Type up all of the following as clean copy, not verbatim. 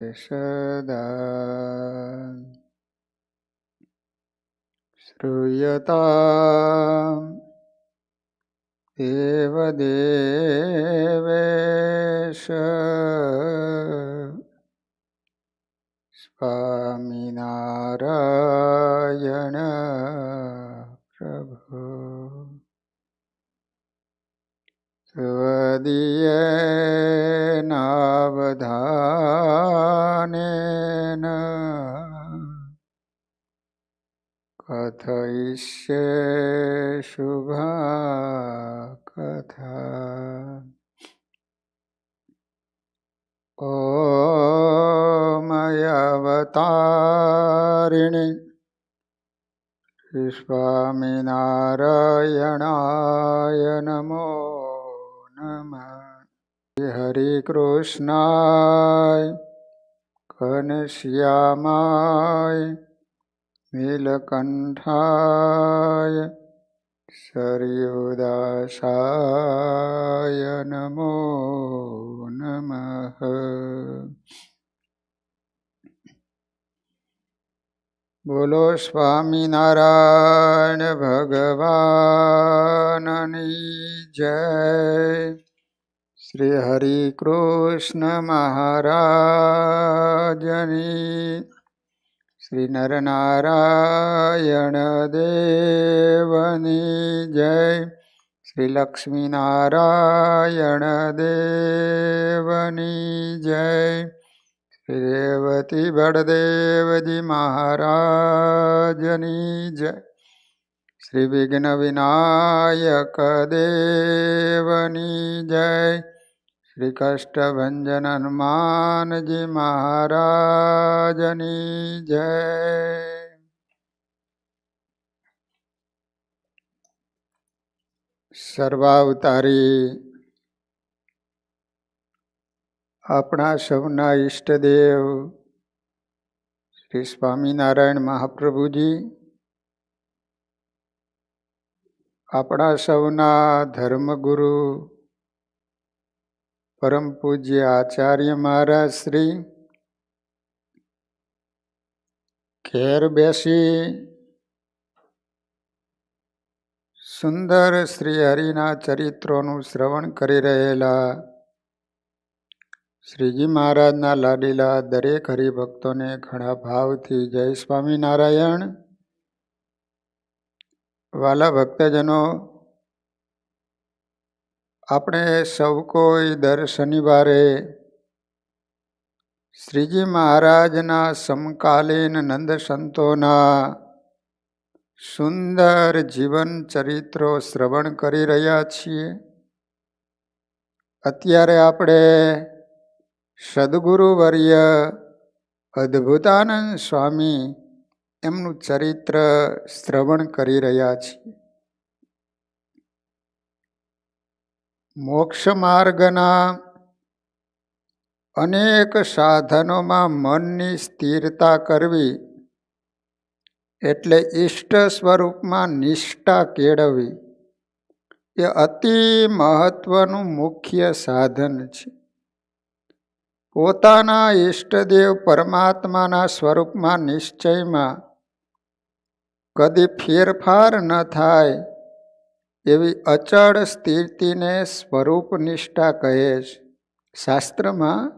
સદા શ્રૂયતાં દેવદેવેશ સ્વામિનારાયણ પ્રભુ સ્વદીયેનાવધાનેન કથયિષ્યે શુભા કથા. ઓમ અવતારિણી શ્રી સ્વામિનારાયણાય નમો નમઃ. હરે કૃષ્ણાય ઘનશ્યામાય નીલકંઠાય સરયુદાસાય નમો નમઃ. બોલો સ્વામિનારાયણ ભગવાનની જય. શ્રી હરિ કૃષ્ણ મહારાજની, શ્રી નરનારાયણ દેવની જય. શ્રી લક્ષ્મીનારાયણ દેવની જય. શ્રી રેવતી બળદેવજી મહારાજની જય. શ્રી વિઘ્ન વિનાયક દેવની જય. શ્રી કષ્ટભંજન હનુમાનજી મહારાજની જય. સર્વાવતારી આપણા સૌના ઈષ્ટદેવ શ્રી સ્વામિનારાયણ મહાપ્રભુજી, આપણા સૌના ધર્મગુરુ પરમ પૂજ્ય આચાર્ય મહારાજ શ્રી ઘેર બેસી સુંદર શ્રી હરિના ચરિત્રોનું શ્રવણ કરી રહેલા શ્રીજી મહારાજના લાડીલા દરેક હરિભક્તોને ઘણા ભાવથી જય સ્વામિનારાયણ. વાલા ભક્તજનો, આપણે સૌ કોઈ દર શનિવારે શ્રીજી મહારાજના સમકાલીન નંદ સંતોના સુંદર જીવન ચરિત્રો શ્રવણ કરી રહ્યા છીએ. અત્યારે આપણે સદગુરુવર્ય અદ્ભુતાનંદ સ્વામી એમનું ચરિત્ર શ્રવણ કરી રહ્યા છીએ. મોક્ષ માર્ગના અનેક સાધનોમાં મનની સ્થિરતા કરવી એટલે ઈષ્ટ સ્વરૂપમાં નિષ્ઠા કેળવવી એ અતિ મહત્વનું મુખ્ય સાધન છે. પોતાના ઈષ્ટદેવ પરમાત્માના સ્વરૂપમાં નિશ્ચયમાં કદી ફેરફાર ન થાય એવી અચળ સ્થિતિને સ્વરૂપ નિષ્ઠા કહે છે. શાસ્ત્રમાં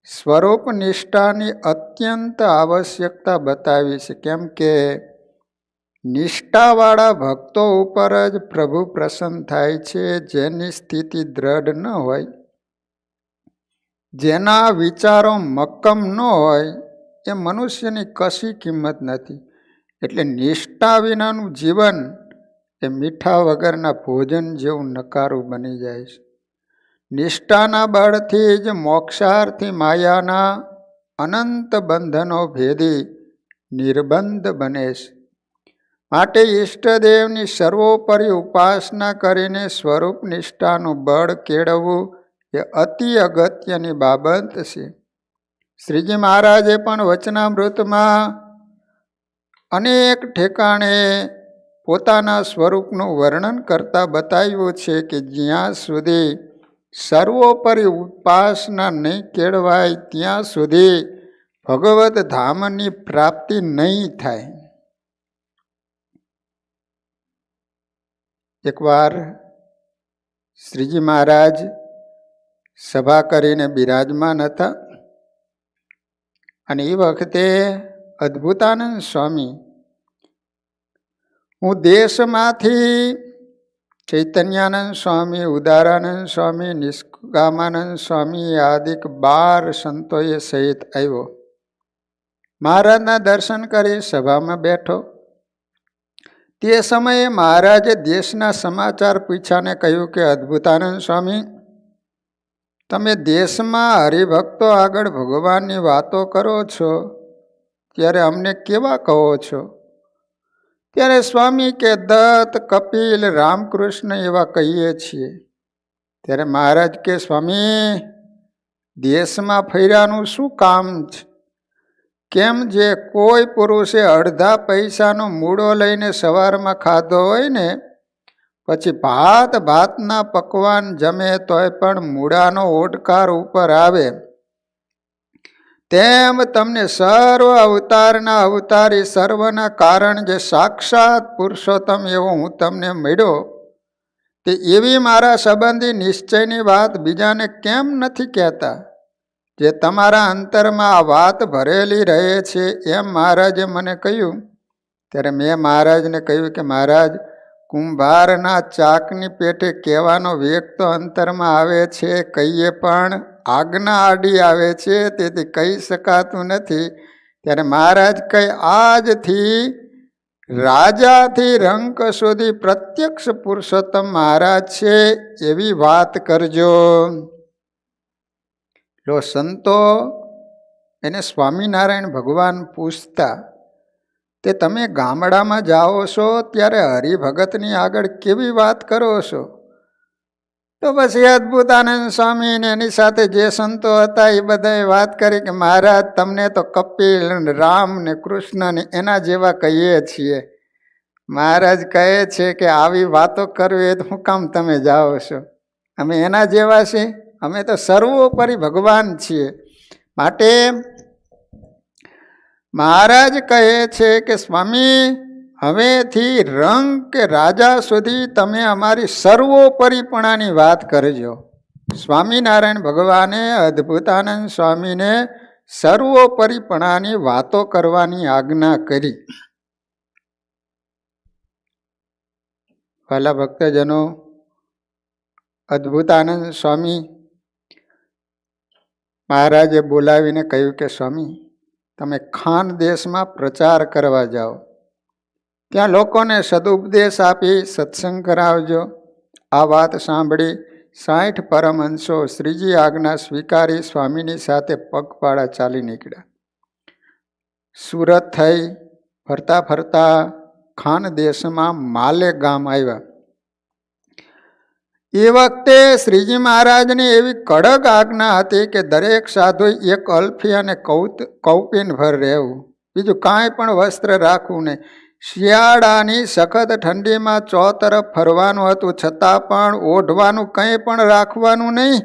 સ્વરૂપ નિષ્ઠાની અત્યંત આવશ્યકતા બતાવી છે. કેમ કે નિષ્ઠાવાળા ભક્તો ઉપર જ પ્રભુ પ્રસન્ન થાય છે. જેની સ્થિતિ દ્રઢ ન હોય, જેના વિચારો મક્કમ ન હોય, એ મનુષ્યની કશી કિંમત નથી. એટલે નિષ્ઠા વિનાનું જીવન એ મીઠા વગરના ભોજન જેવું નકારું બની જાય છે. નિષ્ઠાના બળથી જ મોક્ષાર્થી માયાના અનંત બંધનો ભેદી નિર્બંધ બને છે. માટે ઈષ્ટદેવની સર્વોપરી ઉપાસના કરીને સ્વરૂપ નિષ્ઠાનું બળ કેળવવું એ અતિ અગત્યની બાબત છે. શ્રીજી મહારાજે પણ વચનામૃતમાં અનેક ઠેકાણે પોતાના સ્વરૂપનું વર્ણન કરતા બતાવ્યું છે કે જ્યાં સુધી સર્વોપરી ઉપાસના નહીં કેળવાય ત્યાં સુધી ભગવત ધામની પ્રાપ્તિ નહીં થાય. એકવાર શ્રીજી મહારાજ સભા કરીને બિરાજમાન હતા અને એ વખતે અદ્ભુતાનંદ સ્વામી, હું દેશમાંથી ચૈતન્યાનંદ સ્વામી, ઉદારાનંદ સ્વામી, નિષ્કામાનંદ સ્વામી આદિક 12 સંતોએ સહિત આવ્યો. મહારાજના દર્શન કરી સભામાં બેઠો. તે સમયે મહારાજે દેશના સમાચાર પૂછ્યાને કહ્યું કે અદ્ભુતાનંદ સ્વામી, તમે દેશમાં હરિભક્તો આગળ ભગવાનની વાતો કરો છો ત્યારે અમને કેવા કહો છો? ત્યારે સ્વામી કે દત્ત, કપિલ, રામકૃષ્ણ એવા કહીએ છીએ. ત્યારે મહારાજ કે સ્વામી, દેશમાં ફર્યાનું શું કામ છે? કેમ જે કોઈ પુરુષે અડધા પૈસાનો મૂળો લઈને સવારમાં ખાધો હોય ને, પછી ભાતના પકવાન જમે તોય પણ મૂળાનો ઓડકાર ઉપર આવે, તેમ તમને સર્વ અવતારના અવતારી, સર્વના કારણ જે સાક્ષાત પુરુષોત્તમ એવો હું તમને મળ્યો, તે એવી મારા સંબંધી નિશ્ચયની વાત બીજાને કેમ નથી કહેતા? જે તમારા અંતરમાં આ વાત ભરેલી રહે છે એમ મહારાજે મને કહ્યું. ત્યારે મેં મહારાજને કહ્યું કે મહારાજ, કુંભારના ચાકની પેટે કહેવાનો વેગ તો અંતરમાં આવે છે, કહીએ પણ આજ્ઞા આડી આવે છે, તેથી કહી શકાતું નથી. ત્યારે મહારાજ કહે, આજથી રાજાથી રંક સુધી પ્રત્યક્ષ પુરુષોત્તમ મહારાજ છે એવી વાત કરજો. લો, સંતો એને સ્વામિનારાયણ ભગવાન પૂછતા, તે તમે ગામડામાં જાઓ છો ત્યારે હરિભગતની આગળ કેવી વાત કરો છો? તો પછી અદ્ભુતાનંદ સ્વામી ને એની સાથે જે સંતો હતા એ બધાએ વાત કરી કે મહારાજ, તમને તો કપિલ, રામ ને કૃષ્ણ ને એના જેવા કહીએ છીએ. મહારાજ કહે છે કે આવી વાતો કરવી તો શું કામ તમે જાઓ છો? અમે એના જેવા છીએ? અમે તો સર્વોપરી ભગવાન છીએ. માટે મહારાજ કહે છે કે સ્વામી, હવેથી રંગ કે રાજા સુધી તમે અમારી સર્વોપરીપણાની વાત કરજો. સ્વામિનારાયણ ભગવાને અદ્ભુતાનંદ સ્વામીને સર્વોપરીપણાની વાતો કરવાની આજ્ઞા કરી. વાલા ભક્તજનો, અદ્ભુતાનંદ સ્વામી મહારાજે બોલાવીને કહ્યું કે સ્વામી, તમે ખાન દેશમાં પ્રચાર કરવા જાઓ, ત્યાં લોકોને સદુપદેશ આપી સત્સંગ કરાવજો. આ વાત સાંભળી 60 પરમહંસો શ્રીજી આજ્ઞા સ્વીકારી સ્વામીની સાથે પગપાળા ચાલી નીકળ્યા. સુરત થઈ ફરતા ફરતા ખાન દેશમાં માલે ગામ આવ્યા. એ વખતે શ્રીજી મહારાજની એવી કડક આજ્ઞા હતી કે દરેક સાધુએ એક અલ્ફી અને કૌપીન ભર રહેવું, બીજું કાંઈ પણ વસ્ત્ર રાખવું નહીં. શિયાળાની સખત ઠંડીમાં ચોતરફ ફરવાનું હતું, છતાં પણ ઓઢવાનું કંઈ પણ રાખવાનું નહીં.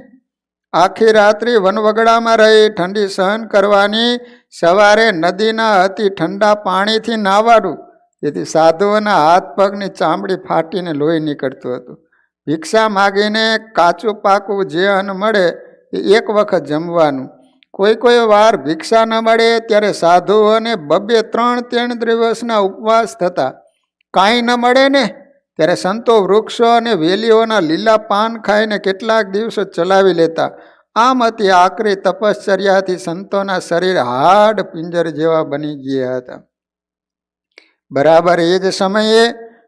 આખી રાત્રિ વનવગડામાં રહી ઠંડી સહન કરવાની. સવારે નદીના અતિ ઠંડા પાણીથી નાહવાનું, જેથી સાધુઓના હાથ પગની ચામડી ફાટીને લોહી નીકળતું હતું. ભિક્ષા માગીને કાચું પાકું જે અન્ન મળે એ એક વખત જમવાનું. કોઈ વાર ભિક્ષા ન મળે ત્યારે સાધુઓને 2-3 દિવસના ઉપવાસ થતા. કાંઈ ન મળે ને ત્યારે સંતો વૃક્ષો અને વેલીઓના લીલા પાન ખાઈને કેટલાક દિવસો ચલાવી લેતા. આમ અતિ આકરી તપશ્ચર્યાથી સંતોના શરીર હાડ પિંજર જેવા બની ગયા હતા. બરાબર એ જ સમયે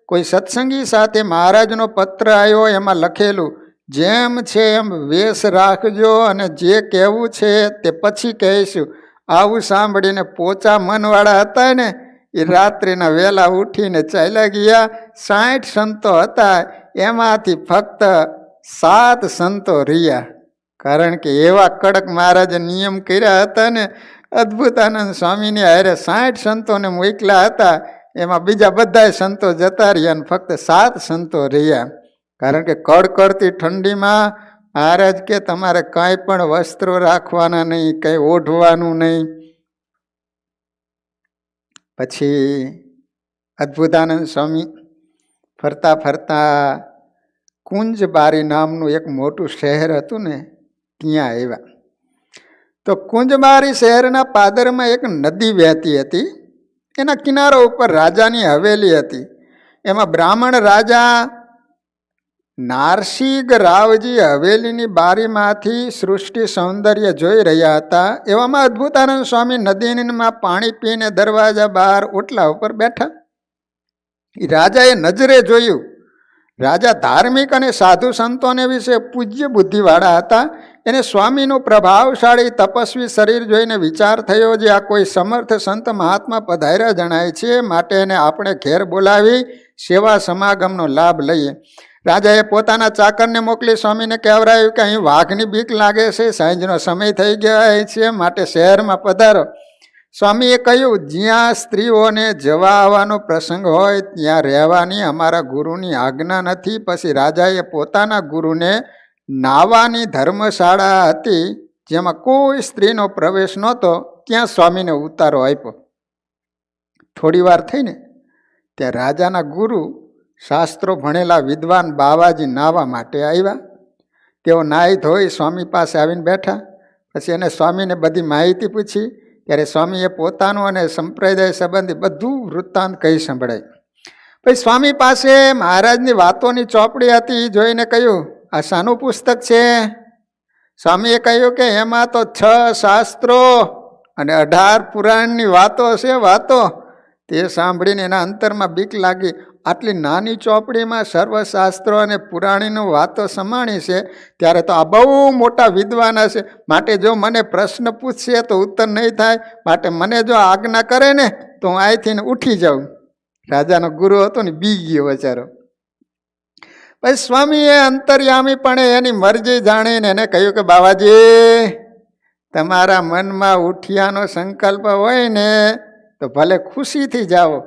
કોઈ સત્સંગી સાથે મહારાજનો પત્ર આવ્યો. એમાં લખેલું, જેમ છે એમ વેશ રાખજો અને જે કહેવું છે તે પછી કહીશું. આવું સાંભળીને પોચા મનવાળા હતા ને એ રાત્રિના વહેલા ઉઠીને ચાલ્યા ગયા. 60 સંતો હતા, એમાંથી ફક્ત 7 સંતો રહ્યા. કારણ કે એવા કડક મહારાજે નિયમ કર્યા હતા ને. અદ્ભુતાનંદ સ્વામીની હારે 60 સંતોને મોકલ્યા હતા, એમાં બીજા બધા સંતો જતા રહ્યા અને ફક્ત 7 સંતો રહ્યા. કારણ કે કડકડતી ઠંડીમાં મહારાજ કે તમારે કાંઈ પણ વસ્ત્રો રાખવાના નહીં, કંઈ ઓઢવાનું નહીં. પછી અદ્ભુતાનંદ સ્વામી ફરતા ફરતા કુંજબારી નામનું એક મોટું શહેર હતું ને ત્યાં આવ્યા. તો કુંજબારી શહેરના પાદરમાં એક નદી વહેતી હતી. એના કિનારા ઉપર રાજાની હવેલી હતી. એમાં બ્રાહ્મણ રાજા નારસિંગ રાવજી હવેલીની બારીમાંથી સૃષ્ટિ સૌંદર્ય જોઈ રહ્યા હતા. એવામાં અદ્ભુતાનંદ સ્વામી નદીમાં પાણી પીને દરવાજા બહાર ઓટલા ઉપર બેઠા. રાજાએ નજરે જોયું. રાજા ધાર્મિક અને સાધુ સંતોને વિશે પૂજ્ય બુદ્ધિવાળા હતા. એને સ્વામીનું પ્રભાવશાળી તપસ્વી શરીર જોઈને વિચાર થયો, જે આ કોઈ સમર્થ સંત મહાત્મા પધાર્યા જણાય છે, માટે એને આપણે ઘેર બોલાવી સેવા સમાગમનો લાભ લઈએ. રાજાએ પોતાના ચાકરને મોકલી સ્વામીને કહેવરાયું કે અહીં વાઘની બીક લાગે છે, સાંજનો સમય થઈ ગયો છે, માટે શહેરમાં પધારો. સ્વામીએ કહ્યું, જ્યાં સ્ત્રીઓને જવા આવવાનો પ્રસંગ હોય ત્યાં રહેવાની અમારા ગુરુની આજ્ઞા નથી. પછી રાજાએ પોતાના ગુરુને નાવાની ધર્મશાળા હતી, જેમાં કોઈ સ્ત્રીનો પ્રવેશ નહોતો, ત્યાં સ્વામીને ઉતારો આપ્યો. થોડી વાર થઈને ત્યાં રાજાના ગુરુ શાસ્ત્રો ભણેલા વિદ્વાન બાવાજી નાહવા માટે આવ્યા. તેઓ નાહી ધોઈ સ્વામી પાસે આવીને બેઠા. પછી એને સ્વામીને બધી માહિતી પૂછી. ત્યારે સ્વામીએ પોતાનું અને સંપ્રદાય સંબંધી બધું વૃત્તાંત કહી સંભળાય. પછી સ્વામી પાસે મહારાજની વાતોની ચોપડી હતી. જોઈને કહ્યું, આ શાનું પુસ્તક છે? સ્વામીએ કહ્યું કે એમાં તો 6 શાસ્ત્રો અને 18 પુરાણની વાતો છે. વાતો તે સાંભળીને એના અંતરમાં બીક લાગી. આટલી નાની ચોપડીમાં સર્વશાસ્ત્રો અને પુરાણીનું વાતો સમાણી છે, ત્યારે તો આ બહુ મોટા વિદ્વાન હશે. માટે જો મને પ્રશ્ન પૂછશે તો ઉત્તર નહીં થાય. માટે મને જો આજ્ઞા કરે ને તો હું અહીંથી ઉઠી જાઉં. રાજાનો ગુરુ હતો ને બી ગયો બચારો. પછી સ્વામીએ અંતર્યામી પણ એની મરજી જાણીને એને કહ્યું કે બાવાજી, તમારા મનમાં ઉઠિયાનો સંકલ્પ હોય ને તો ભલે ખુશીથી જાઓ.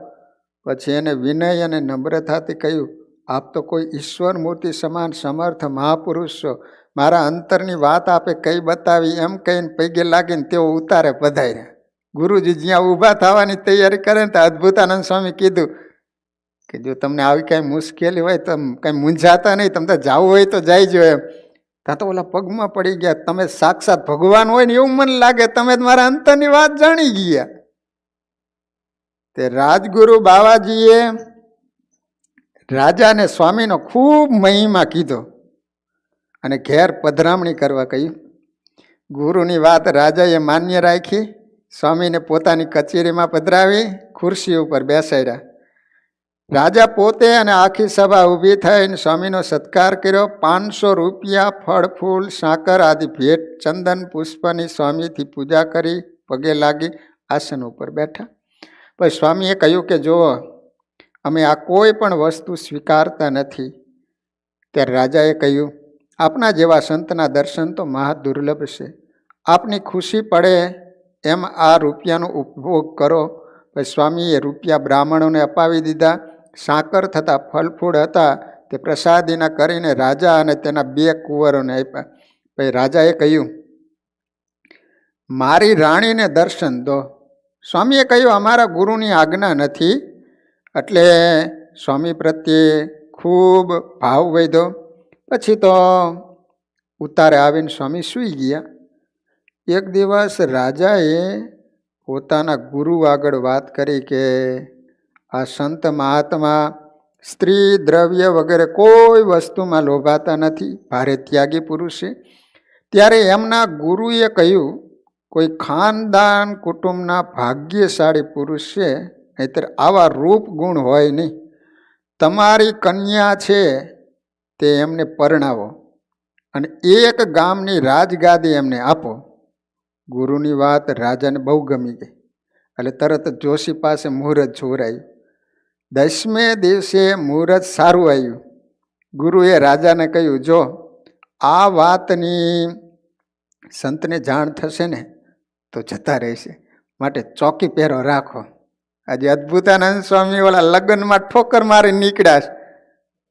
પછી એને વિનય અને નમ્રતાથી કહ્યું, આપ તો કોઈ ઈશ્વર મૂર્તિ સમાન સમર્થ મહાપુરુષ છો. મારા અંતરની વાત આપે કઈ બતાવી એમ કહીને પૈગે લાગીને તેઓ ઉતારે પધાર્યા. ગુરુજી જ્યાં ઊભા થવાની તૈયારી કરે ને તો અદ્ભુતાનંદ સ્વામી કીધું કે જો તમને આવી કાંઈ મુશ્કેલી હોય તો કાંઈ મૂંઝાતા નહીં, તમને જવું હોય તો જઈજો એમ. ત્યાં તો ઓલા પગમાં પડી ગયા, તમે સાક્ષાત ભગવાન હોય ને એવું મને લાગે, તમે મારા અંતરની વાત જાણી ગયા. તે રાજગુરુ બાવાજીએ રાજાને સ્વામીનો ખૂબ મહિમા કીધો અને ઘેર પધરામણી કરવા કહ્યું. ગુરુની વાત રાજાએ માન્ય રાખી. સ્વામીને પોતાની કચેરીમાં પધરાવી ખુરશી ઉપર બેસાડ્યા. રાજા પોતે અને આખી સભા ઊભી થઈને સ્વામીનો સત્કાર કર્યો. 500 રૂપિયા, ફળ ફૂલ, સાકર આદિ ભેટ, ચંદન પુષ્પની સ્વામીથી પૂજા કરી પગે લાગી આસન ઉપર બેઠા. પછી સ્વામીએ કહ્યું કે જો અમે આ કોઈ પણ વસ્તુ સ્વીકારતા નથી. ત્યારે રાજાએ કહ્યું, આપના જેવા સંતના દર્શન તો મહા દુર્લભ છે. આપની ખુશી પડે એમ આ રૂપિયાનો ઉપભોગ કરો. પછી સ્વામીએ રૂપિયા બ્રાહ્મણોને અપાવી દીધા. સાકર થતા ફળ ફૂડ હતા તે પ્રસાદીના કરીને રાજા અને તેના 2 કુંવરોને આપ્યા. પછી રાજાએ કહ્યું, મારી રાણીને દર્શન દો. સ્વામીએ કહ્યું, અમારા ગુરુની આજ્ઞા નથી. એટલે સ્વામી પ્રત્યે ખૂબ ભાવ વધ્યો. પછી તો ઉતારે આવીને સ્વામી સૂઈ ગયા. એક દિવસ રાજાએ પોતાના ગુરુ આગળ વાત કરી કે આ સંત મહાત્મા સ્ત્રી, દ્રવ્ય વગેરે કોઈ વસ્તુમાં લોભાતા નથી, ભારે ત્યાગી પુરુષ છે. ત્યારે એમના ગુરુએ કહ્યું, કોઈ ખાનદાન કુટુંબના ભાગ્યશાળી પુરુષ છે, નહીંતર આવા રૂપ ગુણ હોય નહીં. તમારી કન્યા છે તે એમને પરણાવો અને એક ગામની રાજગાદી એમને આપો. ગુરુની વાત રાજાને બહુ ગમી ગઈ. એટલે તરત જ જોશી પાસે મુહૂર્ત જોરાયું. 10મે દિવસે મુહૂર્ત સારું આવ્યું. ગુરુએ રાજાને કહ્યું, જો આ વાતની સંતને જાણ થશે ને તો જતા રહેશે, માટે ચોકી પહેરો રાખો. આજે અદ્ભુતાનંદ સ્વામી ઓલા લગ્નમાં ઠોકર મારી નીકળ્યા.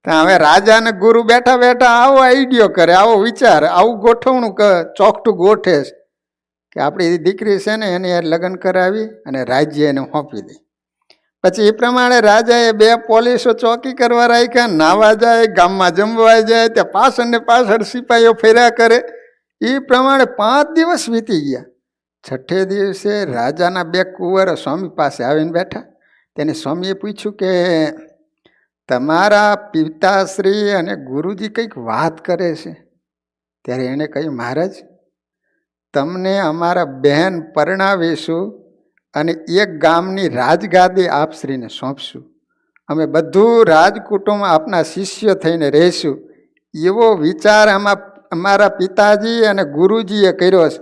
તો હવે રાજા ને ગુરુ બેઠા બેઠા આવો આઈડિયો કરે, આવો વિચાર, આવું ગોઠવણું ચોકઠું ગોઠે કે આપણી દીકરી છે ને એને લગ્ન કરાવી અને રાજ્ય એને સોંપી દે. પછી એ પ્રમાણે રાજાએ 2 પોલીસો ચોકી કરવા રાખ્યા, નાવા જાય, ગામમાં જમવા જાય, ત્યાં પાછળ ને પાછળ સિપાહીઓ ફેર્યા કરે. એ પ્રમાણે 5 દિવસ વીતી ગયા. 6થે દિવસે રાજાના 2 કુંવરો સ્વામી પાસે આવીને બેઠા. તેને સ્વામીએ પૂછ્યું કે તમારા પિતાશ્રી અને ગુરુજી કંઈક વાત કરે છે. ત્યારે એણે કહ્યું, મહારાજ તમને અમારા બહેન પરણાવીશું અને એક ગામની રાજગાદી આપશ્રીને સોંપશું. અમે બધું રાજકુટુંબ આપના શિષ્ય થઈને રહીશું. એવો વિચાર અમારા પિતાજી અને ગુરુજીએ કર્યો છે.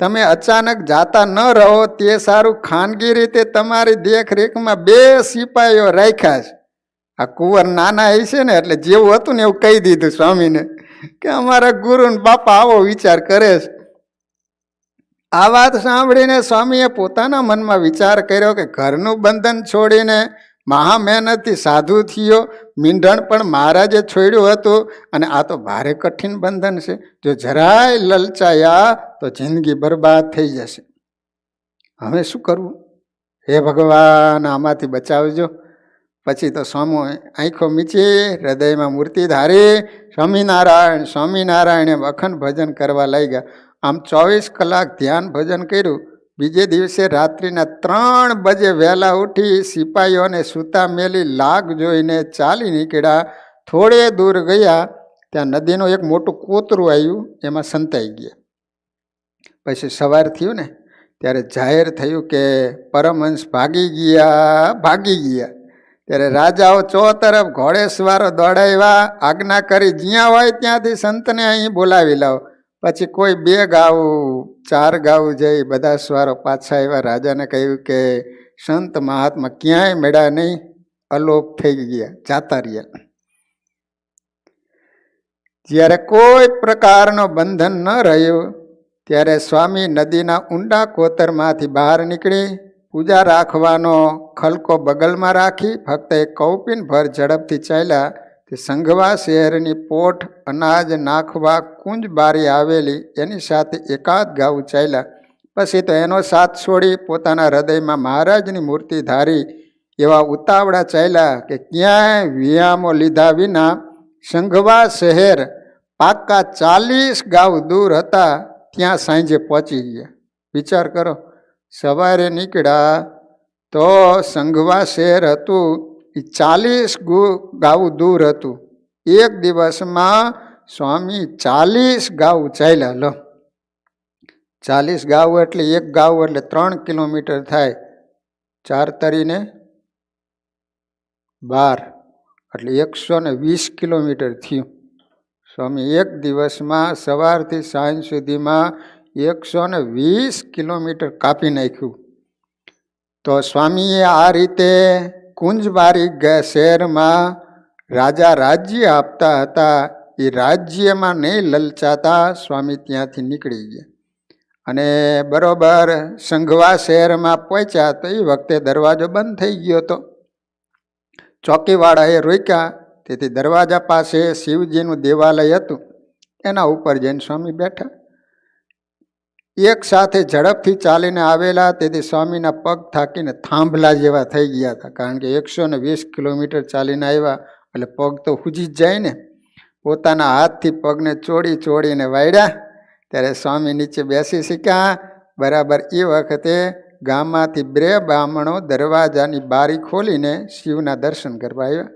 તમે અચાનક જાતા ન રહો તે સારું, ખાનગી રીતે તમારી દેખરેખમાં 2 સિપાહીઓ રાખ્યા છે. આ કુંવર નાના હશે ને એટલે જેવું હતું ને એવું કહી દીધું સ્વામીને કે અમારા ગુરુ ને બાપા આવો વિચાર કરે છે. આ વાત સાંભળીને સ્વામીએ પોતાના મનમાં વિચાર કર્યો કે ઘરનું બંધન છોડીને મહા મહેનતથી સાધુ થયો, મીંઢણ પણ મહારાજે છોડ્યું હતું અને આ તો ભારે કઠિન બંધન છે. જો જરાય લલચાયા તો જિંદગી બરબાદ થઈ જશે. હવે શું કરવું? હે ભગવાન, આમાંથી બચાવજો. પછી તો સ્વામી આંખો મીચી હૃદયમાં મૂર્તિ ધારી સ્વામિનારાયણ સ્વામિનારાયણ એમ અખંડ ભજન કરવા લાગ્યા. આમ 24 કલાક ધ્યાન ભજન કર્યું. બીજે દિવસે રાત્રિના 3 બજે વહેલા ઉઠી સિપાહીઓને સૂતા મેલી લાગ જોઈને ચાલી નીકળ્યા. થોડે દૂર ગયા ત્યાં નદીનું એક મોટું કોતરું આવ્યું, એમાં સંતાઈ ગયા. પછી સવાર થયું ને ત્યારે જાહેર થયું કે પરમહંસ ભાગી ગયા. ત્યારે રાજાઓ 4 તરફ ઘોડેસવારો દોડાવ્યા, આજ્ઞા કરી જ્યાં હોય ત્યાંથી સંતને અહીં બોલાવી લાવો. પછી કોઈ 2 ગાઉ 4 ગાઉ જઈ બધા સવારો પાછા આવ્યા. રાજાને કહ્યું કે સંત મહાત્મા ક્યાંય મળ્યા નહીં, અલોપ થઈ ગયા, જાતા રહ્યા. જ્યારે કોઈ પ્રકારનો બંધન ન રહ્યું ત્યારે સ્વામી નદીના ઊંડા કોતરમાંથી બહાર નીકળી પૂજા રાખવાનો ખલકો બગલમાં રાખી ફક્ત એક કૌપીન ભર ઝડપથી ચાલ્યા. તે સંઘવા શહેરની પોઠ અનાજ નાખવા કુંજ બારી આવેલી એની સાથે એકાદ ગાઉ ચાલ્યા. પછી તો એનો સાથ છોડી પોતાના હૃદયમાં મહારાજની મૂર્તિ ધારી એવા ઉતાવળા ચાલ્યા કે ક્યાંય વિયામો લીધા વિના સંઘવા શહેર પાક્કા 40 ગાઉ દૂર હતા ત્યાં સાંજે પહોંચી ગયા. વિચાર કરો, સવારે નીકળ્યા તો સંઘવા શહેર હતું એ 40 ગાઉ દૂર હતું. એક દિવસમાં સ્વામી 40 ગાઉ ચાલ્યા. લો, 40 ગાઉ એટલે એક ગાઉ એટલે 3 કિલોમીટર થાય. 4 તરીને 12 એટલે 120 કિલોમીટર થયું. સ્વામી એક દિવસમાં સવારથી સાંજ સુધીમાં 120 કિલોમીટર કાપી નાખ્યું. તો સ્વામીએ આ રીતે કુંજબારી શહેરમાં રાજા રાજ્ય આપતા હતા. એ રાજ્યમાં નહીં લલચાતા સ્વામી ત્યાંથી નીકળી ગયા અને બરોબર સંઘવા શહેરમાં પહોંચ્યા તો એ વખતે દરવાજો બંધ થઈ ગયો હતો. ચોકીવાળાએ રોક્યા. તેથી દરવાજા પાસે શિવજીનું દેવાલય હતું, એના ઉપર જઈને સ્વામી બેઠા. એક સાથે ઝડપથી ચાલીને આવેલા, તેથી સ્વામીના પગ થાકીને થાંભલા જેવા થઈ ગયા હતા. કારણ કે 120 કિલોમીટર ચાલીને આવ્યા એટલે પગ તો હુજી જ જાય ને. પોતાના હાથથી પગને ચોડીને વાળ્યા. ત્યારે સ્વામી નીચે બેસી શીખ્યા. બરાબર એ વખતે ગામમાંથી 2 બ્રાહ્મણો દરવાજાની બારી ખોલીને શિવના દર્શન કરવા આવ્યા.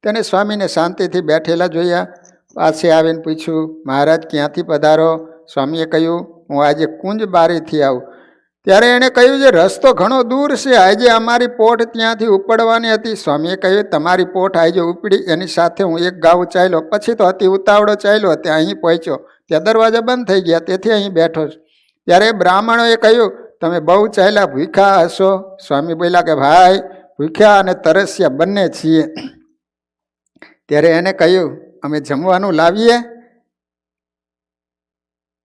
તેને સ્વામીને શાંતિથી બેઠેલા જોયા. પાસે આવીને પૂછ્યું, મહારાજ ક્યાંથી પધારો? સ્વામીએ કહ્યું, હું આજે કુંજ બારીથી આવું. ત્યારે એણે કહ્યું, જે રસ્તો ઘણો દૂર છે, આજે અમારી પોઠ ત્યાંથી ઉપડવાની હતી. સ્વામીએ કહ્યું, તમારી પોઠ આજે ઉપડી, એની સાથે હું એક ગાઉ ચાલ્યો. પછી તો અતિ ઉતાવળો ચાલ્યો, ત્યાં અહીં પહોંચ્યો, ત્યાં દરવાજા બંધ થઈ ગયા, તેથી અહીં બેઠો છું. ત્યારે બ્રાહ્મણોએ કહ્યું, તમે બહુ ચાલ્યા, ભૂખ્યા હશો? સ્વામી બોલ્યા કે ભાઈ, ભૂખ્યા અને તરસ્યા બંને છીએ. ત્યારે એને કહ્યું, અમે જમવાનું લાવીએ.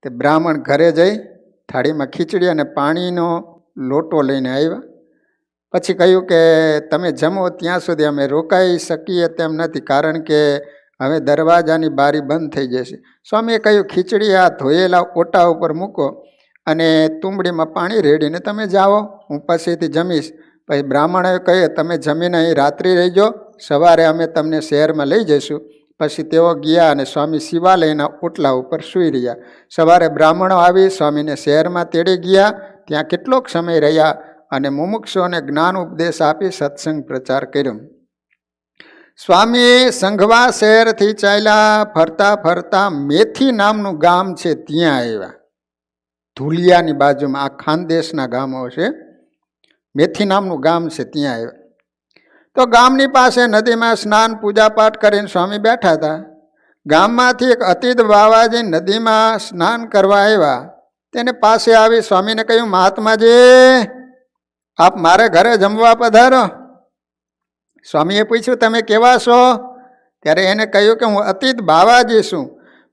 તે બ્રાહ્મણ ઘરે જઈ થાળીમાં ખીચડી અને પાણીનો લોટો લઈને આવ્યા. પછી કહ્યું કે તમે જમો ત્યાં સુધી અમે રોકાઈ શકીએ તેમ નથી, કારણ કે હવે દરવાજાની બારી બંધ થઈ જશે. સ્વામીએ કહ્યું ખીચડી આ ધોયેલા ઓટા ઉપર મૂકો અને તુંબડીમાં પાણી રેડીને તમે જાઓ, હું પછીથી જમીશ. પછી બ્રાહ્મણોએ કહે તમે જમીને અહીં રાત્રિ રહીજો, સવારે અમે તમને શહેરમાં લઈ જઈશું. પછી તેઓ ગયા અને સ્વામી શિવાલયના ઓટલા ઉપર સૂઈ રહ્યા. સવારે બ્રાહ્મણો આવી સ્વામીને શહેરમાં તેડી ગયા. ત્યાં કેટલોક સમય રહ્યા અને મુમુક્ષુઓને જ્ઞાન ઉપદેશ આપી સત્સંગ પ્રચાર કર્યો. સ્વામી સંઘવા શહેરથી ચાલ્યા. ફરતા ફરતા મેથી નામનું ગામ છે ત્યાં આવ્યા. ધુલિયાની બાજુમાં આ ખાનદેશના ગામો છે. મેથી નામનું ગામ છે ત્યાં આવ્યા. તો ગામની પાસે નદીમાં સ્નાન પૂજાપાઠ કરીને સ્વામી બેઠા હતા. ગામમાંથી એક અતિત બાવાજી નદીમાં સ્નાન કરવા આવ્યા. તેને પાસે આવી સ્વામીને કહ્યું મહાત્માજી આપ મારે ઘરે જમવા પધારો. સ્વામીએ પૂછ્યું તમે કેવા છો? ત્યારે એને કહ્યું કે હું અતિત બાવાજી છું,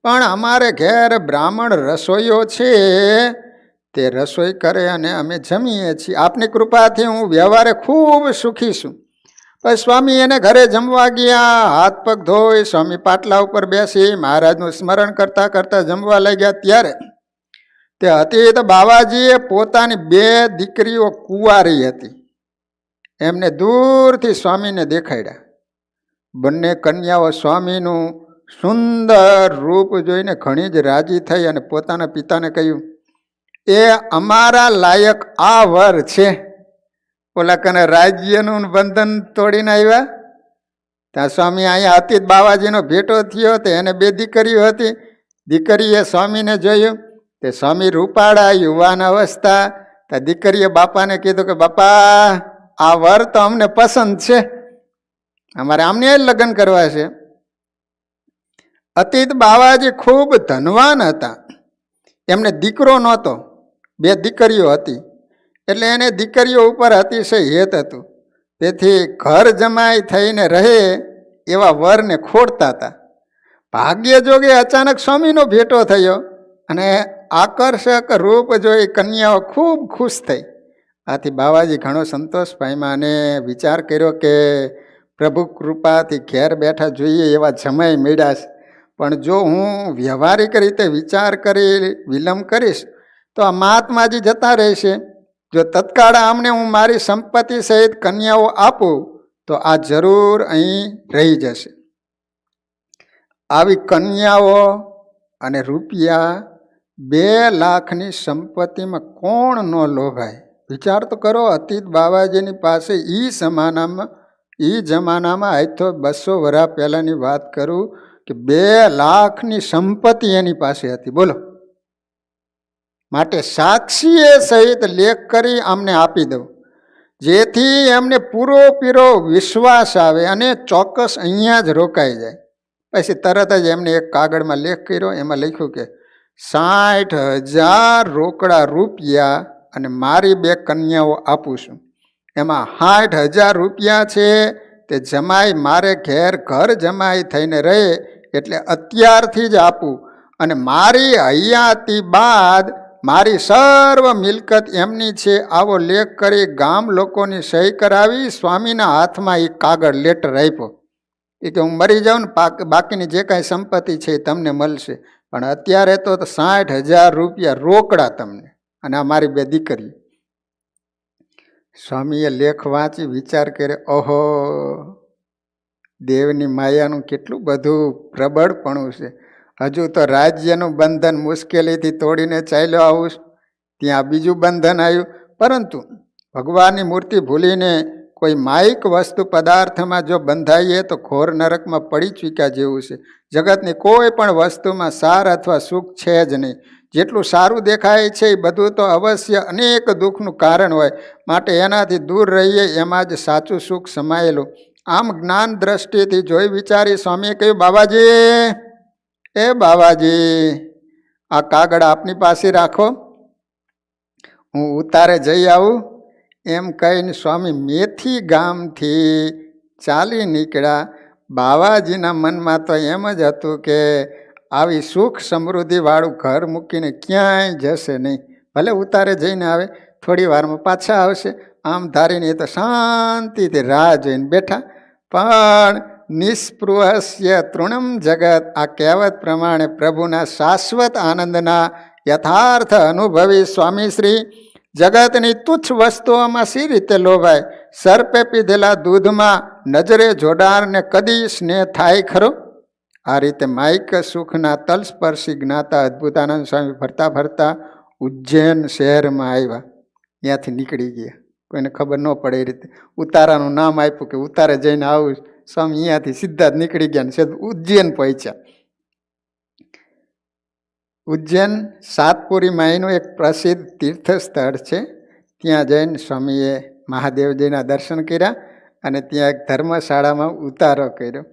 પણ અમારે ઘેર બ્રાહ્મણ રસોઈયો છે, તે રસોઈ કરે અને અમે જમીએ છીએ. આપની કૃપાથી હું વ્યવહારે ખૂબ સુખી છું. પછી સ્વામી એને ઘરે જમવા ગયા. હાથ પગ ધોઈ સ્વામી પાટલા ઉપર બેસી મહારાજનું સ્મરણ કરતા કરતા જમવા લાગ્યા. ત્યારે તે અતિત બાવાજીએ પોતાની 2 દીકરીઓ કુંવારી હતી એમને દૂરથી સ્વામીને દેખાડ્યા. બંને કન્યાઓ સ્વામીનું સુંદર રૂપ જોઈને ઘણી જ રાજી થઈ અને પોતાના પિતાને કહ્યું એ અમારા લાયક આ વર છે. ઓલા કને રાજ્યનું બંધન તોડીને આવ્યા. ત્યાં સ્વામી અહીંયા અતિત બાવાજીનો ભેટો થયો. તે એને 2 દીકરીઓ હતી. દીકરીએ સ્વામીને જોયું. તે સ્વામી રૂપાળા યુવાન અવસ્થા. ત્યાં દીકરીએ બાપાને કીધું કે બાપા આ વર તો અમને પસંદ છે, અમારે આમને લગ્ન કરવા છે. અતિત બાવાજી ખૂબ ધનવાન હતા. એમને દીકરો નહોતો, 2 દીકરીઓ હતી. એટલે એને દીકરીઓ ઉપર અતિશય હેત હતું. તેથી ઘર જમાઈ થઈને રહે એવા વરને ખોડતા હતા. ભાગ્ય જોગે અચાનક સ્વામીનો ભેટો થયો અને આકર્ષક રૂપ જોઈ કન્યાઓ ખૂબ ખુશ થઈ. આથી બાવાજી ઘણો સંતોષ પામ્યા અને વિચાર કર્યો કે પ્રભુ કૃપાથી ઘેર બેઠા જોઈએ એવા જમાઈ મળ્યા છે, પણ જો હું વ્યવહારિક રીતે વિચાર કરી વિલંબ કરીશ તો આ મહાત્માજી જતા રહેશે. જો તત્કાળ આમને હું મારી સંપત્તિ સહિત કન્યાઓ આપું તો આ જરૂર અહીં રહી જશે. આવી કન્યાઓ અને રૂપિયા 2 લાખની સંપત્તિમાં કોણ ન લોભાય? વિચાર તો કરો. અતિત બાવાજીની પાસે એ જમાનામાં આજ તો 200 વર્ષ પહેલાંની વાત કરું કે 2 લાખની સંપત્તિ એની પાસે હતી. બોલો. માટે સાક્ષીએ સહિત લેખ કરી અમને આપી દઉં, જેથી એમને પૂરો વિશ્વાસ આવે અને ચોક્કસ અહીંયા જ રોકાઈ જાય. પછી તરત જ એમને એક કાગળમાં લેખ કર્યો. એમાં લખ્યું કે 60,000 રોકડા રૂપિયા અને મારી 2 કન્યાઓ આપું છું. એમાં 60,000 રૂપિયા છે તે જમાઈ મારે ઘર જમાઈ થઈને રહે એટલે અત્યારથી જ આપું, અને મારી હયાતી બાદ મારી સર્વ મિલકત એમની છે આવો લેખ કરી ગામ લોકોની સહી કરાવી સ્વામીના હાથમાં એ કાગળ લેટર આપ્યો. એ કે હું મરી જાઉં ને બાકીની જે કાંઈ સંપત્તિ છે એ તમને મળશે, પણ અત્યારે તો 60,000 રૂપિયા રોકડા તમને, અને આ મારી 2 દીકરી. સ્વામીએ લેખ વાંચી વિચાર કરે, ઓહો દેવની માયાનું કેટલું બધું પ્રબળપણું છે. હજુ તો રાજ્યનું બંધન મુશ્કેલીથી તોડીને ચાલ્યો આવું, ત્યાં બીજું બંધન આવ્યું. પરંતુ ભગવાનની મૂર્તિ ભૂલીને કોઈ માયિક વસ્તુ પદાર્થમાં જો બંધાઈએ તો ઘોર નરકમાં પડી ચૂક્યા જેવું છે. જગતની કોઈ પણ વસ્તુમાં સાર અથવા સુખ છે જ નહીં. જેટલું સારું દેખાય છે એ બધું તો અવશ્ય અનેક દુઃખનું કારણ હોય, માટે એનાથી દૂર રહીએ, એમાં જ સાચું સુખ સમાયેલું. આમ જ્ઞાન દ્રષ્ટિથી જોઈ વિચારી સ્વામીએ કહ્યું બાબાજી, એ બાબાજી આ કાગળ આપની પાસે રાખો, હું ઉતારે જઈ આવું. એમ કહીને સ્વામી મેથી ગામથી ચાલી નીકળ્યા. બાવાજીના મનમાં તો એમ જ હતું કે આવી સુખ સમૃદ્ધિવાળું ઘર મૂકીને ક્યાંય જશે નહીં, ભલે ઉતારે જઈને આવે, થોડી વારમાં પાછા આવશે. આમ ધારીને એ તો શાંતિથી રાહ જોઈને બેઠા. પણ નિસ્પૃહસ્ય તૃણમ જગત, આ કહેવત પ્રમાણે પ્રભુના શાશ્વત આનંદના યથાર્થ અનુભવી સ્વામીશ્રી જગતની તુચ્છ વસ્તુઓમાં સી રીતે લોભાય? સર્પે પીધેલા દૂધમાં નજરે જોડાણને કદી સ્નેહ થાય ખરો? આ રીતે માઇક સુખના તલસ્પર્શી જ્ઞાતા અદ્ભુતાનંદ સ્વામી ફરતા ફરતા ઉજ્જૈન શહેરમાં આવ્યા. ત્યાંથી નીકળી ગયા. કોઈને ખબર ન પડે એ રીતે ઉતારાનું નામ આપ્યું કે ઉતારે જઈને આવું. સ્વામી અહીંયાથી સીધા જ નીકળી ગયા ને ઉજ્જૈન પહોંચ્યા. ઉજ્જૈન સાતપુરીમાં એનું એક પ્રસિદ્ધ તીર્થ સ્થળ છે. ત્યાં જઈને સ્વામીએ મહાદેવજીના દર્શન કર્યા અને ત્યાં એક ધર્મશાળામાં ઉતારો કર્યો.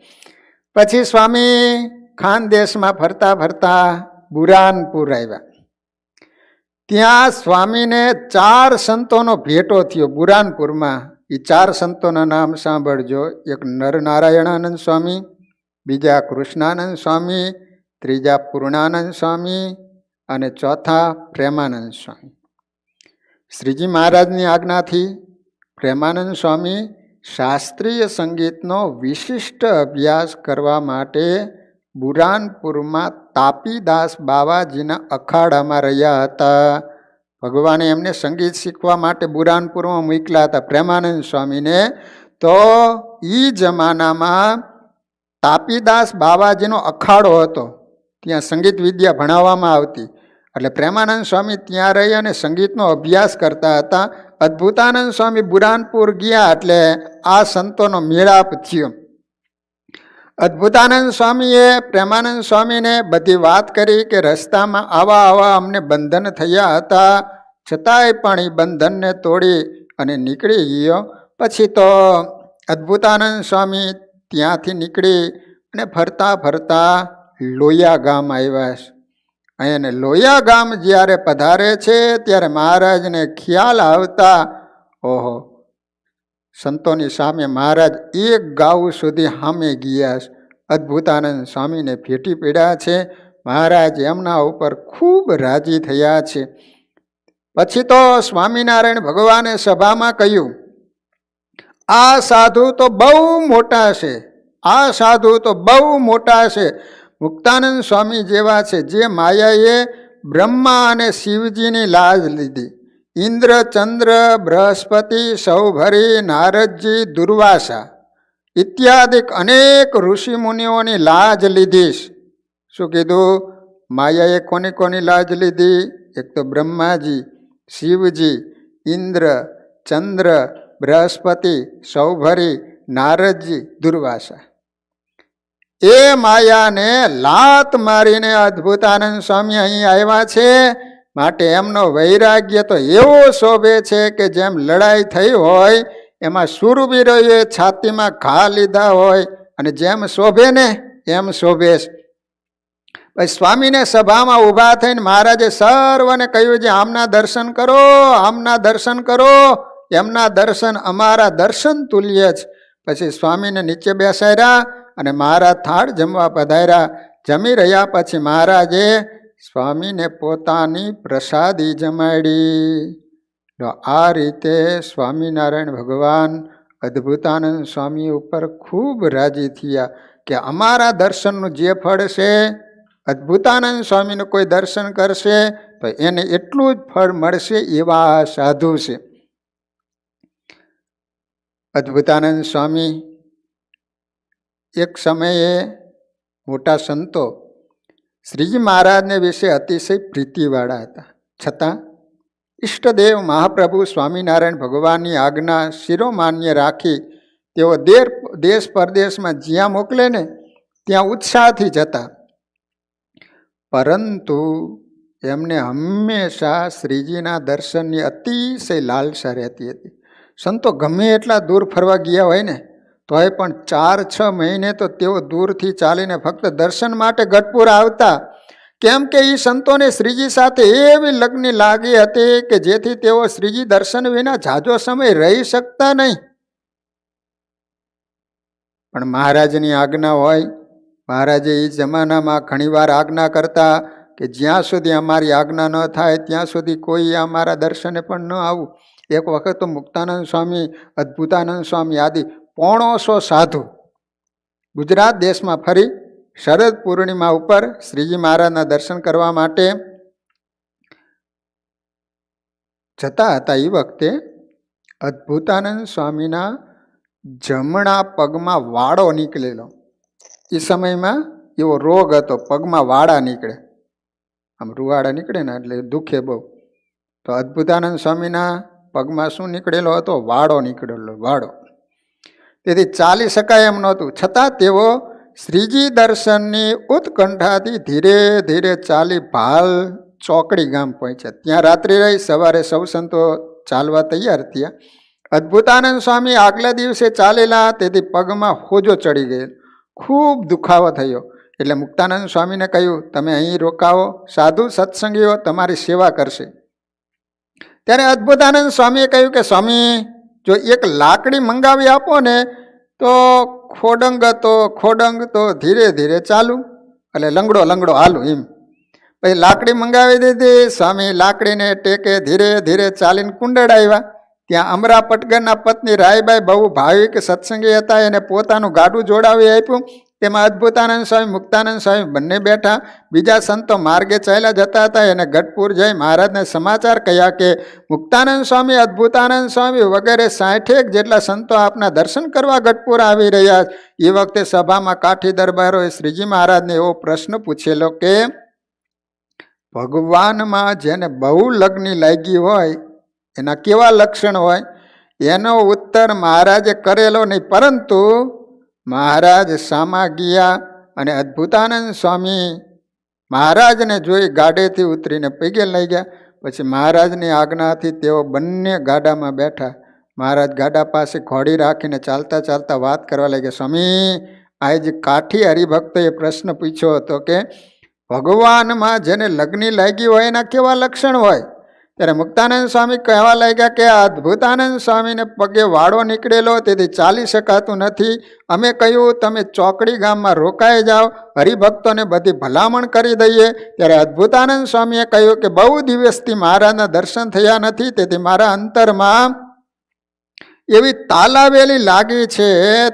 પછી સ્વામી ખાનદેશમાં ફરતા ફરતા બુરાનપુર આવ્યા. ત્યાં સ્વામીને 4 સંતોનો ભેટો થયો બુરાનપુરમાં. એ 4 સંતોના નામ સાંભળજો. એક નરનારાયણાનંદ સ્વામી, બીજા કૃષ્ણાનંદ સ્વામી, ત્રીજા પૂર્ણાનંદ સ્વામી અને ચોથા પ્રેમાનંદ સ્વામી. શ્રીજી મહારાજની આજ્ઞાથી પ્રેમાનંદ સ્વામી શાસ્ત્રીય સંગીતનો વિશિષ્ટ અભ્યાસ કરવા માટે બુરાનપુરમાં તાપીદાસ બાવાજીના અખાડામાં રહ્યા હતા. ભગવાને એમને સંગીત શીખવા માટે બુરાનપુરમાં મોકલ્યા હતા પ્રેમાનંદ સ્વામીને. તો એ જમાનામાં તાપીદાસ બાવાજીનો અખાડો હતો. ત્યાં સંગીત વિદ્યા ભણાવવામાં આવતી. એટલે પ્રેમાનંદ સ્વામી ત્યાં રહી અને સંગીતનો અભ્યાસ કરતા હતા. અદ્ભુતાનંદ સ્વામી બુરાનપુર ગયા એટલે આ સંતોનો મેળાપ થયો. અદ્ભુતાનંદ સ્વામીએ પ્રેમાનંદ સ્વામીને બધી વાત કરી કે રસ્તામાં આવા અમને બંધન થયા હતા, છતાંય પણ એ બંધનને તોડી અને નીકળી ગયો. પછી તો અદ્ભુતાનંદ સ્વામી ત્યાંથી નીકળી અને ફરતા ફરતા લોયા ગામ આવ્યા. અને લોયા ગામ જ્યારે પધારે છે ત્યારે મહારાજને ખ્યાલ આવતા, ઓહો, સંતોની સામે મહારાજ 1 ગાઉ સુધી સામે ગયા. અદ્ભુતાનંદ સ્વામીને ભેટી પડ્યા છે. મહારાજ એમના ઉપર ખૂબ રાજી થયા છે. પછી તો સ્વામિનારાયણ ભગવાને સભામાં કહ્યું, આ સાધુ તો બહુ મોટા છે, આ સાધુ તો બહુ મોટા છે. મુક્તાનંદ સ્વામી જેવા છે, જે માયાએ બ્રહ્મા અને શિવજીની લાજ લીધી. ઇન્દ્ર, ચંદ્ર, બૃહસ્પતિ, સૌભરી, નારદજી, દુર્વાસા ઇત્યાદિ અનેક ઋષિમુનિઓની લાજ લીધીશ. શું કીધું? માયાએ કોની કોની લાજ લીધી? એક તો બ્રહ્માજી, શિવજી, ઇન્દ્ર, ચંદ્ર, બૃહસ્પતિ, સૌભરી, નારદજી, દુર્વાસા. એ માયાને લાત મારીને અદ્ભુતાનંદ સ્વામી અહીં આવ્યા છે. માટે એમનો વૈરાગ્ય તો એવો શોભે છે કે જેમ લડાઈ થઈ હોય એમાં શૂરવીરોએ છાતીમાં ઘા લીધા હોય અને જેમ શોભે ને એમ શોભે. સ્વામીને સભામાં ઊભા થઈને મહારાજે સર્વને કહ્યું છે, આમના દર્શન કરો, આમના દર્શન કરો. એમના દર્શન અમારા દર્શન તુલ્ય જ. પછી સ્વામીને નીચે બેસાડ્યા અને મહારાજ થાળ જમવા પધાર્યા. જમી રહ્યા પછી મહારાજે સ્વામીને પોતાની પ્રસાદી જમાડી. આ રીતે સ્વામિનારાયણ ભગવાન અદ્ભુતાનંદ સ્વામી ઉપર ખૂબ રાજી થયા કે અમારા દર્શનનું જે ફળ છે, અદ્ભુતાનંદ સ્વામીનું કોઈ દર્શન કરશે તો એને એટલું જ ફળ મળશે, એવા સાધુ છે. અદ્ભુતાનંદ સ્વામી એક સમયે મોટા સંતો શ્રીજી મહારાજને વિશે અતિશય પ્રીતિવાળા હતા. છતાં ઈષ્ટદેવ મહાપ્રભુ સ્વામિનારાયણ ભગવાનની આજ્ઞા શિરોમાન્ય રાખી તેઓ દેશ પરદેશમાં જ્યાં મોકલે ને ત્યાં ઉત્સાહથી જતા. પરંતુ એમને હંમેશા શ્રીજીના દર્શનની અતિશય લાલસા રહેતી હતી. સંતો ગમે એટલા દૂર ફરવા ગયા હોય ને તોય પણ 4-6 મહિને તો તેઓ દૂરથી ચાલીને ફક્ત દર્શન માટે ગઢપુર આવતા. કેમ કે એ સંતોને શ્રીજી સાથે એવી લગ્ન લાગી હતી કે જેથી તેઓ શ્રીજી દર્શન વિના ઝાઝો સમય રહી શકતા નહીં. પણ મહારાજની આજ્ઞા હોય. મહારાજે એ જમાનામાં ઘણીવાર આજ્ઞા કરતા કે જ્યાં સુધી અમારી આજ્ઞા ન થાય ત્યાં સુધી કોઈ અમારા દર્શને પણ ન આવું. એક વખત તો મુક્તાનંદ સ્વામી, અદ્ભુતાનંદ સ્વામી આદિ 100 સાધુ ગુજરાત દેશમાં ફરી શરદ પૂર્ણિમા ઉપર શ્રીજી મહારાજના દર્શન કરવા માટે જતા હતા. એ વખતે અદ્ભુતાનંદ સ્વામીના જમણા પગમાં વાળો નીકળેલો. એ સમયમાં એવો રોગ હતો, પગમાં વાળા નીકળે, આમ રૂવાડા નીકળે ને એટલે દુખે બહુ. તો અદ્ભુતાનંદ સ્વામીના પગમાં શું નીકળેલો હતો? વાળો નીકળેલો, વાળો. તેથી ચાલી શકાય એમ નહોતું. છતાં તેઓ શ્રીજી દર્શનની ઉત્કંઠાથી ધીરે ધીરે ચાલી ભાલ ચોકડી ગામ પહોંચ્યા. ત્યાં રાત્રિ રહી. સવારે સૌ સંતો ચાલવા તૈયાર થયા. અદ્ભુતાનંદ સ્વામી આગલા દિવસે ચાલેલા, તેથી પગમાં હોજો ચડી ગયેલો, ખૂબ દુખાવો થયો. એટલે મુક્તાનંદ સ્વામીને કહ્યું, તમે અહીં રોકાવો, સાધુ સત્સંગીઓ તમારી સેવા કરશે. ત્યારે અદ્ભુતાનંદ સ્વામીએ કહ્યું કે સ્વામી, જો એક લાકડી મંગાવી આપો ને તો ખોડંગ તો ધીરે ધીરે ચાલુ, એટલે લંગડો લંગડો હાલું એમ. પછી લાકડી મંગાવી દીધી. સ્વામી લાકડીને ટેકે ધીરે ધીરે ચાલીને કુંડળ આવ્યા. ત્યાં અમરા પટગરના પત્ની રાયબાઈ બહુ ભાવિક સત્સંગી હતા. એને પોતાનું ગાડું જોડાવી આપ્યું. તેમાં અદ્ભુતાનંદ સ્વામી, મુક્તાનંદ સ્વામી બંને બેઠા. બીજા સંતો માર્ગે ચાલ્યા જતા હતા. એને ગઢપુર જઈ મહારાજને સમાચાર કહ્યા કે મુક્તાનંદ સ્વામી, અદ્ભુતાનંદ સ્વામી વગેરે 60 જેટલા સંતો આપના દર્શન કરવા ગઢપુર આવી રહ્યા. એ વખતે સભામાં કાઠી દરબારોએ શ્રીજી મહારાજને એવો પ્રશ્ન પૂછેલો કે ભગવાનમાં જેને બહુ લગ્ની લાગી હોય એના કેવા લક્ષણ હોય? એનો ઉત્તર મહારાજે કરેલો નહીં, પરંતુ મહારાજ સામા ગયા અને અદ્ભુતાનંદ સ્વામી મહારાજને જોઈ ગાડેથી ઉતરીને પગે લઈ ગયા. પછી મહારાજની આજ્ઞાથી તેઓ બંને ગાડામાં બેઠા. મહારાજ ગાડા પાસે ઘોડી રાખીને ચાલતા ચાલતા વાત કરવા લાગ્યા. સ્વામી, આજે કાઠી હરિભક્તોએ પ્રશ્ન પૂછ્યો હતો કે ભગવાનમાં જેને લગ્ની લાગી હોય એના કેવા લક્ષણ હોય? ત્યારે મુક્તાનંદ સ્વામી કહેવા લાગ્યા કે અદ્ભુતાનંદ સ્વામીને પગે વાળો નીકળેલો, તેથી ચાલી શકાતું નથી. અમે કહ્યું તમે ચોકડી ગામમાં રોકાઈ જાઓ, હરિભક્તોને બધી ભલામણ કરી દઈએ. ત્યારે અદ્ભુતાનંદ સ્વામીએ કહ્યું કે બહુ દિવસથી મહારાજના દર્શન થયા નથી, તેથી મારા અંતરમાં એવી તાલાવેલી લાગી છે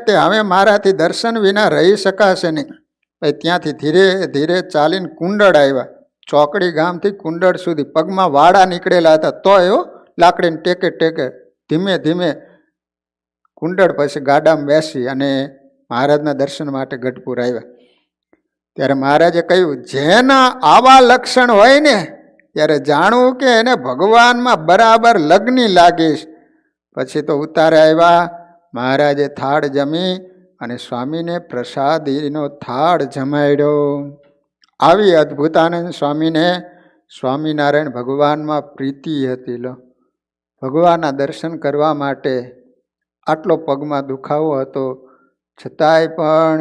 તે હવે મારાથી દર્શન વિના રહી શકાશે નહીં. પછી ત્યાંથી ધીરે ધીરે ચાલીને કુંડળ આવ્યા. ચોકડી ગામથી કુંડળ સુધી પગમાં વાળા નીકળેલા હતા, તો એવો લાકડીને ટેકે ટેકે ધીમે ધીમે કુંડળ પછી ગાડામાં બેસી અને મહારાજના દર્શન માટે ગઢપુર આવ્યા. ત્યારે મહારાજે કહ્યું, જેના આવા લક્ષણ હોય ને ત્યારે જાણવું કે એને ભગવાનમાં બરાબર લગ્ની લાગીશ. પછી તો ઉતારે આવ્યા. મહારાજે થાળ જમી અને સ્વામીને પ્રસાદીનો થાળ જમાડ્યો. આવી અદ્ભુતાનંદ સ્વામીને સ્વામિનારાયણ ભગવાનમાં પ્રીતિ હતી. લો, ભગવાનના દર્શન કરવા માટે આટલો પગમાં દુખાવો હતો, છતાંય પણ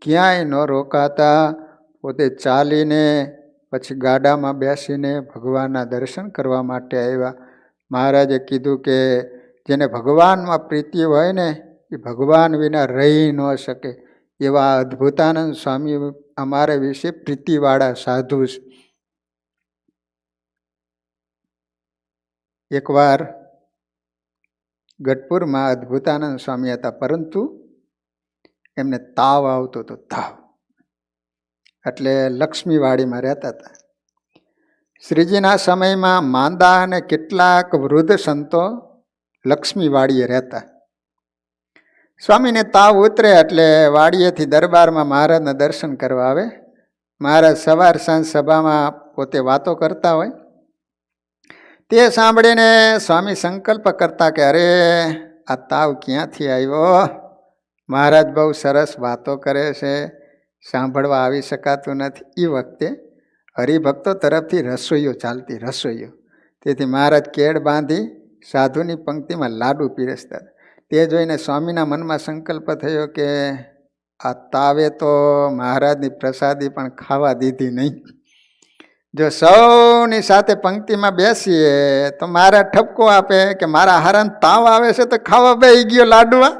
ક્યાંય ન રોકાતા. પોતે ચાલીને પછી ગાડામાં બેસીને ભગવાનના દર્શન કરવા માટે આવ્યા. મહારાજે કીધું કે જેને ભગવાનમાં પ્રીતિ હોય ને એ ભગવાન વિના રહી ન શકે. એવા અદ્ભુતાનંદ સ્વામી અમારે વિશે પ્રીતિવાળા સાધુ છે. એકવાર ગઢપુરમાં અદ્ભુતાનંદ સ્વામી હતા, પરંતુ એમને તાવ આવતો હતો. તાવ એટલે લક્ષ્મીવાડીમાં રહેતા હતા. શ્રીજીના સમયમાં માંદા અને કેટલાક વૃદ્ધ સંતો લક્ષ્મીવાડીએ રહેતા. સ્વામીને તાવ ઉતરે એટલે વાડીએથી દરબારમાં મહારાજના દર્શન કરવા આવે. મહારાજ સવાર સાંજ સભામાં પોતે વાતો કરતા હોય. તે સાંભળીને સ્વામી સંકલ્પ કરતા કે અરે આ તાવ ક્યાંથી આવ્યો? મહારાજ બહુ સરસ વાતો કરે છે, સાંભળવા આવી શકાતું નથી. એ વખતે હરિભક્તો તરફથી રસોઈઓ ચાલતી, રસોઈઓ. તેથી મહારાજ કેળ બાંધી સાધુની પંક્તિમાં લાડુ પીરસતા. તે જોઈને સ્વામીના મનમાં સંકલ્પ થયો કે આ તાવે તો મહારાજની પ્રસાદી પણ ખાવા દીધી નહીં. જો સૌની સાથે પંક્તિમાં બેસીએ તો મહારાજ ઠપકો આપે કે મારા હારાને તાવ આવે છે તો ખાવા બેસી ગયો લાડવા.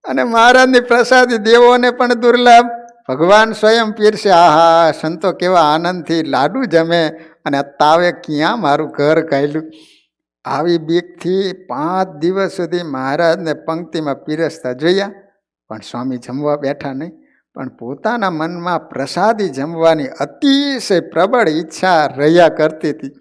અને મહારાજની પ્રસાદી દેવોને પણ દુર્લભ, ભગવાન સ્વયં પીરસે. આહા, સંતો કેવા આનંદથી લાડુ જમે અને તાવે ક્યાં મારું ઘર કાઢ્યું. આવી બીકથી 5 દિવસ સુધી મહારાજને પંક્તિમાં પીરસતા જોયા, પણ સ્વામી જમવા બેઠા નહીં. પણ પોતાના મનમાં પ્રસાદી જમવાની અતિશય પ્રબળ ઈચ્છા રહ્યા કરતી હતી.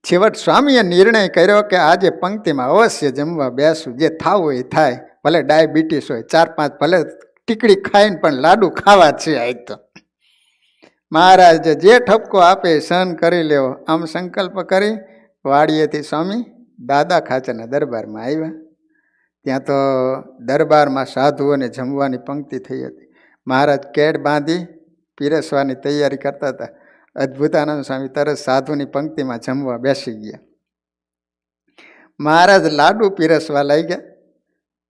છેવટ સ્વામીએ નિર્ણય કર્યો કે આજે પંક્તિમાં અવશ્ય જમવા બેસું, જે થાવું એ થાય, ભલે ડાયાબિટીસ હોય, 4-5 ભલે ટીકડી ખાઈને પણ લાડુ ખાવા છે. આજ તો મહારાજ જે ઠપકો આપે સહન કરી લેવો, આમ સંકલ્પ કરી વાડીએથી સ્વામી દાદા ખાચરના દરબારમાં આવ્યા. ત્યાં તો દરબારમાં સાધુઓને જમવાની પંક્તિ થઈ હતી. મહારાજ કેડ બાંધી પીરસવાની તૈયારી કરતા હતા. અદ્ભુતાનંદ સ્વામી તરત સાધુની પંક્તિમાં જમવા બેસી ગયા. મહારાજ લાડુ પીરસવા લાગ્યા.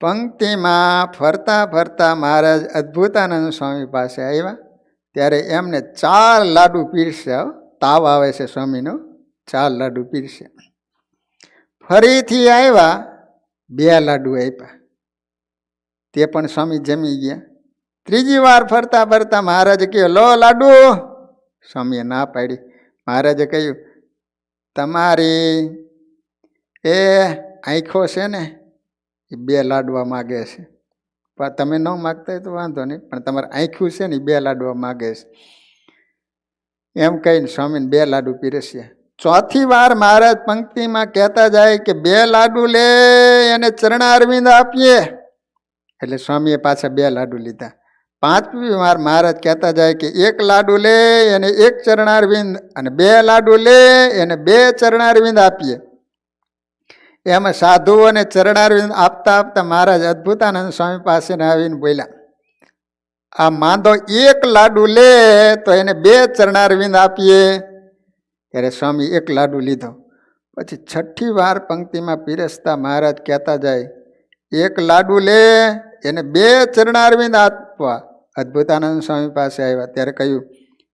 પંક્તિમાં ફરતા ફરતા મહારાજ અદ્ભુતાનંદ સ્વામી પાસે આવ્યા. ત્યારે એમને 4 લાડુ પીરસ્યા. તાવ આવે છે સ્વામીનો, 4 લાડુ પીરસ્યા. ફરીથી આવ્યા, 2 લાડુ આપ્યા, તે પણ સ્વામી જમી ગયા. ત્રીજી વાર ફરતા ફરતા મહારાજે કહ્યું, લો લાડુ. સ્વામીએ ના પાડી. મહારાજે કહ્યું, તમારી એ આંખો છે ને એ 2 લાડવા માગે છે, પણ તમે ન માગતા હોય તો વાંધો નહીં, પણ તમારે આંખ્યું છે ને એ 2 લાડવા માગે છે. એમ કહીને સ્વામીને 2 લાડુ પીરસ્યા. ચોથી વાર મહારાજ પંક્તિમાં કહેતા જાય કે 2 લાડુ લે એને ચરણારવિંદ આપીએ, એટલે સ્વામીએ પાછા 2 લાડુ લીધા. 5મી વાર મહારાજ કહેતા જાય કે 1 લાડુ લે એને 1 ચરણારવિંદ, અને 2 લાડુ લે એને 2 ચરણારવિંદ આપીએ. એમાં સાધુઓને ચરણારવિંદ આપતા આપતા મહારાજ અદ્ભુતાનંદ સ્વામી પાસે આવીને બોલ્યા, આ માંદો 1 લાડુ લે તો એને 2 ચરણારવિંદ આપીએ. ત્યારે સ્વામી 1 લાડુ લીધો. પછી 6ઠી વાર પંક્તિમાં પીરસતા મહારાજ કહેતા જાય, 1 લાડુ લે એને 2 ચરણારવિંદ આપવા. અદ્ભુતાનંદ સ્વામી પાસે આવ્યા ત્યારે કહ્યું,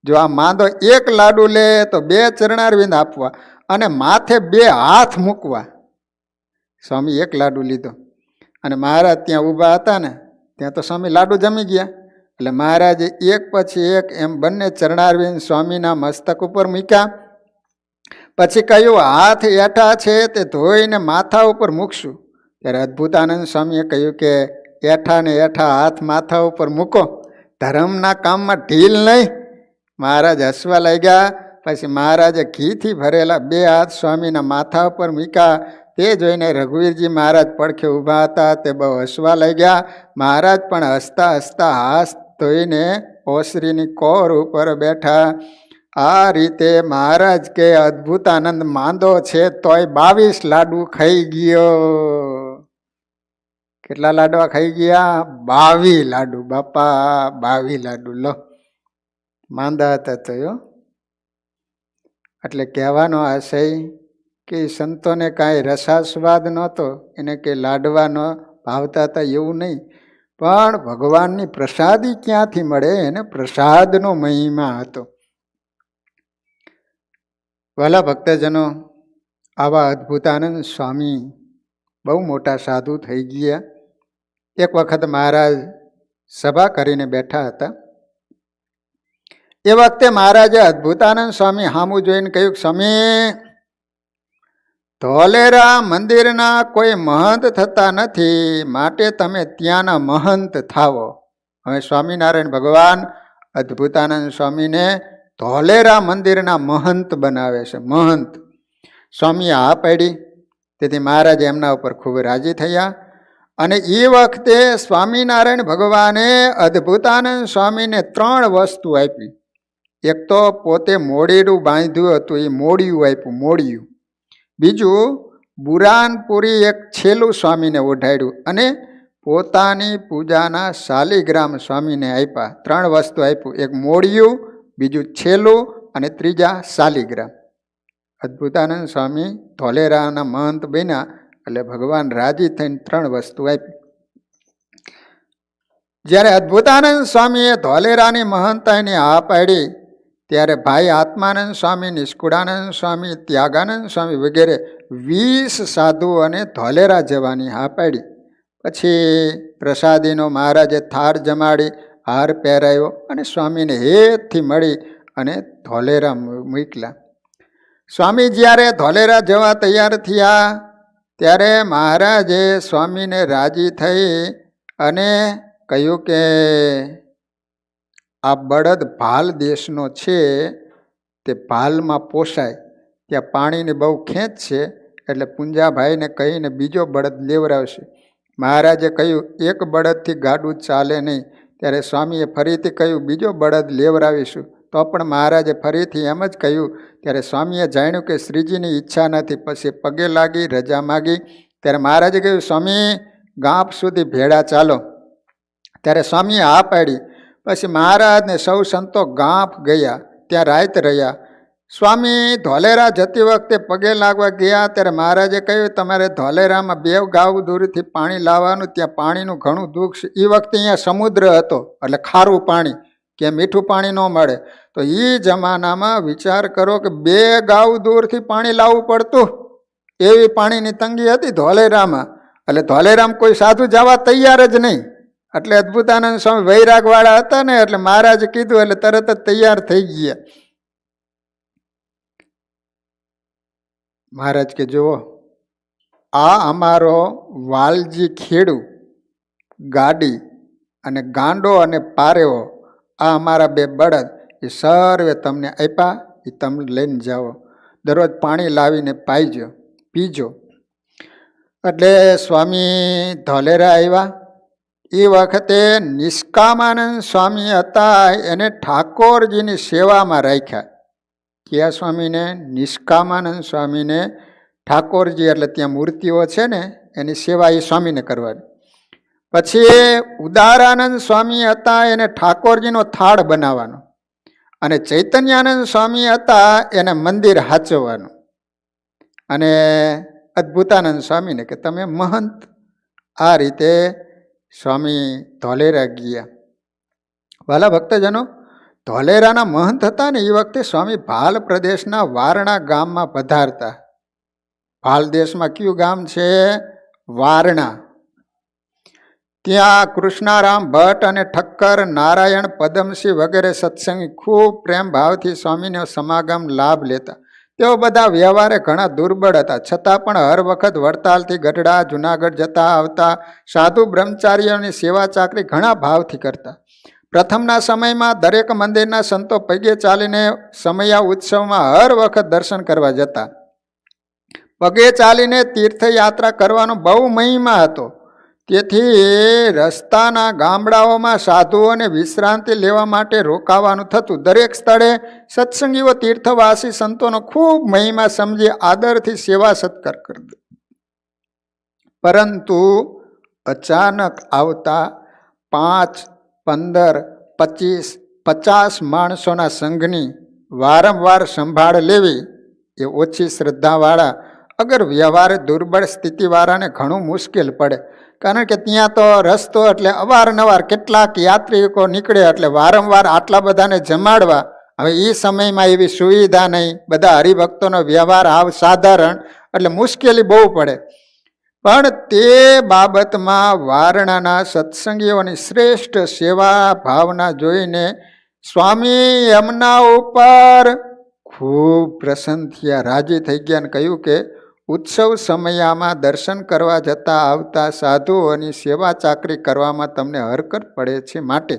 જો આ માંદો 1 લાડુ લે તો 2 ચરણારવિંદ આપવા અને માથે 2 હાથ મૂકવા. સ્વામી 1 લાડુ લીધો. અને મહારાજ ત્યાં ઊભા હતા ને, ત્યાં તો સ્વામી લાડુ જમી ગયા. એટલે મહારાજે એક પછી એક એમ બંને ચરણારવિંદ સ્વામીના મસ્તક ઉપર મૂક્યા. પછી કહ્યું, હાથ એઠા છે તે ધોઈને માથા ઉપર મૂકશું. ત્યારે અદ્ભુતાનંદ સ્વામીએ કહ્યું કે એઠા ને એઠા હાથ માથા ઉપર મૂકો, ધર્મના કામમાં ઢીલ નહીં. મહારાજ હસવા લાગ્યા. પછી મહારાજે ઘીથી ભરેલા 2 હાથ સ્વામીના માથા ઉપર મૂક્યા. તે જોઈને રઘુવીરજી મહારાજ પડખે ઊભા હતા, તે બહુ હસવા લાગ્યા. મહારાજ પણ હસતા હસતા હાથ ધોઈને ઓસરીની કોર ઉપર બેઠા. આ રીતે મહારાજ કે અદ્ભુતાનંદ માંદો છે તોય 22 લાડુ ખાઈ ગયો. કેટલા લાડવા ખાઈ ગયા? 22 લાડુ. બાપા 22 લાડુ. લો, માંદા હતા તો. એટલે કહેવાનો આશય કે સંતોને કાંઈ રસાસ્વાદ નહોતો, એને કે લાડવાનો ભાવતા હતા એવું નહીં, પણ ભગવાનની પ્રસાદી ક્યાંથી મળે, એને પ્રસાદનો મહિમા હતો. વાલા ભક્તજનો, આવા અદ્ભુતાનંદ સ્વામી બહુ મોટા સાધુ થઈ ગયા. એક વખત મહારાજ સભા કરીને બેઠા હતા. એ વખતે મહારાજે અદ્ભુતાનંદ સ્વામી સામું જોઈને કહ્યું, સ્વામી, ધોલેરા મંદિરના કોઈ મહંત થતા નથી, માટે તમે ત્યાંના મહંત થાવો. હવે સ્વામિનારાયણ ભગવાન અદ્ભુતાનંદ સ્વામીને ધોલેરા મંદિરના મહંત બનાવે છે. મહંત. સ્વામીએ હા પાડી. તેથી મહારાજ એમના ઉપર ખૂબ રાજી થયા. અને એ વખતે સ્વામિનારાયણ ભગવાને અદ્ભુતાનંદ સ્વામીને 3 વસ્તુ આપી. એક તો પોતે મોડીડું બાંધ્યું હતું, એ મોડિયું આપ્યું, મોડિયું. બીજું બુરાનપુરી એક છેલ્લું સ્વામીને ઓઢાડ્યું, અને પોતાની પૂજાના શાલિગ્રામ સ્વામીને આપ્યા. 3 વસ્તુ આપ્યું. એક મોડિયું, બીજું છેલ્લું, અને ત્રીજા શાલિગ્રામ. અદ્ભુતાનંદ સ્વામી ધોલેરાના મહંત બન્યા. એટલે ભગવાન રાજી થઈને 3 વસ્તુ આપી. જ્યારે અદ્ભુતાનંદ સ્વામીએ ધોલેરાની મહંતાઈની હા પાડી, ત્યારે ભાઈ આત્માનંદ સ્વામી, નિષ્કુળાનંદ સ્વામી, ત્યાગાનંદ સ્વામી વગેરે 20 સાધુઓને ધોલેરા જવાની હા પાડી. પછી પ્રસાદીનો મહારાજે થાળ જમાડી, હાર પહેરાવ્યો અને સ્વામીને હેતથી મળી અને ધોલેરા મોકલ્યા. સ્વામી જ્યારે ધોલેરા જવા તૈયાર થયા ત્યારે મહારાજે સ્વામીને રાજી થઈ અને કહ્યું કે આ બળદ ભાલ દેશનો છે, તે ભાલમાં પોસાય, ત્યાં પાણીની બહુ ખેંચ છે, એટલે પુંજાભાઈને કહીને બીજો બળદ લેવડાવશે. મહારાજે કહ્યું એક બળદથી ગાડું ચાલે નહીં. ત્યારે સ્વામીએ ફરીથી કહ્યું બીજો બળદ લેવડાવીશું. તો પણ મહારાજે ફરીથી એમ જ કહ્યું. ત્યારે સ્વામીએ જાણ્યું કે શ્રીજીની ઈચ્છા નથી. પછી પગે લાગી રજા માગી. ત્યારે મહારાજે કહ્યું સ્વામી ગામ સુધી ભેળા ચાલો. ત્યારે સ્વામીએ હા પાડી. પછી મહારાજને સૌ સંતો ગાંફ ગયા, ત્યાં રાત રહ્યા. સ્વામી ધોલેરા જતી વખતે પગે લાગવા ગયા ત્યારે મહારાજે કહ્યું તમારે ધોલેરામાં 2 ગાવ દૂરથી પાણી લાવવાનું, ત્યાં પાણીનું ઘણું દુઃખ છે. એ વખતે અહીંયા સમુદ્ર હતો એટલે ખારું પાણી, કે મીઠું પાણી ન મળે. તો એ જમાનામાં વિચાર કરો કે 2 ગાવ દૂરથી પાણી લાવવું પડતું, એવી પાણીની તંગી હતી ધોલેરામાં. એટલે ધોલેરામાં કોઈ સાધુ જવા તૈયાર જ નહીં. એટલે અદ્ભુતાનંદ સ્વામી વૈરાગવાળા હતા ને, એટલે મહારાજે કીધું એટલે તરત જ તૈયાર થઈ ગયા. મહારાજ કે જુઓ આ અમારો વાલજી ખેડુ ગાડી અને ગાંડો અને પારેવો, આ અમારા 2 બળદ એ સર્વે તમને આપ્યા, એ તમે લઈને જાઓ, દરરોજ પાણી લાવીને પીજો. એટલે સ્વામી ધોલેરા આવ્યા. એ વખતે નિષ્કામાનંદ સ્વામી હતા, એને ઠાકોરજીની સેવામાં રાખ્યા. કયા સ્વામીને? નિષ્કામાનંદ સ્વામીને. ઠાકોરજી એટલે ત્યાં મૂર્તિઓ છે ને, એની સેવા એ સ્વામીને કરવાની. પછી ઉદારાનંદ સ્વામી હતા, એને ઠાકોરજીનો થાળ બનાવવાનો. અને ચૈતન્યાનંદ સ્વામી હતા, એને મંદિર હાચવવાનું. અને અદ્ભુતાનંદ સ્વામીને કે તમે મહંત. આ રીતે સ્વામી ધોલેરા ગયા. વાલા ભક્તજનો, ધોલેરાના મહંત હતા ને એ વખતે સ્વામી ભાલ પ્રદેશના વારણા ગામમાં પધારતા. ભાલ દેશમાં કયું ગામ છે? વારણા. ત્યાં કૃષ્ણારામ ભટ્ટ અને ઠક્કર, નારાયણ, પદમસિંહ વગેરે સત્સંગી ખૂબ પ્રેમ ભાવથી સ્વામીનો સમાગમ લાભ લેતા. તેઓ બધા વ્યવહારે ઘણા દુર્બળ હતા, છતાં પણ હર વખત વડતાલથી ગઢડા જુનાગઢ જતા આવતા. સાધુ બ્રહ્મચારીઓની સેવા ચાકરી ઘણા ભાવથી કરતા. પ્રથમના સમયમાં દરેક મંદિરના સંતો પગે ચાલીને સમયા ઉત્સવમાં હર વખત દર્શન કરવા જતા. પગે ચાલીને તીર્થયાત્રા કરવાનો બહુ મહિમા હતો. તેથી રસ્તાના ગામડાઓમાં સાધુઓને વિશ્રાંતિ લેવા માટે રોકાવાનું થતું. દરેક સ્થળે સત્સંગીઓ તીર્થવાસી સંતોનો ખૂબ મહિમા સમજી આદરથી સેવા સત્કાર કરતા. પરંતુ અચાનક આવતા 5, 15, 25, 50 માણસોના સંઘની વારંવાર સંભાળ લેવી એ ઓછી શ્રદ્ધાવાળા, અગર વ્યવહાર દુર્બળ સ્થિતિવાળાને ઘણું મુશ્કેલ પડે. કારણ કે ત્યાં તો રસ્તો એટલે અવારનવાર કેટલાક યાત્રિકો નીકળે, એટલે વારંવાર આટલા બધાને જમાડવા. હવે એ સમયમાં એવી સુવિધા નહીં, બધા હરિભક્તોનો વ્યવહાર આવ સાધારણ, એટલે મુશ્કેલી બહુ પડે. પણ તે બાબતમાં વારણાના સત્સંગીઓની શ્રેષ્ઠ સેવા ભાવના જોઈને સ્વામી એમના ઉપર ખૂબ પ્રસન્ન થયા, રાજી થઈ ગયા અને કહ્યું કે ઉત્સવ સમયમાં દર્શન કરવા જતા આવતા સાધુઓની સેવા ચાકરી કરવામાં તમને હરકત પડે છે, માટે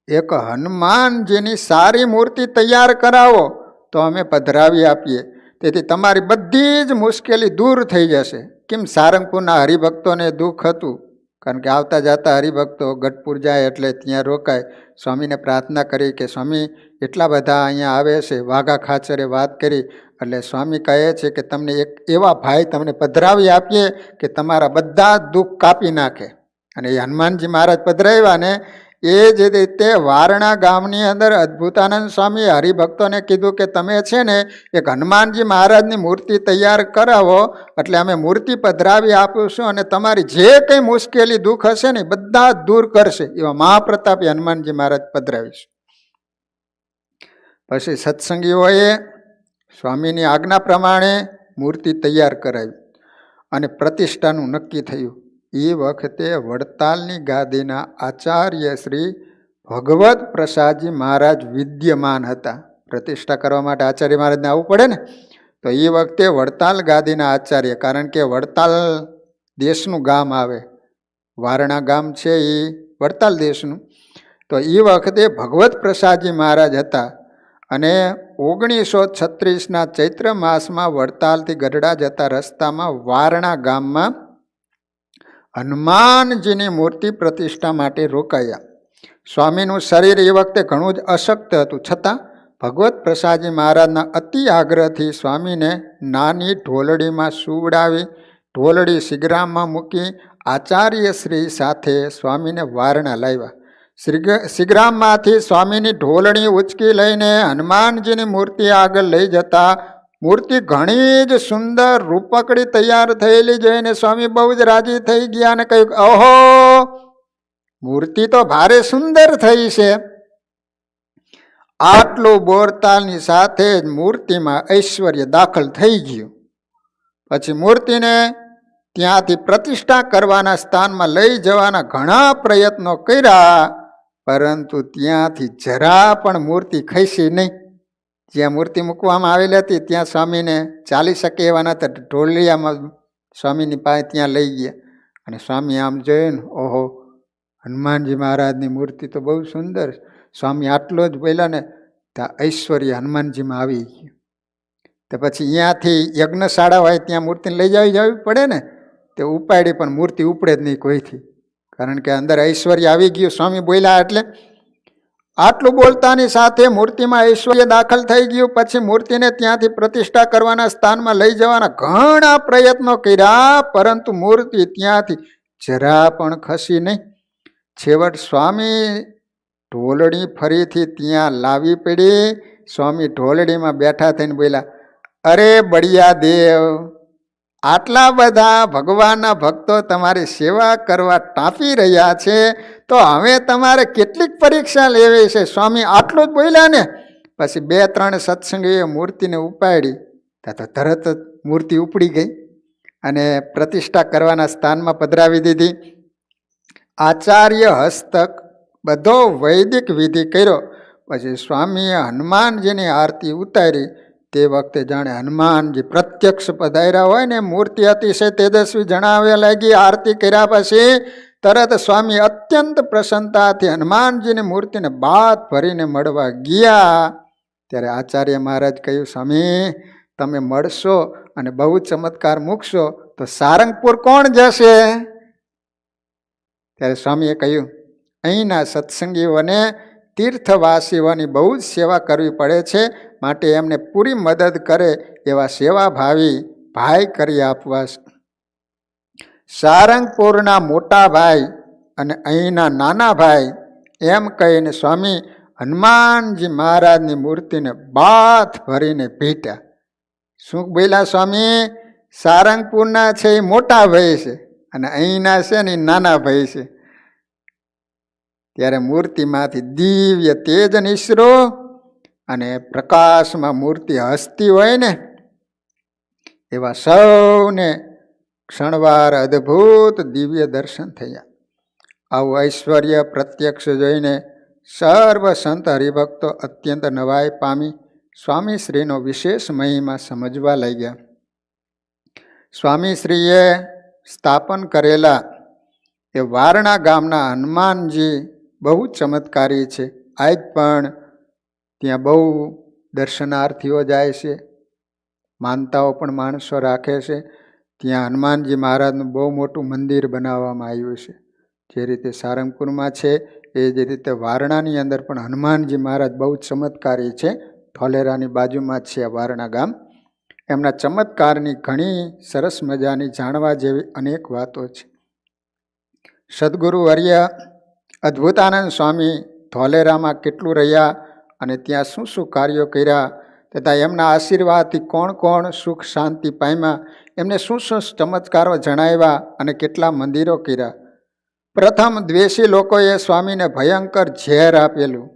એક હનુમાનજીની સારી મૂર્તિ તૈયાર કરાવો તો અમે પધરાવી આપીએ. તેથી તમારી બધી જ મુશ્કેલી દૂર થઈ જશે. કેમ? સારંગપુરના હરિભક્તોને દુઃખ હતું, કારણ કે આવતા જતા હરિભક્તો ગઢપુર જાય એટલે ત્યાં રોકાય. સ્વામીને પ્રાર્થના કરી કે સ્વામી એટલા બધા અહીંયા આવે છે, વાઘા ખાચરે વાત કરી. એટલે સ્વામી કહે છે કે તમને એક એવા ભાઈ તમને પધરાવી આપીએ કે તમારા બધા દુઃખ કાપી નાખે. અને એ હનુમાનજી મહારાજ પધરાવ્યા ને એ જ રીતે વારણા ગામની અંદર અદ્ભુતાનંદ સ્વામી હરિભક્તોને કીધું કે તમે છે ને એક હનુમાનજી મહારાજની મૂર્તિ તૈયાર કરાવો, એટલે અમે મૂર્તિ પધરાવી આપીશું અને તમારી જે કંઈ મુશ્કેલી દુઃખ હશે ને બધા દૂર કરશે. એવા મહાપ્રતાપી હનુમાનજી મહારાજ પધરાવીશું. પછી સત્સંગીઓએ સ્વામીની આજ્ઞા પ્રમાણે મૂર્તિ તૈયાર કરાવી અને પ્રતિષ્ઠાનું નક્કી થયું. એ વખતે વડતાલની ગાદીના આચાર્ય શ્રી ભગવત પ્રસાદજી મહારાજ વિદ્યમાન હતા. પ્રતિષ્ઠા કરવા માટે આચાર્ય મહારાજને આવવું પડે ને. તો એ વખતે વડતાલ ગાદીના આચાર્ય, કારણ કે વડતાલ દેશનું ગામ આવે, વારણા ગામ છે એ વડતાલ દેશનું. તો એ વખતે ભગવત પ્રસાદજી મહારાજ હતા અને 1936ના ચૈત્ર માસમાં વડતાલથી ગઢડા જતા રસ્તામાં વારણા ગામમાં હનુમાનજીની મૂર્તિ પ્રતિષ્ઠા માટે રોકાયા. સ્વામીનું શરીર એ વખતે ઘણું જ અશક્ત હતું, છતાં ભગવત પ્રસાદજી મહારાજના અતિ આગ્રહથી સ્વામીને નાની ઢોલડીમાં સુવડાવી ઢોલડી શિગ્રામમાં મૂકી આચાર્ય શ્રી સાથે સ્વામીને વારણા લાવ્યા. શિગ્રામમાંથી સ્વામીની ઢોલણી ઉચકી લઈને હનુમાનજીની મૂર્તિ આગળ લઈ જતા મૂર્તિ ઘણી જ સુંદર રૂપકડી તૈયાર થયેલી જોઈને સ્વામી બહુ જ રાજી થઈ ગયા અને કહ્યું, ઓહો, મૂર્તિ તો ભારે સુંદર થઈ છે. આટલું બોરતાલની સાથે જ મૂર્તિમાં ઐશ્વર્ય દાખલ થઈ ગયું. પછી મૂર્તિને ત્યાંથી પ્રતિષ્ઠા કરવાના સ્થાનમાં લઈ જવાના ઘણા પ્રયત્નો કર્યા, પરંતુ ત્યાંથી જરા પણ મૂર્તિ ખસી નહીં. જ્યાં મૂર્તિ મૂકવામાં આવેલી હતી ત્યાં સ્વામીને ચાલી શકે એવા નતા. ઢોલિયામાં સ્વામીની પાસે ત્યાં લઈ ગયા અને સ્વામી આમ જોઈને, ઓહો, હનુમાનજી મહારાજની મૂર્તિ તો બહુ સુંદર. સ્વામી આટલો જ બોલ્યા ને ત્યાં ઐશ્વર્ય હનુમાનજીમાં આવી ગયું. તો પછી અહીંયાથી યજ્ઞશાળા હોય ત્યાં મૂર્તિને લઈ જવી પડે ને, તે ઉપાડી પણ મૂર્તિ ઉપડે જ નહીં કોઈથી, કારણ કે અંદર ઐશ્વર્ય આવી ગયું. સ્વામી બોલ્યા એટલે આટલું બોલતાની સાથે મૂર્તિમાં ઐશ્વર્ય દાખલ થઈ ગયું. પછી મૂર્તિને ત્યાંથી પ્રતિષ્ઠા કરવાના સ્થાનમાં લઈ જવાના ઘણા પ્રયત્નો કર્યા, પરંતુ મૂર્તિ ત્યાંથી જરા પણ ખસી નહીં. છેવટ સ્વામી ઢોલડી ફરીથી ત્યાં લાવી પડી. સ્વામી ઢોલડીમાં બેઠા થઈને બોલ્યા, અરે બળિયા દેવ, આટલા બધા ભગવાનના ભક્તો તમારી સેવા કરવા ટાંપી રહ્યા છે, તો હવે તમારે કેટલીક પરીક્ષા લેવી છે. સ્વામી આટલું જ બોલ્યા ને પછી 2-3 સત્સંગીએ મૂર્તિને ઉપાડી, તો તરત જ મૂર્તિ ઉપડી ગઈ અને પ્રતિષ્ઠા કરવાના સ્થાનમાં પધરાવી દીધી. આચાર્ય હસ્તક બધો વૈદિક વિધિ કર્યો. પછી સ્વામીએ હનુમાનજીની આરતી ઉતારી. તે વખતે જાણે હનુમાનજી પ્રત્યક્ષ પધાર્યા હોય ને, મૂર્તિ અતિશય તેજસ્વી જણાવ્યા લાગી. આરતી કર્યા પછી તરત સ્વામી અત્યંત પ્રસન્નતાથી હનુમાનજીની મૂર્તિને બાથ ભરીને મળવા ગયા. ત્યારે આચાર્ય મહારાજ કહ્યું, સ્વામી તમે મળશો અને બહુ ચમત્કાર મૂકશો તો સારંગપુર કોણ જશે? ત્યારે સ્વામીએ કહ્યું, અહીંના સત્સંગીઓને તીર્થવાસીઓની બહુ જ સેવા કરવી પડે છે, માટે એમને પૂરી મદદ કરે એવા સેવાભાવી ભાઈ કરી આપવા. સારંગપુરના મોટા ભાઈ અને અહીંના નાના ભાઈ એમ કહીને સ્વામી હનુમાનજી મહારાજની મૂર્તિને બાથ ભરીને ભેટ્યા. શું બોલ્યા સ્વામી? સારંગપુરના છે એ મોટા ભાઈ છે અને અહીંના છે ને એ નાના ભાઈ છે. ત્યારે મૂર્તિમાંથી દિવ્ય તેજ નિસરો અને પ્રકાશમાં મૂર્તિ હસતી હોય ને એવા સૌને ક્ષણવાર અદ્ભુત દિવ્ય દર્શન થયા. આવું ઐશ્વર્ય પ્રત્યક્ષ જોઈને સર્વ સંત હરિભક્તો અત્યંત નવાઈ પામી સ્વામીશ્રીનો વિશેષ મહિમા સમજવા લાગ્યા. સ્વામીશ્રીએ સ્થાપન કરેલા એ વારણા ગામના હનુમાનજી બહુ ચમત્કારી છે. આજ પણ ત્યાં બહુ દર્શનાર્થીઓ જાય છે, માનતાઓ પણ માણસો રાખે છે. ત્યાં હનુમાનજી મહારાજનું બહુ મોટું મંદિર બનાવવામાં આવ્યું છે. જે રીતે સારંગપુરમાં છે એ જ રીતે વારણાની અંદર પણ હનુમાનજી મહારાજ બહુ ચમત્કારી છે. ધોલેરાની બાજુમાં જ છે આ વારણા ગામ. એમના ચમત્કારની ઘણી સરસ મજાની જાણવા જેવી અનેક વાતો છે. સદગુરુ વર્ય અદ્ભુતાનંદ સ્વામી ધોલેરામાં કેટલું રહ્યા અને ત્યાં શું શું કાર્યો કર્યા તથા એમના આશીર્વાદથી કોણ કોણ સુખ શાંતિ પામ્યા, એમને શું શું ચમત્કારો જણાવ્યા અને કેટલા મંદિરો કર્યા. પ્રથમ દ્વેષી લોકોએ સ્વામીને ભયંકર ઝેર આપેલું,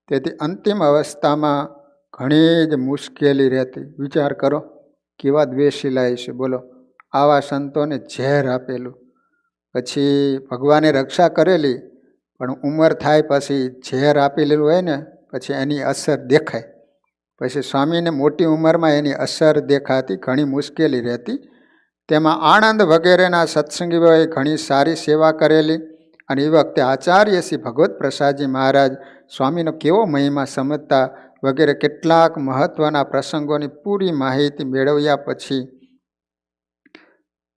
તેથી અંતિમ અવસ્થામાં ઘણી જ મુશ્કેલી રહેતી. વિચાર કરો કેવા દ્વેષી લાય છે, બોલો. આવા સંતોને ઝેર આપેલું, પછી ભગવાને રક્ષા કરેલી, પણ ઉંમર થાય પછી ઝેર આપેલું હોય ને પછી એની અસર દેખાય. પછી સ્વામીને મોટી ઉંમરમાં એની અસર દેખાતી, ઘણી મુશ્કેલી રહેતી. તેમાં આણંદ વગેરેના સત્સંગીઓએ ઘણી સારી સેવા કરેલી. અને એ વખતે આચાર્ય શ્રી ભગવત પ્રસાદજી મહારાજ સ્વામીનો કેવો મહિમા સમજતા વગેરે કેટલાક મહત્ત્વના પ્રસંગોની પૂરી માહિતી મેળવ્યા પછી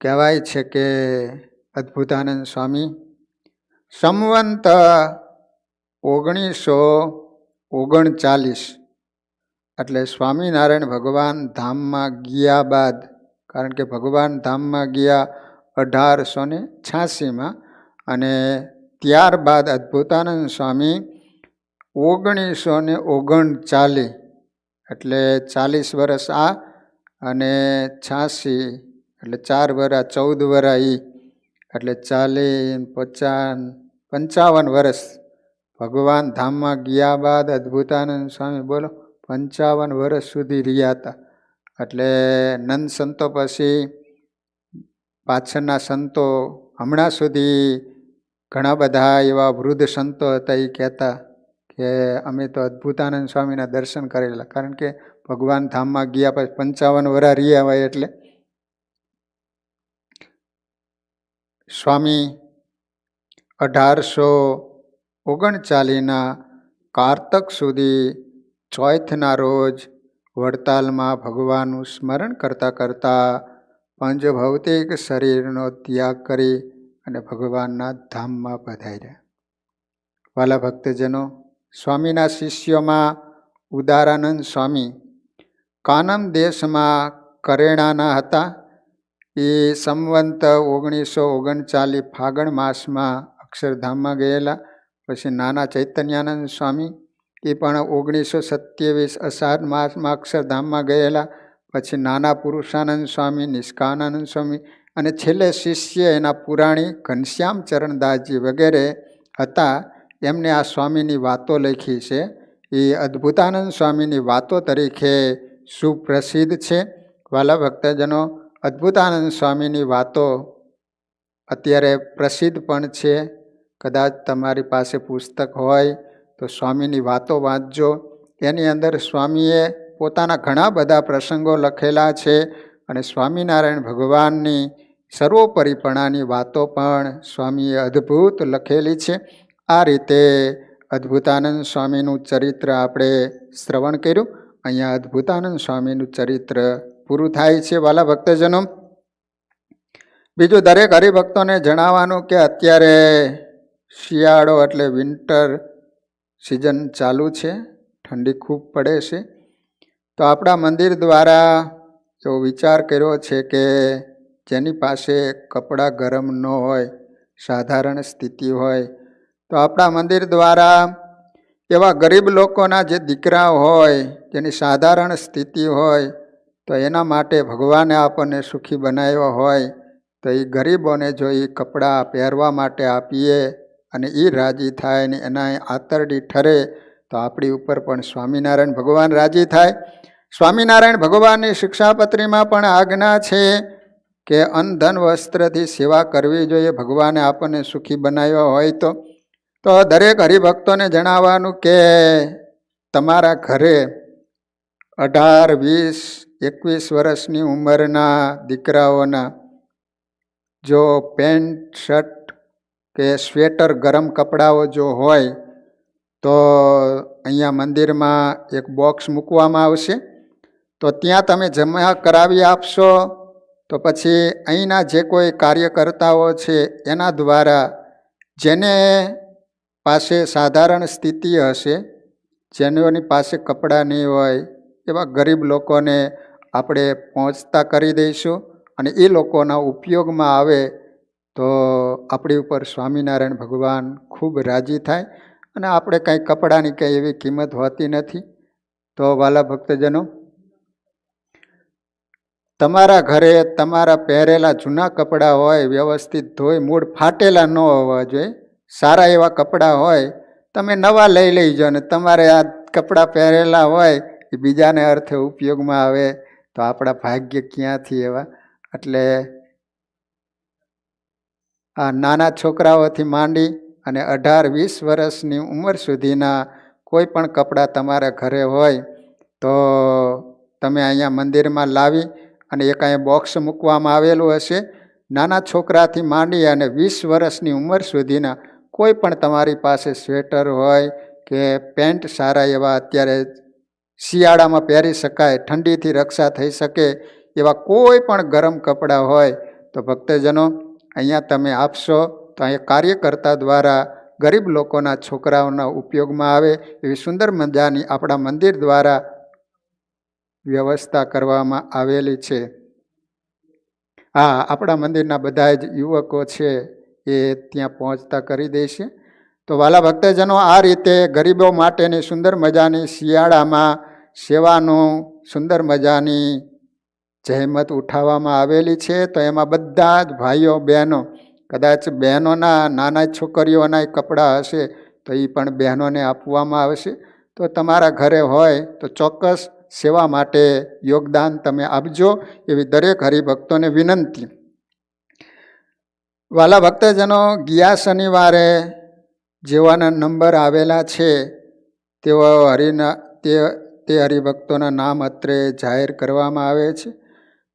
કહેવાય છે કે અદ્ભુતાનંદ સ્વામી સંવંત 1939 એટલે સ્વામિનારાયણ ભગવાન ધામમાં ગયા બાદ, કારણ કે ભગવાન ધામમાં ગયા 1886માં, અને ત્યારબાદ અદ્ભુતાનંદ સ્વામી 1939 એટલે 40 વર્ષ આ અને 86 એટલે 4 વર્ષ 14 વર્ષ એ એટલે 40 55 વર્ષ ભગવાન ધામમાં ગયા બાદ અદ્ભુતાનંદ સ્વામી બોલો 55 વર્ષ સુધી રહ્યા હતા. એટલે નંદ સંતો પછી પાછળના સંતો હમણાં સુધી ઘણા બધા એવા વૃદ્ધ સંતો હતા, એ કહેતા કે અમે તો અદ્ભુતાનંદ સ્વામીના દર્શન કરેલા, કારણ કે ભગવાન ધામમાં ગયા પછી 55 વર્ષ રહ્યા હોય. એટલે સ્વામી 1839ના કારતક સુધી ચોથના રોજ વડતાલમાં ભગવાનનું સ્મરણ કરતાં કરતાં પંચભૌતિક શરીરનો ત્યાગ કરી અને ભગવાનના ધામમાં પધાર્યા. વાલા ભક્તજનો, સ્વામીના શિષ્યોમાં ઉદારાનંદ સ્વામી કાનમ દેશમાં કરેણાના હતા. એ સંવંત 1939 ફાગણ માસમાં અક્ષરધામમાં ગયેલા. પછી નાના ચૈતન્યાનંદ સ્વામી એ પણ 1927 અષાઢ માસમાં અક્ષરધામમાં ગયેલા. પછી નાના પુરુષાનંદ સ્વામી, નિષ્કાનાનંદ સ્વામી અને છેલ્લે શિષ્ય એના પુરાણી ઘનશ્યામ ચરણદાસજી વગેરે હતા. એમને આ સ્વામીની વાતો લખી છે. એ અદ્ભુતાનંદ સ્વામીની વાતો તરીકે સુપ્રસિદ્ધ છે. વાલા ભક્તજનો, અદ્ભુતાનંદ સ્વામીની વાતો અત્યારે પ્રસિદ્ધ પણ છે. કદાચ તમારી પાસે પુસ્તક હોય તો સ્વામીની વાતો વાંચજો. એની અંદર સ્વામીએ પોતાના ઘણા બધા પ્રસંગો લખેલા છે અને સ્વામિનારાયણ ભગવાનની સર્વોપરીપણાની વાતો પણ સ્વામીએ અદ્ભુત લખેલી છે. આ રીતે અદ્ભુતાનંદ સ્વામીનું ચરિત્ર આપણે શ્રવણ કર્યું. અહીંયા અદ્ભુતાનંદ સ્વામીનું ચરિત્ર પૂરું થાય છે. વાલા ભક્તજનો, બીજું દરેક હરિભક્તોને જણાવવાનું કે અત્યારે શિયાળો એટલે વિન્ટર સિઝન ચાલુ છે, ઠંડી ખૂબ પડે છે. તો આપણા મંદિર દ્વારા એવો વિચાર કર્યો છે કે જેની પાસે કપડાં ગરમ ન હોય, સાધારણ સ્થિતિ હોય, તો આપણા મંદિર દ્વારા એવા ગરીબ લોકોના જે દીકરા હોય, જેની સાધારણ સ્થિતિ હોય, તો એના માટે ભગવાને આપણને સુખી બનાવ્યો હોય, તો એ ગરીબોને જો એ કપડાં પહેરવા માટે આપીએ અને એ રાજી થાય ને એના આતરડી ઠરે, તો આપણી ઉપર પણ સ્વામિનારાયણ ભગવાન રાજી થાય. સ્વામિનારાયણ ભગવાનની શિક્ષાપત્રીમાં પણ આજ્ઞા છે કે અન્ન ધન વસ્ત્રથી સેવા કરવી જોઈએ, ભગવાને આપણને સુખી બનાવ્યો હોય તો દરેક હરિભક્તોને જણાવવાનું કે તમારા ઘરે 18, 20, 21 વર્ષની ઉંમરના દીકરાઓના જો પેન્ટ શર્ટ કે સ્વેટર ગરમ કપડાઓ જો હોય તો અહીંયા મંદિરમાં એક બોક્સ મૂકવામાં આવશે. તો ત્યાં તમે જમા કરાવી આપશો. તો પછી અહીંના જે કોઈ કાર્યકર્તાઓ છે એના દ્વારા જેને પાસે સાધારણ સ્થિતિ હશે, જેની પાસે કપડાં નહીં હોય, એવા ગરીબ લોકોને આપણે પહોંચતા કરી દઈશું. અને એ લોકોના ઉપયોગમાં આવે તો આપણી ઉપર સ્વામિનારાયણ ભગવાન ખૂબ રાજી થાય. અને આપણે કાંઈ કપડાની કંઈ એવી કિંમત હોતી નથી. તો વાલા ભક્તજનો, તમારા ઘરે તમારા પહેરેલા જૂના કપડાં હોય, વ્યવસ્થિત ધોઈ મૂળ ફાટેલા ન હોવા જોઈએ, સારા એવા કપડાં હોય, તમે નવા લઈ લેજો. ને તમારે આ કપડાં પહેરેલા હોય એ બીજાને અર્થે ઉપયોગમાં આવે તો આપણા ભાગ્ય ક્યાંથી એવા. એટલે આ નાના છોકરાઓથી માંડી અને 18, 20 વર્ષની ઉંમર સુધીના કોઈ પણ કપડાં તમારા ઘરે હોય તો તમે અહીંયા મંદિરમાં લાવી અને એક અહીંયા બોક્સ મૂકવામાં આવેલું હશે. નાના છોકરાથી માંડી અને 20 વર્ષની ઉંમર સુધીના કોઈ પણ તમારી પાસે સ્વેટર હોય કે પેન્ટ સારા એવા અત્યારે શિયાળામાં પહેરી શકાય, ઠંડીથી રક્ષા થઈ શકે એવા કોઈ પણ ગરમ કપડાં હોય તો ભક્તજનો અહીંયા તમે આપશો તો અહીંયા કાર્યકર્તા દ્વારા ગરીબ લોકોના છોકરાઓના ઉપયોગમાં આવે એવી સુંદર મજાની આપણા મંદિર દ્વારા વ્યવસ્થા કરવામાં આવેલી છે. હા, આપણા મંદિરના બધા જ યુવકો છે એ ત્યાં પહોંચતા કરી દેશે. તો વાલા ભક્તજનો, આ રીતે ગરીબો માટેની સુંદર મજાની શિયાળામાં સેવાનું સુંદર મજાની જહેમત ઉઠાવવામાં આવેલી છે. તો એમાં બધા જ ભાઈઓ બહેનો, કદાચ બહેનોના નાના છોકરીઓના કપડાં હશે તો એ પણ બહેનોને આપવામાં આવશે. તો તમારા ઘરે હોય તો ચોક્કસ સેવા માટે યોગદાન તમે આપજો એવી દરેક હરિભક્તોને વિનંતી. વાલા ભક્તજનો, ગયા શનિવારે જેવાના નંબર આવેલા છે તેઓ તે હરિભક્તોના નામ અત્રે જાહેર કરવામાં આવે છે.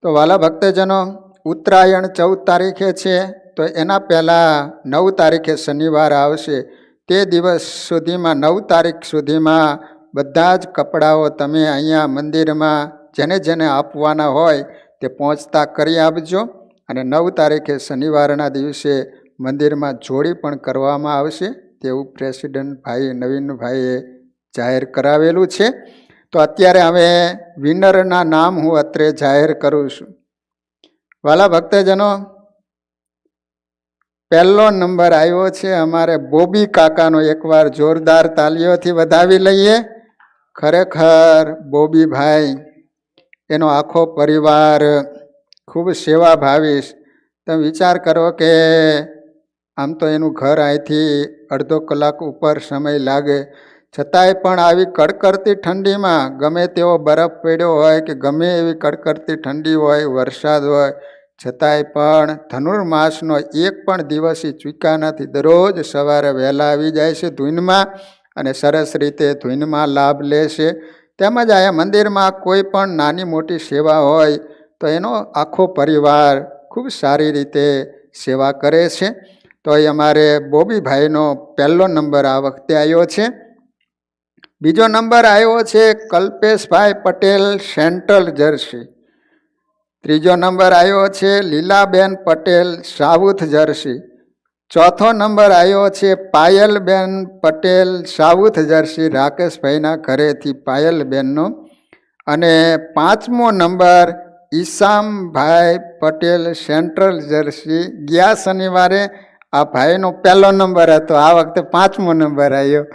તો વાલા ભક્તજનો, ઉત્તરાયણ 14 તારીખે છે, તો એના પહેલાં 9 તારીખે શનિવાર આવશે. તે દિવસ સુધીમાં 9 તારીખ સુધીમાં બધા જ કપડાઓ તમે અહીંયા મંદિરમાં જેને જેને આપવાના હોય તે પહોંચતા કરી આપજો. અને 9 તારીખે શનિવારના દિવસે મંદિરમાં જોડી પણ કરવામાં આવશે તેવું પ્રેસિડેન્ટ ભાઈ નવીનભાઈએ જાહેર કરાવેલું છે. તો અત્યારે હવે વિનરના નામ હું અત્રે જાહેર કરું છું. વાલા ભક્તજનો, પહેલો નંબર આવ્યો છે અમારે બોબી કાકાનો. એકવાર જોરદાર તાલીઓથી વધાવી લઈએ. ખરેખર બોબીભાઈ, એનો આખો પરિવાર ખૂબ સેવાભાવી. તમે વિચાર કરો કે આમ તો એનું ઘર અહીંથી અડધો કલાક ઉપર સમય લાગે, છતાંય પણ આવી કડકડતી ઠંડીમાં ગમે તેવો બરફ પડ્યો હોય કે ગમે એવી કડકડતી ઠંડી હોય, વરસાદ હોય, છતાંય પણ ધનુર્માસનો એક પણ દિવસ એ ચૂક્યા નથી. દરરોજ સવારે વહેલા આવી જાય છે ધૂનમાં અને સરસ રીતે ધૂનમાં લાભ લે છે. તેમજ અહીંયા મંદિરમાં કોઈ પણ નાની મોટી સેવા હોય તો એનો આખો પરિવાર ખૂબ સારી રીતે સેવા કરે છે. તો એ અમારે બોબીભાઈનો પહેલો નંબર આ વખતે આવ્યો છે. બીજો નંબર આવ્યો છે કલ્પેશભાઈ પટેલ, સેન્ટ્રલ જર્સી. ત્રીજો નંબર આવ્યો છે લીલાબેન પટેલ, સાઉથ જર્સી. ચોથો નંબર આવ્યો છે પાયલબેન પટેલ, સાઉથ જર્સી, રાકેશભાઈના ઘરેથી પાયલબેનનો. અને પાંચમો નંબર ઈસામભાઈ પટેલ, સેન્ટ્રલ જર્સી. ગયા શનિવારે આ ભાઈનો પહેલો નંબર હતો, આ વખતે પાંચમો નંબર આવ્યો.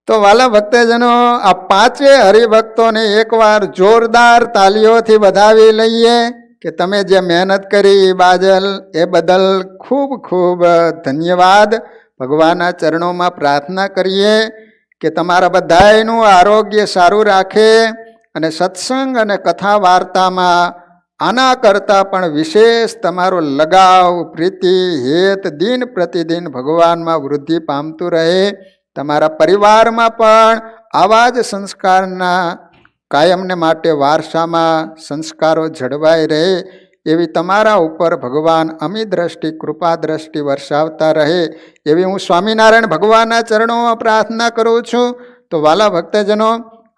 તો વાલા ભક્તજનો, આ પાંચે હરિભક્તોને એકવાર જોરદાર તાલીઓથી વધાવી લઈએ કે તમે જે મહેનત કરી એ બદલ ખૂબ ખૂબ ધન્યવાદ. ભગવાનના ચરણોમાં પ્રાર્થના કરીએ કે તમારા બધાયનું આરોગ્ય સારું રાખે અને સત્સંગ અને કથા વાર્તામાં આના કરતાં પણ વિશેષ તમારો લગાવ, પ્રીતિ, હેત દિન પ્રતિદિન ભગવાનમાં વૃદ્ધિ પામતું રહે. તમારા પરિવારમાં પણ આવા જ સંસ્કારના કાયમને માટે વારસામાં સંસ્કારો જળવાઈ રહે એવી તમારા ઉપર ભગવાન અમી દ્રષ્ટિ, કૃપા દ્રષ્ટિ વરસાવતા રહે એવી હું સ્વામિનારાયણ ભગવાનના ચરણોમાં પ્રાર્થના કરું છું. તો વાલા ભક્તજનો,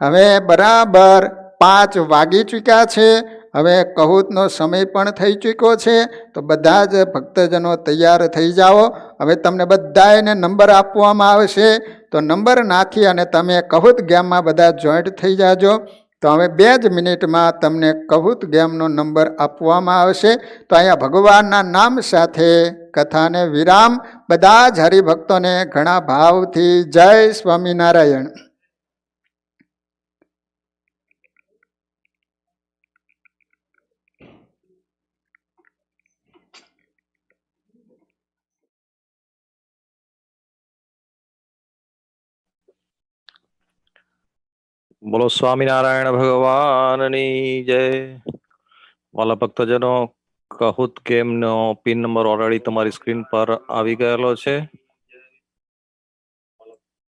હવે બરાબર 5 વાગી ચૂક્યા છે. હવે કહુતનો સમય પણ થઈ ચૂક્યો છે. તો બધા જ ભક્તજનો તૈયાર થઈ જાઓ. હવે તમને બધાને નંબર આપવામાં આવશે. તો નંબર નાખી અને તમે કહુત ગેમમાં બધા જોઈન્ટ થઈ જાજો. તો હવે 2 જ મિનિટમાં તમને કહુત ગેમનો નંબર આપવામાં આવશે. તો અહીંયા ભગવાનના નામ સાથે કથાને વિરામ. બધા જ હરિભક્તોને ઘણા ભાવથી જય સ્વામિનારાયણ. બોલો સ્વામિનારાયણ ભગવાનની જય. વાલા ભક્તજનો, કહુત ગેમનો પિન નંબર ઓલરેડી તમારી સ્ક્રીન પર આવી ગયેલો છે.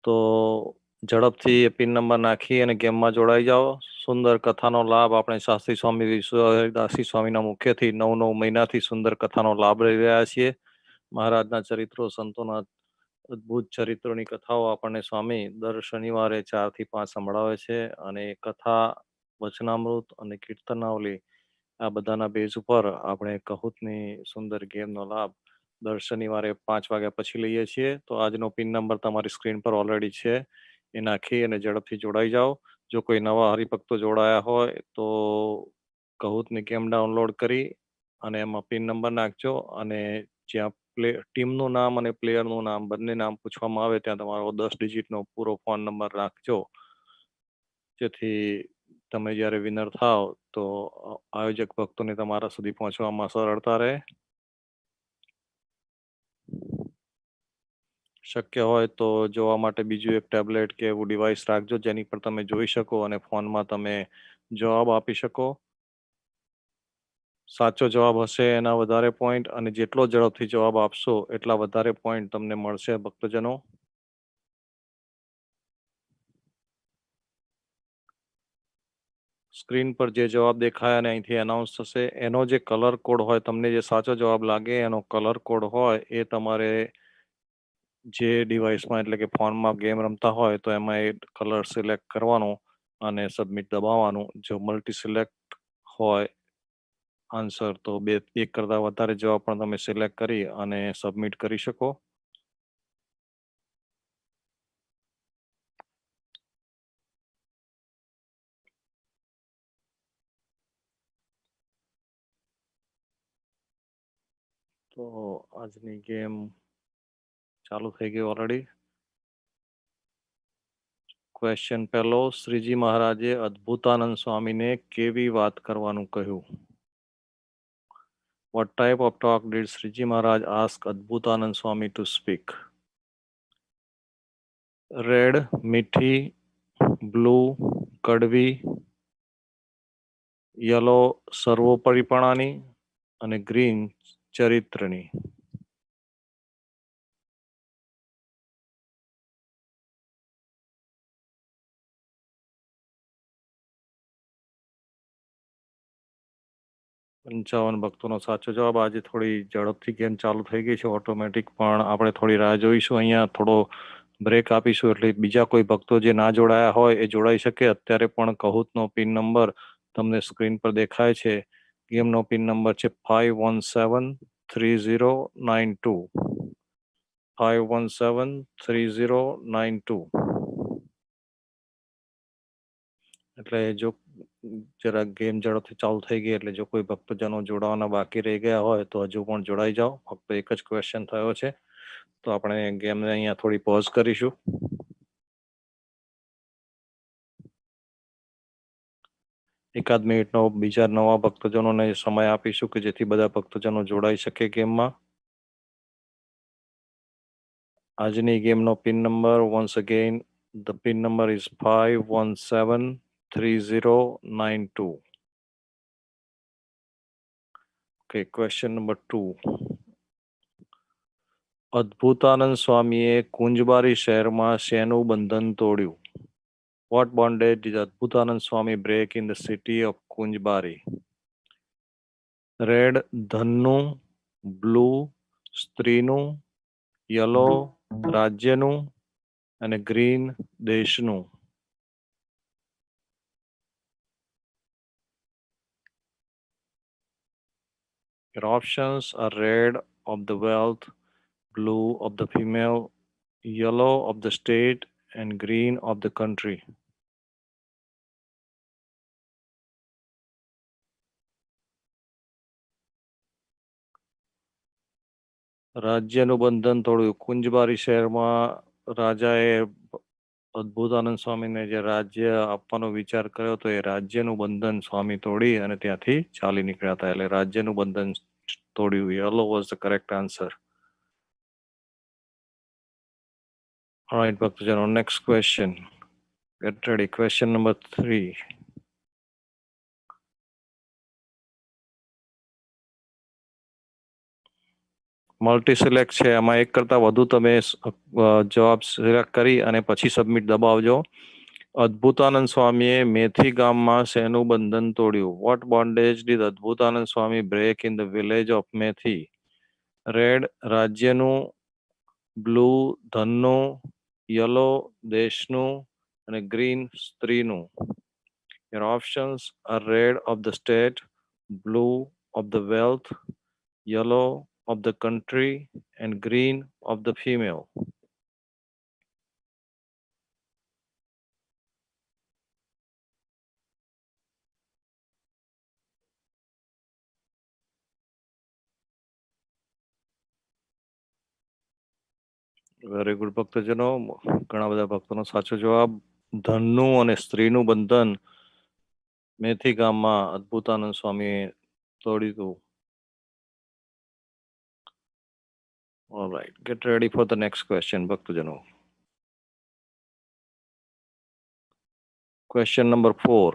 તો ઝડપથી એ પિન નંબર નાખી અને ગેમમાં જોડાઈ જાઓ. સુંદર કથાનો લાભ આપણે શાસ્ત્રી સ્વામી વિશ્વદાસી સ્વામીના મુખ્યથી 9 મહિનાથી સુંદર કથાનો લાભ લઈ રહ્યા છીએ. મહારાજના ચરિત્રો, સંતોના અદ્ભુત ચરિત્રોની કથાઓ આપણને સ્વામી દર શનિવારે 4 થી 5 સંભળાવે છે. અને એ કથા, વચનામૃત અને કીર્તનાવલી આ બધાના બેઝ ઉપર આપણે કહુતની સુંદર ગેમનો લાભ દર શનિવારે 5 વાગ્યા પછી લઈએ છીએ. તો આજનો પિન નંબર તમારી સ્ક્રીન પર ઓલરેડી છે, એ નાખી અને ઝડપથી જોડાઈ જાઓ. જો કોઈ નવા હરિભક્તો જોડાયા હોય તો કહુતની ગેમ ડાઉનલોડ કરી અને એમાં પિન નંબર નાખજો અને જ્યાં ટીમનું નામ અને પ્લેયરનું નામ બંને નામ પૂછવામાં આવે ત્યાં તમારો 10 ડિજિટનો પૂરો ફોન નંબર રાખજો, જેથી તમે જ્યારે વિનર થાવ તો આયોજક ભક્તોને તમારા સુધી પહોંચવામાં સરળતા રહે. શક્ય હોય તો જોવા માટે બીજું એક ટેબ્લેટ કે એવું ડિવાઇસ રાખજો જેની પર તમે જોઈ શકો અને ફોનમાં તમે જવાબ આપી શકો. સાચો જવાબ હશે એના વધારે પોઈન્ટ, અને જેટલો ઝડપથી જવાબ આપશો એટલા વધારે પોઈન્ટ તમને મળશે ભક્તજનો. સ્ક્રીન પર જે જવાબ દેખાય અને અહીંથી એનાઉન્સ થશે એનો જે કલર કોડ હોય, તમને જે સાચો જવાબ લાગે એનો કલર કોડ હોય એ તમારે જે ડિવાઇસમાં એટલે કે ફોનમાં ગેમ રમતા હોય તો એમાં એ કલર સિલેક્ટ કરવાનો અને સબમિટ દબાવવાનું. જો મલ્ટી સિલેક્ટ હોય આન્સર તો એક કરતાં વધારે જવાબ પણ તમે સિલેક્ટ કરી અને સબમિટ કરી શકો. તો આજની ગેમ ચાલુ થઈ ગઈ ઓલરેડી. ક્વેશ્ચન પહેલો, શ્રીજી મહારાજે અદ્ભુતાનંદ સ્વામીને કેવી વાત કરવાનું કહ્યું? What type of talk did Sriji Maharaj ask Adbhutanand Swami to speak? Red મીઠી, બ્લુ કડવી, યલો સર્વોપરીપણાની અને ગ્રીન ચરિત્રની. પંચાવન ભક્તોનો સાચો જવાબ. આજે થોડી ઝડપથી ગેમ ચાલુ થઈ ગઈ છે ઓટોમેટિક, પણ આપણે થોડી રાહ જોઈશું. અહીંયા થોડો બ્રેક આપીશું એટલે બીજા કોઈ ભક્તો જે ના જોડાયા હોય એ જોડાઈ શકે. અત્યારે પણ કહુતનો પિન નંબર તમને સ્ક્રીન પર દેખાય છે. ગેમનો પિન નંબર છે 517309 517309. એટલે જો જરા ગેમ ઝડપથી ચાલુ થઈ ગઈ એટલે જો કોઈ ભક્તજનો જોડાવાના બાકી રહી ગયા હોય તો હજુ પણ જોડાઈ જાઓ. ફક્ત એક જ ક્વેશ્ચન થયો છે તો આપણે ગેમને અહીંયા થોડી પોઝ કરીશું. એકાદ મિનિટનો બીજા નવા ભક્તજનોને સમય આપીશું કે જેથી બધા ભક્તજનો જોડાઈ શકે ગેમમાં. આજની ગેમનો pin number once again, the pin number is 517309. Okay, question number 2. અદ્ભુતાનંદ સ્વામીએ કુંજબારી શહેરમાં શેનું બંધન તોડ્યું? What bondage did Adbhutanand Swami break in the city of Kunjbari? Red ધનનું, બ્લુ સ્ત્રીનું, યલો રાજ્યનું અને ગ્રીન દેશનું. Your options are red of the wealth, blue of the female, yellow of the state and green of the country. રાજ્યનું બંધન તોડ્યું. કુંજબારી શહેરમાં રાજાએ અદ્ભુતાનંદ સ્વામીને જે રાજ્ય આપવાનો વિચાર કર્યો તો એ રાજ્યનું બંધન સ્વામી તોડી અને ત્યાંથી ચાલી નીકળ્યા હતા. એટલે રાજ્યનું બંધન તોડ્યું. Yellow was the correct answer. All right, Bhaktajano, next question. Get ready. Question number 3. Multi select છે, એમાં એક કરતાં વધુ તમે જવાબ સિલેક્ટ કરી અને પછી સબમિટ દબાવજો. અદ્ભુતાનંદ સ્વામીએ મેથી ગામમાં શેનું બંધન તોડ્યું? What bondage did Adbhutanand Swami break in the village of Methi? Red રાજ્યનું, બ્લુ ધનનું, યલો દેશનું અને ગ્રીન સ્ત્રીનું. Your options are red of the state, blue of the wealth, yellow of the country and green of the female. Very good ભક્તજનો, ઘણા બધા ભક્તોનો સાચો જવાબ ધનનું અને સ્ત્રીનું બંધન મેથી ગામમાં અદ્ભુતાનંદ સ્વામીએ તોડ્યું હતું. All right, get ready for the next question, ભક્તજનો. Question number 4.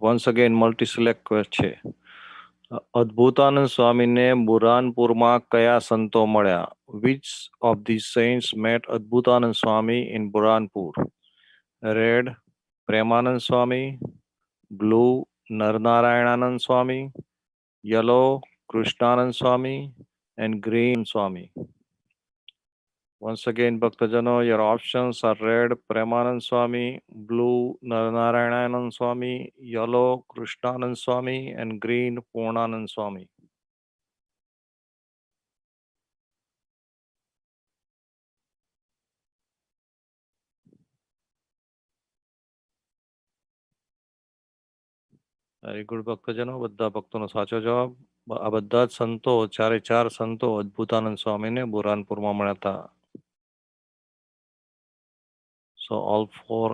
Once again, multi-select question. Adbhutananda સ્વામીને બુરાનપુરમાં કયા સંતો મળ્યા? Which of these saints met Adbhutanand Swami in Burhanpur? Red Premanand Swami, blue Narnarayananand Swami, yellow Krishnanand Swami and green Swami. Once again, Bhaktajano, your options are red Premanand Swami, blue Naranarayanand Swami, yellow Krishnanand Swami and green Purnanand Swami. Very good ભક્તજનો, બધા ભક્તોનો સાચો જવાબ. આ બધા જ સંતો, ચારે ચાર સંતો અદ્ભુતાનંદ સ્વામીને બુરાનપુરમાં મળ્યા હતા. So all 4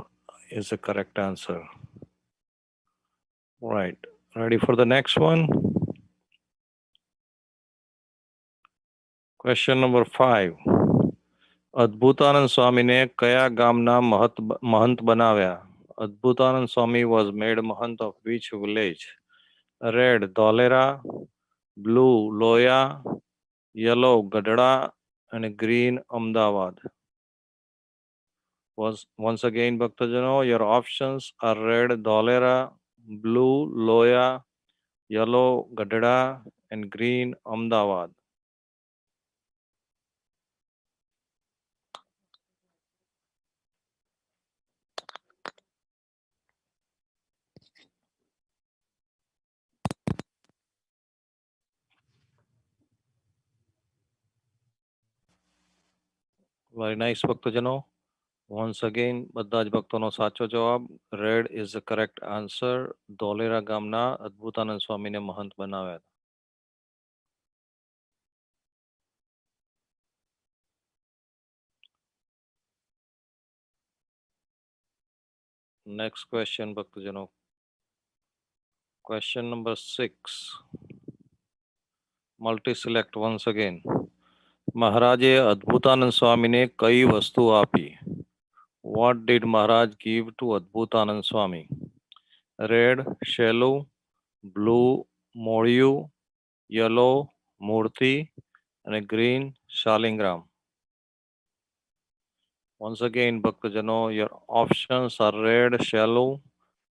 is the correct answer. Right. Ready for the next one? Question number 5. Adbhutananda સ્વામીને કયા ગામના મહંત બનાવ્યા? અદ્ભુતાનંદ સ્વામી was made mahant of which village? Red Dholera, blue Loya, yellow Gadda and green Ahmedabad. Once again, Bhaktajano, your options are red Dholera, blue Loya, yellow Gadda and green Ahmedabad. Very nice, ભક્તજનો. Once again, બધા જ ભક્તોનો સાચો જવાબ red is the correct answer. Dholera ગામના અદ્ભુતાનંદ સ્વામીને મહંત બનાવ્યા. Next question, ભક્તજનો. Question number 6. Multi-select once again. મહારાજે અદ્ભુતાનંદ સ્વામીને કઈ વસ્તુ આપી? What did Maharaj give to Adbhutanand Swami? Red Shelu, blue Moryu, yellow Murti and green Shalingram. Once again, Bhaktajano, your options are red Shelu,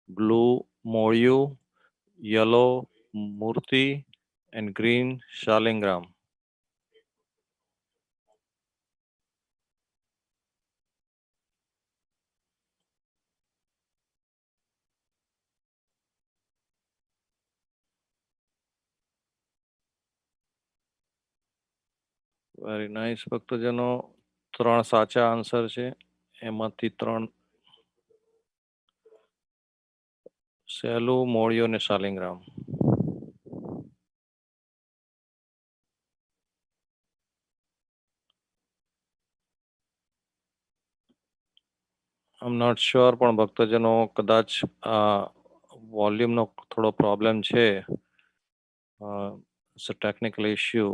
blue Moryu, yellow Murti and green Shalingram. Very nice ભક્તજનો, 3 સાચા answer છે, એમાંથી 3 સેલુ, મોળિયો ને શાલિંગ્રામ. આઈ am not sure, પણ ભક્તજનો કદાચ વોલ્યુમનો થોડો problem છે. It's a technical issue.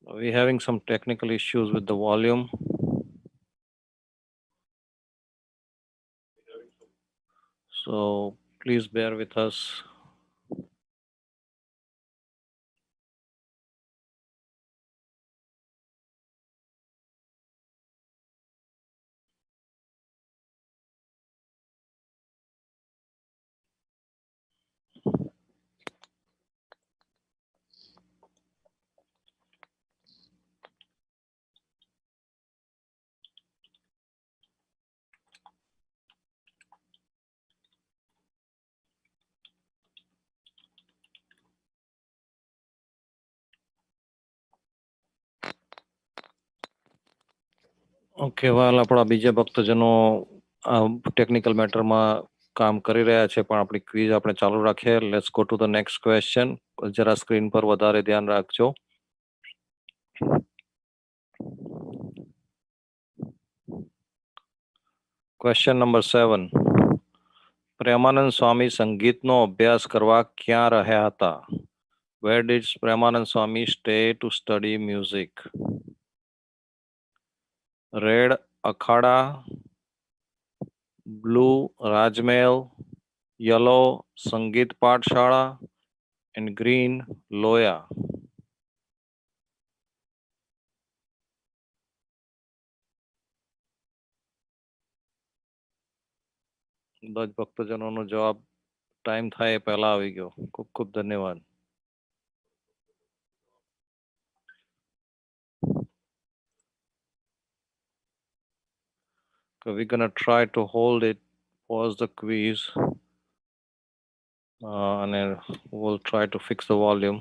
We're having some technical issues with the volume. So please bear with us. Okay, વાલ આપણા બીજા ભક્તજનો ટેકનિકલ મેટરમાં કામ કરી રહ્યા છે, પણ આપણી ક્વિઝ આપણે ચાલુ રાખીએ. Let's go to the next question. જરા સ્ક્રીન પર વધારે ધ્યાન રાખજો. Question number 7. પ્રેમાનંદ સ્વામી સંગીતનો અભ્યાસ કરવા ક્યાં રહ્યા હતા? Where did Premanand Swami stay to study music? Red, Akhada. Blue, Rajmahal. Yellow, Sangeet Pathshala. And green, Loya. બધા જ ભક્તજનોનો જવાબ ટાઈમ થાય એ પહેલા આવી ગયો. ખૂબ ખૂબ ધન્યવાદ. So we're gonna try to hold it, pause the quiz, and then we'll try to fix the volume.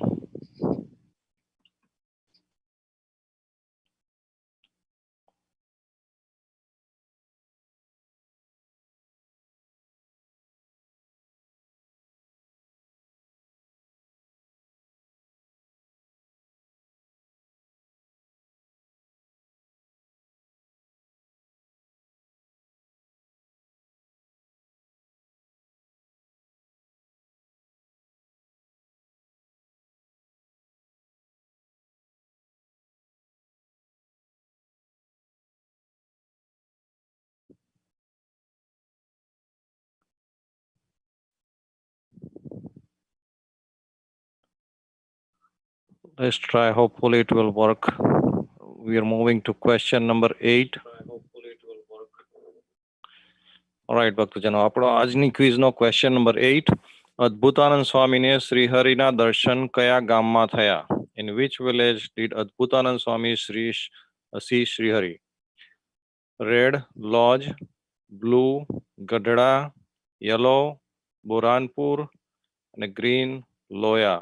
Let's try. Hopefully it will work. We are moving to question number 8. All right, ભક્તજનો, આપણો આજની ક્વિઝનો question number 8. Adbhutananda સ્વામીને શ્રીહરિના દર્શન કયા ગામમાં થયા? In which village did Adbhutananda Swami see Shrihari? Red, Lodge. Blue, Gadhada. Yellow, Burhanpur. અને green, લોયા.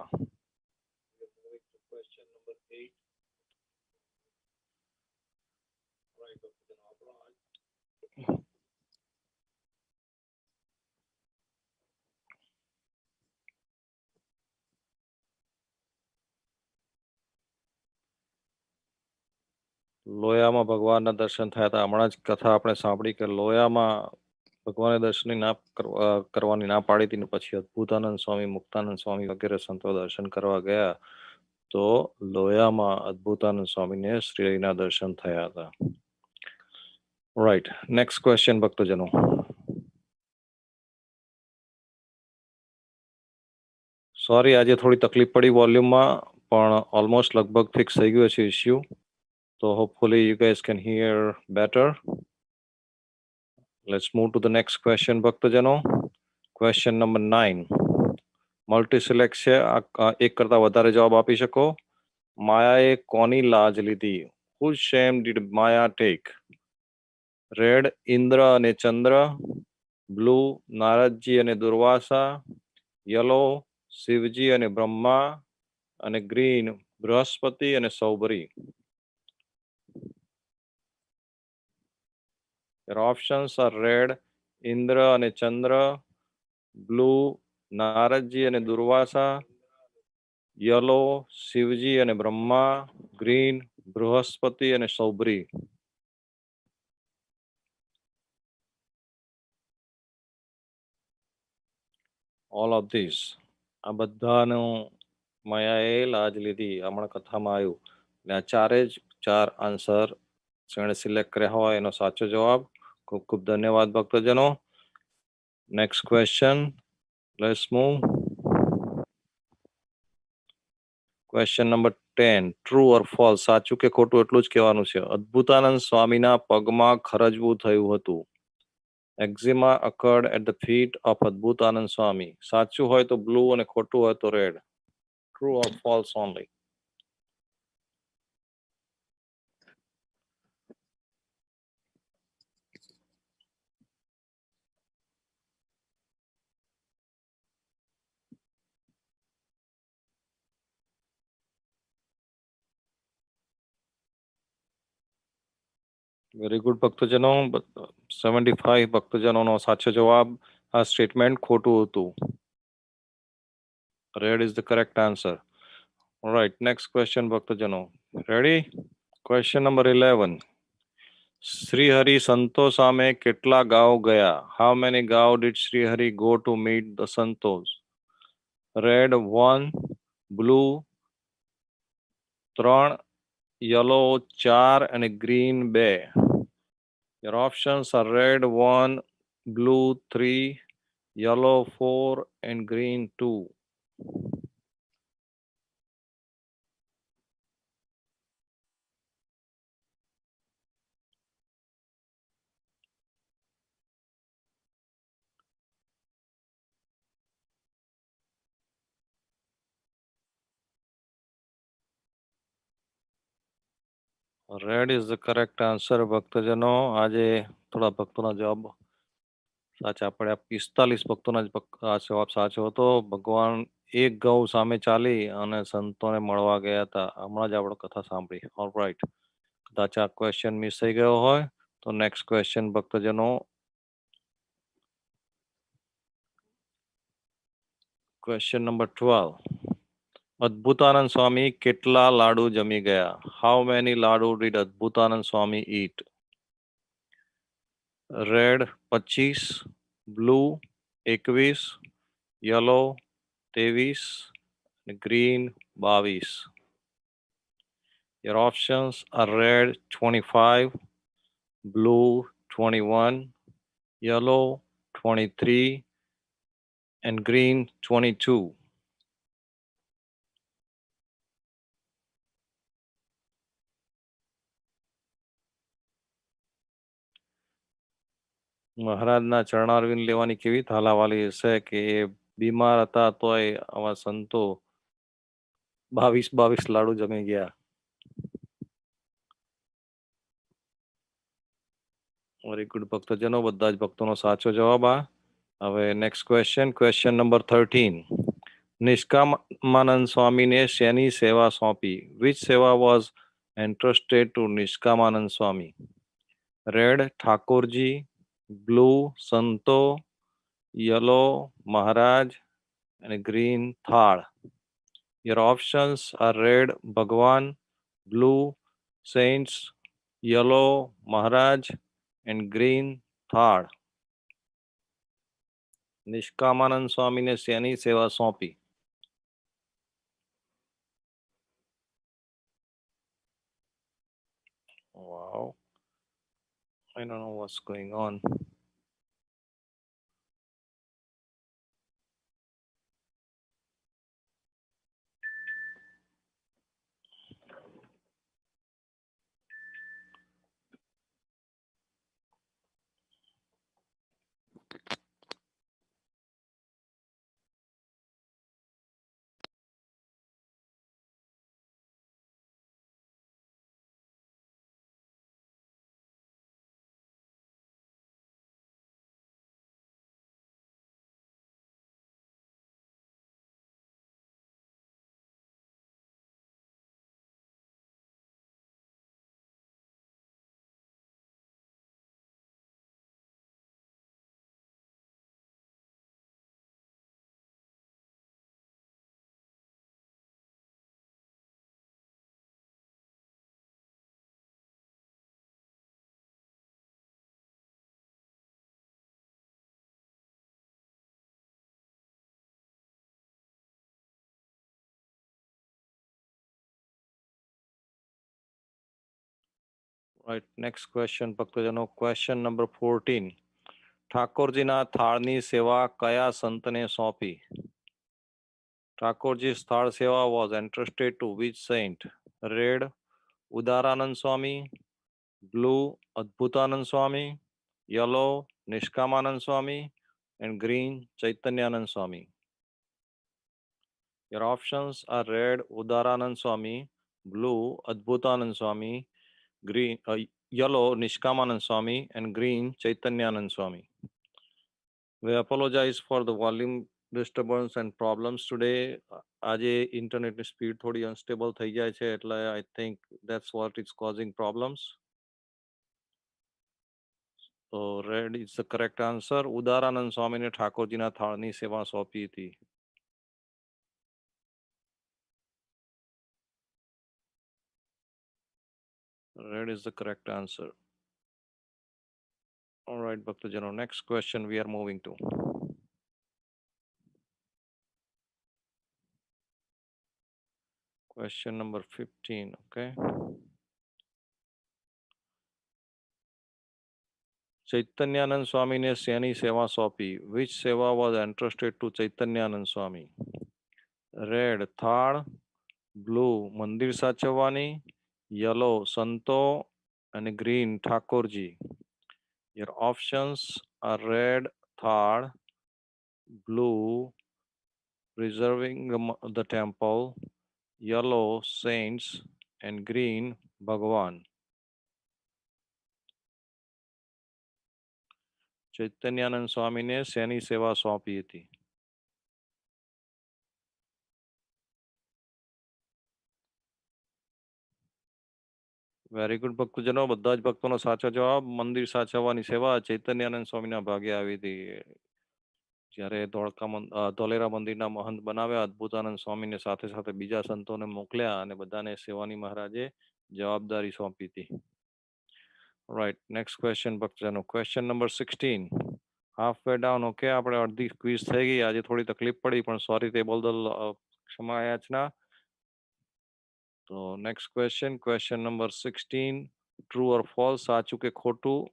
લોયામાં ભગવાનના દર્શન થયા હતા. હમણાં જ કથા આપણે સાંભળી કે લોયામાં ભગવાને દર્શન કરવાની ના પાડી હતી, ને પછી અદ્ભુતાનંદ સ્વામી, મુક્તાનંદ સ્વામી વગેરે સંતો દર્શન કરવા ગયા, તો લોયામાં અદ્ભુતાનંદ સ્વામીને શ્રીના દર્શન થયા હતા. રાઈટ, નેક્સ્ટ ક્વેશ્ચન ભક્તજનો. સોરી, આજે થોડી તકલીફ પડી વોલ્યુમમાં, પણ ઓલમોસ્ટ લગભગ ફિક્સ થઈ ગયું છે issue. So hopefully you guys can hear better. Let's move to the next question, ભક્તજનો. Question number 9. મલ્ટી સિલેક્ટ છે, એક કરતા વધારે જવાબ આપી શકો. માયાએ કોની લાજ લીધી? Whose shame did Maya take? Red, Indra અને ચંદ્ર. બ્લુ, નારદજી અને દુર્વાસા. યલો, શિવજી અને બ્રહ્મા. અને ગ્રીન, બૃહસ્પતિ અને સૌભરી. Your options are red, Indra અને ચંદ્ર. Blue, નારદજી અને દુર્વાસા. Yellow, શિવજી અને બ્રહ્મા. Green, બૃહસ્પતિ અને સૌભરી. All of these. આ બધાનું માયાએ લાજ લીધી. હમણાં કથામાં આવ્યું એટલે આ ચારે જ ચાર આન્સર જેણે સિલેક્ટ કર્યા હોય એનો સાચો જવાબ. ખૂબ ખૂબ ધન્યવાદ ભક્તજનો. Next question, let's move. Question number 10, true or false, સાચું કે ખોટું એટલું જ કહેવાનું છે. અદ્ભુતાનંદ સ્વામીના પગમાં ખરજવું થયું હતું. એક્ઝિમા occurred at the feet of Adbhutananda સ્વામી. સાચું હોય તો બ્લુ અને ખોટું હોય તો રેડ. True or false only. Very good ભક્તજનો. 75 ભક્તજનોનો સાચો જવાબ. આ સ્ટેટમેન્ટ ખોટું હતું. Red is the correct answer. Right, next question ભક્તજનો. રેડી? Question number 11. શ્રીહરિ સંતો સામે કેટલા ગાંવ ગયા? હાઉ મેની ગાંવ did Shrihari go to meet the સંતોસ? રેડ 1, બ્લુ 3, યલો 4 અને green 2. Your options are red 1, blue 3, yellow 4 and green 2. Red is the correct answer ભક્તજનો. આજે થોડા ભક્તોના જવાબ સાચા પડ્યા. 45 ભક્તોના જ આ જવાબ સાચો હતો. ભગવાન એક ગૌ સામે ચાલી અને સંતોને મળવા ગયા હતા. હમણાં જ આપણે કથા સાંભળી. ઓલરાઈટ, કદાચ આ ક્વેશ્ચન મિસ થઈ ગયો હોય તો નેક્સ્ટ ક્વેશ્ચન ભક્તજનો. Question number 12. અદ્ભુતાનંદ સ્વામી કેટલા લાડુ જમી ગયા? How many laddu did Adbhutanand Swami eat? Red 25, blue 21, yellow 23 અને green 22. Your options are red 25, blue 21, yellow 23 and green 22. મહારાજના ચરણારવિંદ લેવાની કેવી થાલાવાલી હશે કે એ બીમાર હતા તોય આવા સંતો 22 લાડુ જમી ગયા. વેરી ગુડ ભક્તજનો, બધા જ ભક્તોનો સાચો જવાબ આ. હવે next question, question number 13. Nishkamanand સ્વામીને શેની સેવા સોંપી? વિચ સેવા was entrusted to Nishkamanand Swami? Red Thakorji, blue સંતો, યલો મહારાજ અને ગ્રીન થાળ. Your options are red ભગવાન, blue saints, yellow Maharaj and green થાળ. નિષ્કામાનંદ સ્વામીને શેની સેવા સોંપી? Wow, I don't know what's going on. Right, next question ભક્તજનો, ક્વેશ્ચન નંબર 14. ઠાકોરજીના થાળની સેવા કયા સંતને સોંપી? ઠાકોરજી's થાળ સેવા was entrusted to which saint? Red, ઉદારાનંદ Swami. Blue, Adbhutananda Swami. Yellow, નિષ્કામાનંદ Swami. And green, Chaitanyananda Swami. Your options are red, ઉદારાનંદ Swami. Blue, Adbhutananda Swami. Green, yellow, નિષ્કામાનંદ Swami. And green, Chaitanyananda Swami. We apologize for the volume disturbance and problems today. આજે ઇન્ટરનેટની speed થોડી unstable થઈ જાય છે, એટલે I think that's what is causing problems. So red is the correct answer. ઉદારાનંદ સ્વામીને ઠાકોરજીના થાળની સેવા સોંપી હતી. Red is the correct answer. All right, Bhaktajano, next question we are moving to. Question number 15, okay. Chaitanyananda સ્વામીને શેની સેવા સોંપી? Which સેવા was entrusted to Chaitanyananda Swami? Red, થાળ. Blue, મંદિર સાચવવાની. Yellow, સંતો. And green, Thakorji. Your options are red, થાળ. Blue, preserving the temple. Yellow, saints. And green, ભગવાન. ચૈતન્યાનંદ સ્વામીને શેની સેવા સોંપી હતી? વેરી ગુડ ભક્તજનો, બધા જ ભક્તોનો સાચો જવાબ. મંદિર સાચવવાની સેવા ચૈતન્યાનંદ સ્વામીના ભાગે આવી હતી. જ્યારે ધોલેરા મંદિરના મહંત બનાવ્યા, અદ્ભુતાનંદ સ્વામીને સાથે સાથે બીજા સંતોને મોકલ્યા અને બધાને સેવાની મહારાજે જવાબદારી સોંપી હતી. રાઈટ, નેક્સ્ટ ક્વેશ્ચન ભક્તજનો, question number 16. Half way down, okay. આપણે અડધી ક્વિઝ થઈ ગઈ, આજે થોડી તકલીફ પડી, પણ સોરી તે બદલ ક્ષમા યાચના. તો next question, question number 16. True or false, સાચું કે ખોટું?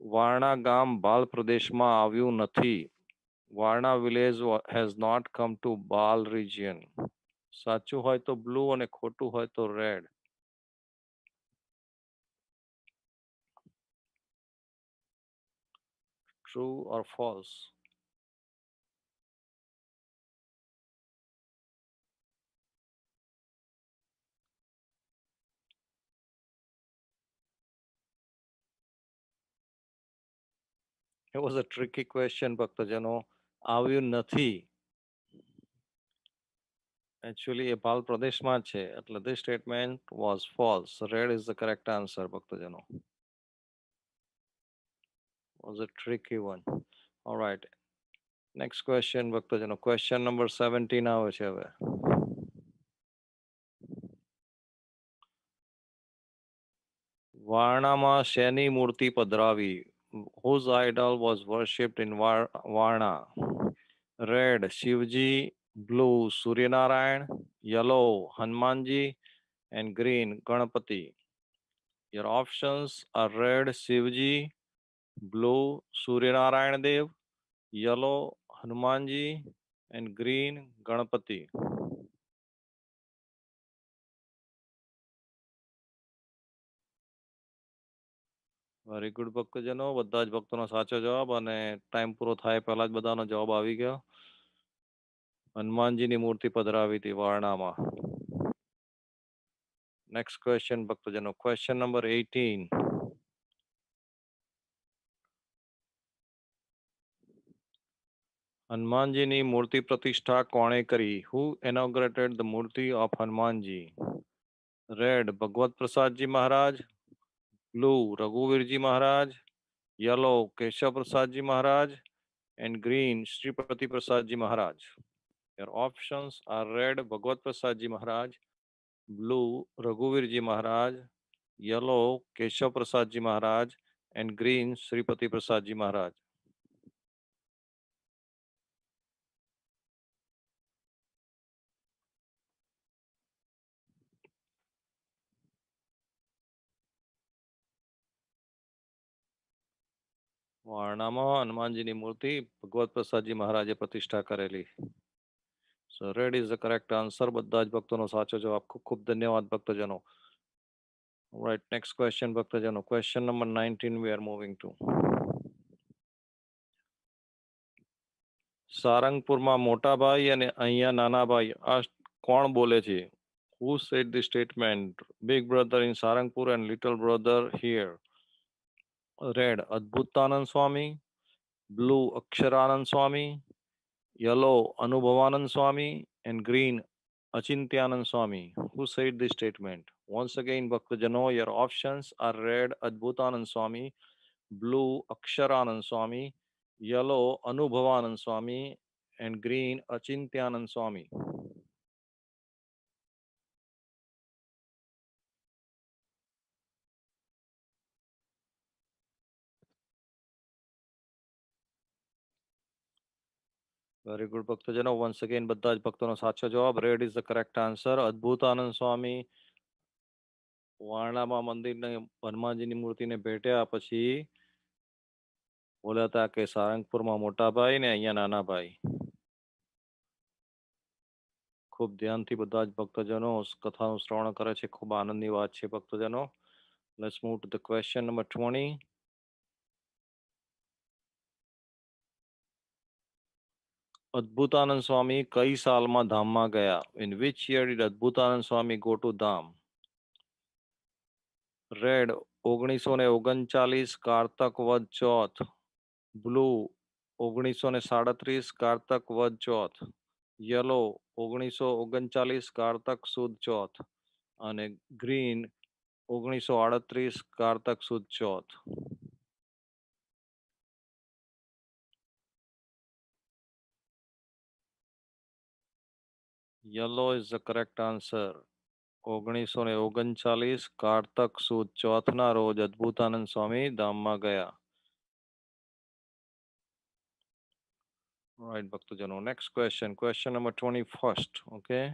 વારણા ગામ બાલ પ્રદેશમાં આવ્યું નથી. Varana village has not come to Bal region. સાચું હોય તો બ્લુ અને ખોટું હોય તો red. True or false? It was a tricky question, ભક્તજનો. આવ્યું નથી actually એ બાલ પ્રદેશમાં છે, એટલે this statement was false. Red is the correct answer, ભક્તજનો. Was a tricky one. All right. Next question, ભક્તજનો, question number 17 આવે છે હવે. વારણામાં શેની મૂર્તિ પધરાવી? Whose idol was worshipped in Varna? Red, Shivji. Blue, Suryanarayan. Yellow, Hanumanji. And green, Ganapati. Your options are red, Shivji. Blue, Suryanarayan Dev. Yellow, Hanumanji. And green, Ganapati. Very good ભક્તજનો, બધા જ ભક્તોનો સાચો જવાબ, અને ટાઈમ પૂરો થાય પહેલા જ બધાનો જવાબ આવી ગયો. હનુમાનજીની મૂર્તિ પધરાવી હતી વારણામાં. નેક્સ્ટ ક્વેશ્ચન ભક્તજનો, ક્વેશ્ચન નંબર 18. હનુમાનજીની મૂર્તિ પ્રતિષ્ઠા કોણે કરી? Who inaugurated the મૂર્તિ of Hanumanji? Red, Bhagwat Prasadji Maharaj. Blue, Raghuvirji Maharaj. Yellow, Keshav Prasadji Maharaj. And green, Shripati Prasadji Maharaj. Your options are red, Bhagwat Prasadji Maharaj. Blue, Raghuvirji Maharaj. Yellow, Keshav Prasadji Maharaj. And green, Shripati Prasadji Maharaj. વારણામાં હનુમાનજીની મૂર્તિ ભગવત પ્રસાદજી મહારાજે પ્રતિષ્ઠા કરેલી. So red is the correct answer. બધા જ ભક્તોનો સાચો જવાબ. ખૂબ ખૂબ ધન્યવાદ ભક્તજનો. રાઈટ, નેક્સ્ટ ક્વેશ્ચન ભક્તજનો. Question number 19 we are moving to. સારંગપુરમાં મોટા ભાઈ અને અહીંયા નાના ભાઈ આ કોણ બોલે છે? Who said the statement? Big brother in Sarangpur and little brother here. Red, Adbhutanand Swami. Blue, Aksharanand Swami. Yellow, Anubhavanand Swami. And green, Achintyanand Swami. Who said this statement? Once again, Bhaktajano, your options are red, Adbhutanand Swami. Blue, Aksharanand Swami. Yellow, Anubhavanand Swami. And green, Achintyanand Swami. Very good ભક્તજનો. Once again બધા જ ભક્તોનો સાચો જવાબ. Red is the correct answer. Adbhutanand Swami વારણામાં મંદિરને હનુમાનજીની મૂર્તિને ભેટ્યા પછી બોલ્યા હતા કે સારંગપુરમાં મોટા ભાઈ ને અહીંયા નાના ભાઈ. ખૂબ ધ્યાનથી બધા જ ભક્તજનો કથાનું શ્રવણ કરે છે. ખૂબ આનંદની વાત છે ભક્તજનો. Let's move to the question number 20. Adbhutanand Swami કઈ સાલમાં ધામમાં ગયા? In which year did Adbhutanand Swami go to Dham? Red, 1939 કારતક વદ ચોથ. બ્લુ, 1937 કારતક વદ ચોથ. યલો, 1939 કારતક સુદ ચોથ. અને ગ્રીન, 1938 કારતક સુદ ચોથ. Yellow is the correct answer. 1939 કારતક સુદ ચોથના રોજ અદ્ભુતાનંદ સ્વામી ધામમાં ગયા. Right, ભક્તજનો. Next question, question number 21st. Okay.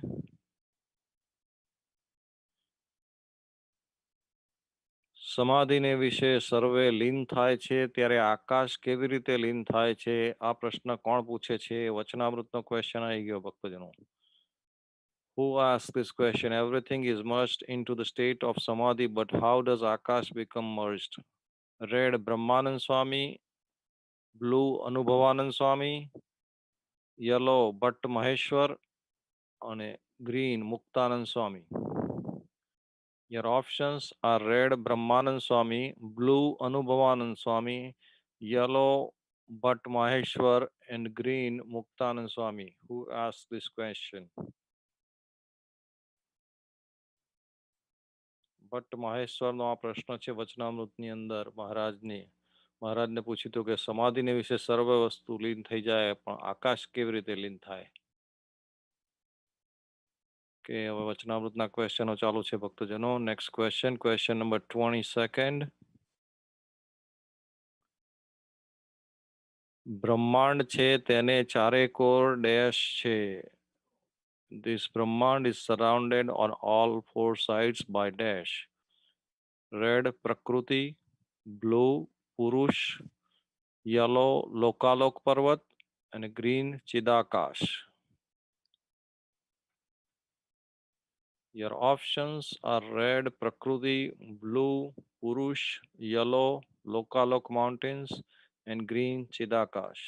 સમાધિને વિશે સર્વે લીન થાય છે ત્યારે આકાશ કેવી રીતે લીન થાય છે? આ પ્રશ્ન કોણ પૂછે છે? વચનામૃતનો ક્વેશ્ચન આવી ગયો ભક્તજનો. Who asked this question? Everything is merged into the state of samadhi, but how does Akash become merged? Red, Brahmanand Swami. Blue, Anubhavanand Swami. Yellow, Bhatt Maheshwar. And green, Muktanand Swami. Your options are red, Brahmanand Swami. Blue, Anubhavanand Swami. Yellow, Bhatt Maheshwar. And green, Muktanand Swami. Who asked this question? Bhatt મહેશ્વરનો આ પ્રશ્ન છે વચનામૃતની અંદર મહારાજને પૂછ્યું હતું કે સમાધિને વિશે સર્વ વસ્તુ લીન થઈ જાય પણ આકાશ કેવી રીતે લીન થાય? કે હવે વચનામૃતના ક્વેશ્ચનો ચાલુ છે ભક્તજનો. Next question, question number 22nd. બ્રહ્માંડ છે તેને ચારે કોર ડેશ છે. This Brahmand is surrounded on all four sides by dash. Red, Prakriti. Blue, Purush. Yellow, Lokalok Parvat. And green, Chidakash. Your options are red, Prakriti. Blue, Purush. Yellow, Lokalok Mountains. And green, Chidakash.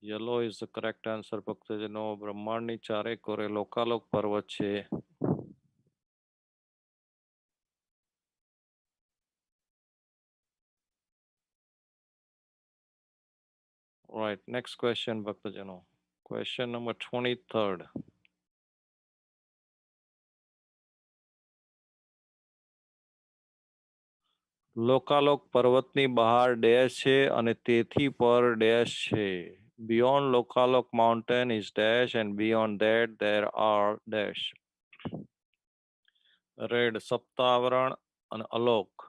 Yellow is the correct answer ભક્તજનો. બ્રહ્માંડની ચારે કોરે લોકાલોક પર્વત છે. Right, next question ભક્તજનો. Question number 23rd. લોકાલોક પર્વતની બહાર dash છે અને તેથી પર ડેશ છે. Beyond Lokalok mountain is dash and beyond that there are dash. Red, સપ્તાવરણ અને અલોક.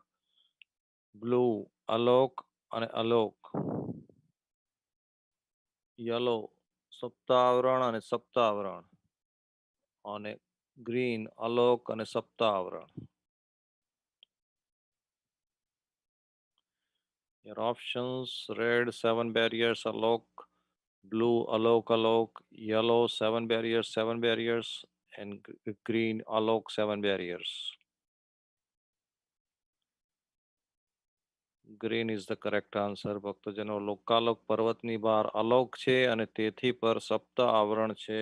Blue, અલોક અને અલોક. Yellow, સપ્તાવરણ અને સપ્તાવરણ, અને ગ્રીન અલોક અને સપ્તાવરણ. Your options: red 7 barriers alok, blue alok alok, yellow 7 barriers, and green alok 7 barriers. Green is the correct answer. ભક્તજનો, લોકાલોક પર્વતની બહાર અલોક છે અને તેથી પર સપ્ત આવરણ છે.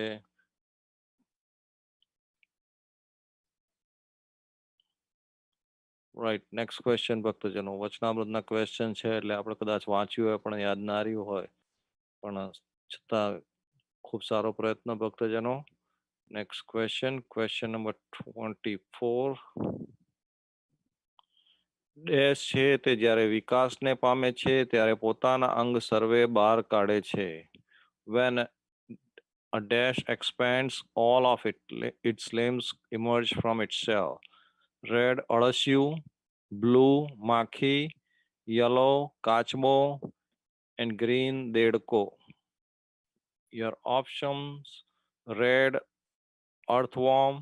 રાઈટ, નેક્સ્ટ ક્વેશ્ચન ભક્તજનો. વચનામૃતના ક્વેશ્ચન છે એટલે આપણે કદાચ વાંચ્યું હોય પણ યાદ ના રહ્યું હોય, પણ છતાં ખૂબ સારો પ્રયત્ન ભક્તજનો. Next question, question number 24. Dash છે તે જ્યારે વિકાસને પામે છે ત્યારે પોતાના અંગ સર્વે બહાર કાઢે છે. When a dash expands, all of its limbs emerge from its shell. Red અળસિયું, blue માખી, yellow કાચબો, and green દેડકો. Your options: red earthworm,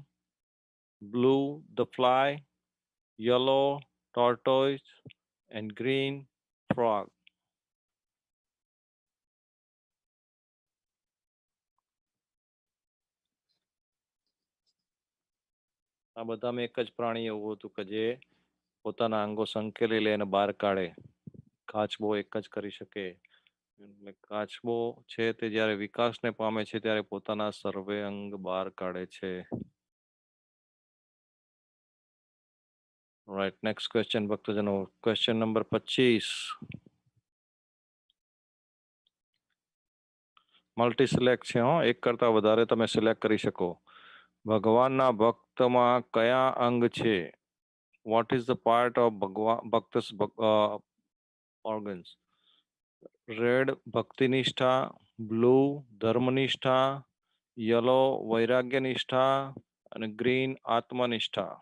blue the fly, yellow tortoise, and green frog. આ બધામાં એક જ પ્રાણી એવું હતું કે જે પોતાના અંગો સંકેલી લઈને બહાર કાઢે. કાચબો એક જ કરી શકે. એટલે કાચબો છે તે જ્યારે વિકાસને પામે છે ત્યારે પોતાના સર્વે અંગ બહાર કાઢે છે. રાઈટ, નેક્સ્ટ ક્વેશ્ચન ભક્તજનો. Question number 25. મલ્ટી સિલેક્ટ છે. એક કરતા વધારે તમે સિલેક્ટ કરી શકો. ભગવાનના ભક્તમાં કયા અંગ છે? What is the part of ભક્તસ ઓર્ગન્સ? રેડ ભક્તિનિષ્ઠા, બ્લુ ધર્મનિષ્ઠા, યલો વૈરાગ્યનિષ્ઠા, અને ગ્રીન આત્મનિષ્ઠા.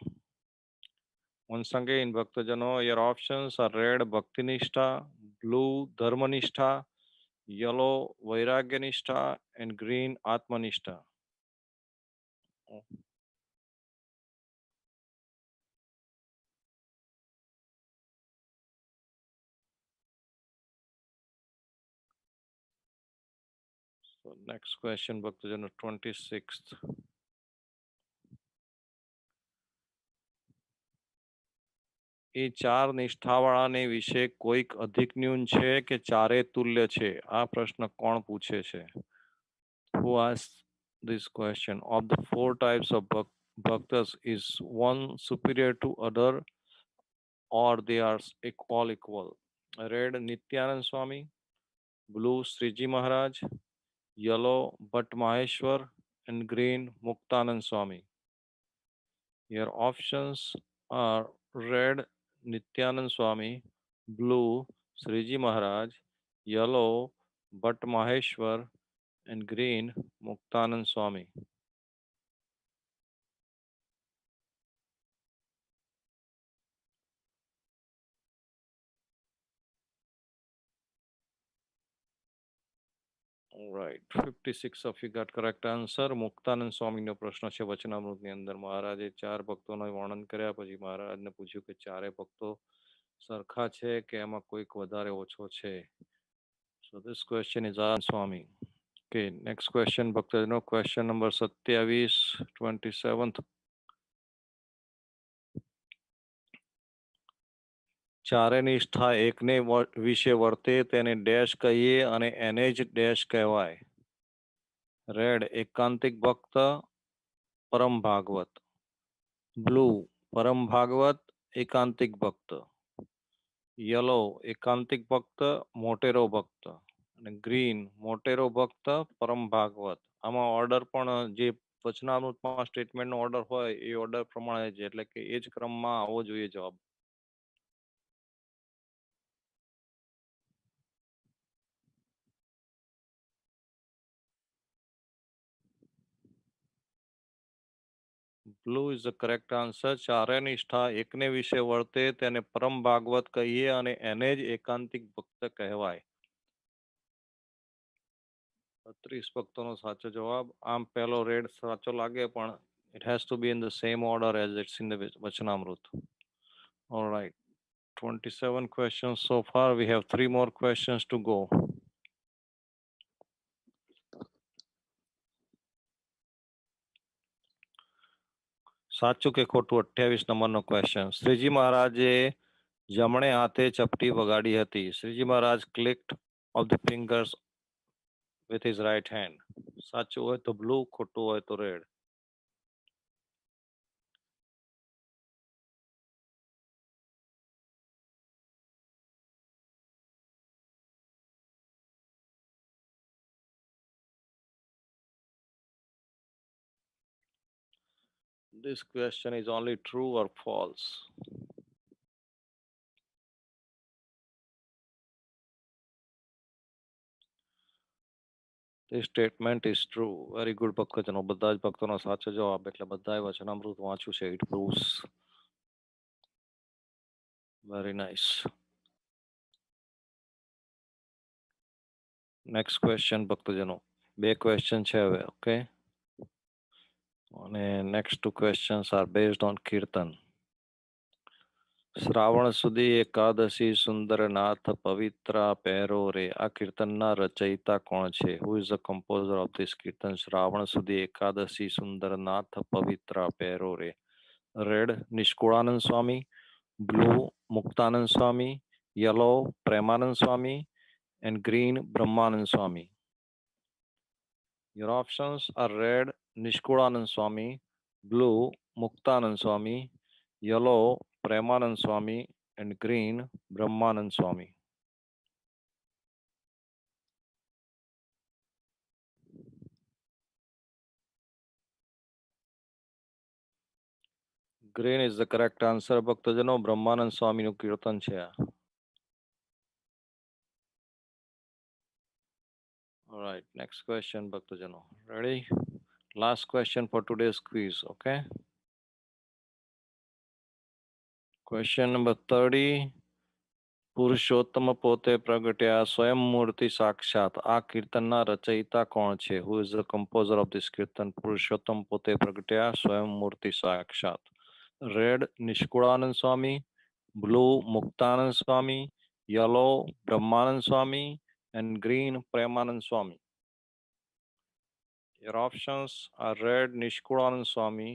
Once again, ભક્તજનો, your options are red ભક્તિનિષ્ઠા, blue ધર્મનિષ્ઠા, yellow વૈરાગ્યનિષ્ઠા, and green આત્મનિષ્ઠા. So next question, ભક્તજનો, 26th. એ ચાર નિષ્ઠાવાળાને વિશે કોઈક અધિક ન્યૂન છે કે ચારે તુલ્ય છે? આ પ્રશ્ન કોણ પૂછે છે? Who asked this question? Of the four types of bhaktas, is one superior to other, or they are all equal? Red Nityanand Swami, blue Sriji Maharaj, yellow Bhatt Maheshwar, and green Muktanand Swami. Your options are red Nityanand Swami, blue Sriji Maharaj, yellow Bhatt Maheshwar, and green Muktanand Swami. All right, 56 of you got correct answer. Muktanand સ્વામીનો પ્રશ્ન છે વચનામૃતની અંદર. મહારાજે ચાર ભક્તોનું વર્ણન કર્યા પછી મહારાજને પૂછ્યું કે ચારે ભક્તો સરખા છે કે એમાં કોઈક વધારે ઓછો છે? So this question is asked Swami. Okay, next question ભક્તજનો. Question number 27, 27th. ચારે નિષ્ઠા એકને વિશે વર્તે તેને ડેશ કહીએ અને એને જ ડેશ કહેવાય. રેડ એકાંતિક ભક્ત, પરમ ભાગવત. બ્લુ પરમ ભાગવત, એકાંતિક ભક્ત. યલો એકાંતિક ભક્ત, મોટેરો ભક્ત. અને ગ્રીન મોટેરો ભક્ત, પરમ ભાગવત. આમાં ઓર્ડર પણ જે વચનામૃતમાં સ્ટેટમેન્ટનો ઓર્ડર હોય એ ઓર્ડર પ્રમાણે જ, એટલે કે એ જ ક્રમમાં આવવો જોઈએ જવાબ. Blue is the correct answer. ચારે નિષ્ઠા એકને વિશે વર્તે તેને પરમ ભાગવત કહીએ અને એને જ એકાંતિક ભક્ત કહેવાય. 30 ભક્તોનો સાચો જવાબ. આમ પહેલો રેડ સાચો લાગે પણ it has to be in the same order as it's in the Vachanamrut. All right. 27 questions so far. We have 3 more questions to go. સાચું કે ખોટું 28 નંબરનો ક્વેશ્ચન. શ્રીજી મહારાજે જમણે હાથે ચપટી વગાડી હતી. શ્રીજી મહારાજ clicked of the fingers with his right hand. સાચું હોય તો બ્લુ, ખોટું હોય તો red. This question is only true or false. This statement is true. Very good ભક્તજનો. બધા જ ભક્તોનો સાચો જવાબ એટલે બધાએ વચનામૃત વાંચ્યું છે. It proves. Very nice. Next question ભક્તજનો. 2 question છે હવે. Okay. અને next 2 questions are based on કીર્તન. શ્રાવણ સુધી એકાદશી સુંદર નાથ પવિત્રા પહેરો રે. આ કીર્તનના રચયિતા કોણ છે? Who is the composer of this કીર્તન? શ્રાવણ સુધી એકાદશી સુંદર નાથ પવિત્રા પહેરો રે. Red Nishkulanand Swami, blue Muktanand Swami, yellow Premanand Swami and green Brahmanand Swami. Your options are red Nishkulanand Swami, blue Muktanand Swami, yellow Premanand Swami and green Brahmanand Swami. Green is the correct answer. ભક્તજનો બ્રહ્માનંદ સ્વામીનું કીર્તન છે આ. All right, next question ભક્તજનો. Ready? Last question for today's quiz, okay? Question number 30. Purushottam પોતે પ્રગટ્યા સ્વયં મૂર્તિ સાક્ષાત. આ કીર્તનના રચયિતા કોણ છે? Who is the composer of this કીર્તન? પુરુષોત્તમ પોતે પ્રગટ્યા સ્વયં મૂર્તિ સાક્ષાત. Red Nishkulanand Swami, blue Muktanand Swami, yellow Brahmanand Swami and green Premanand Swami. Your options are red Nishkulanand Swami,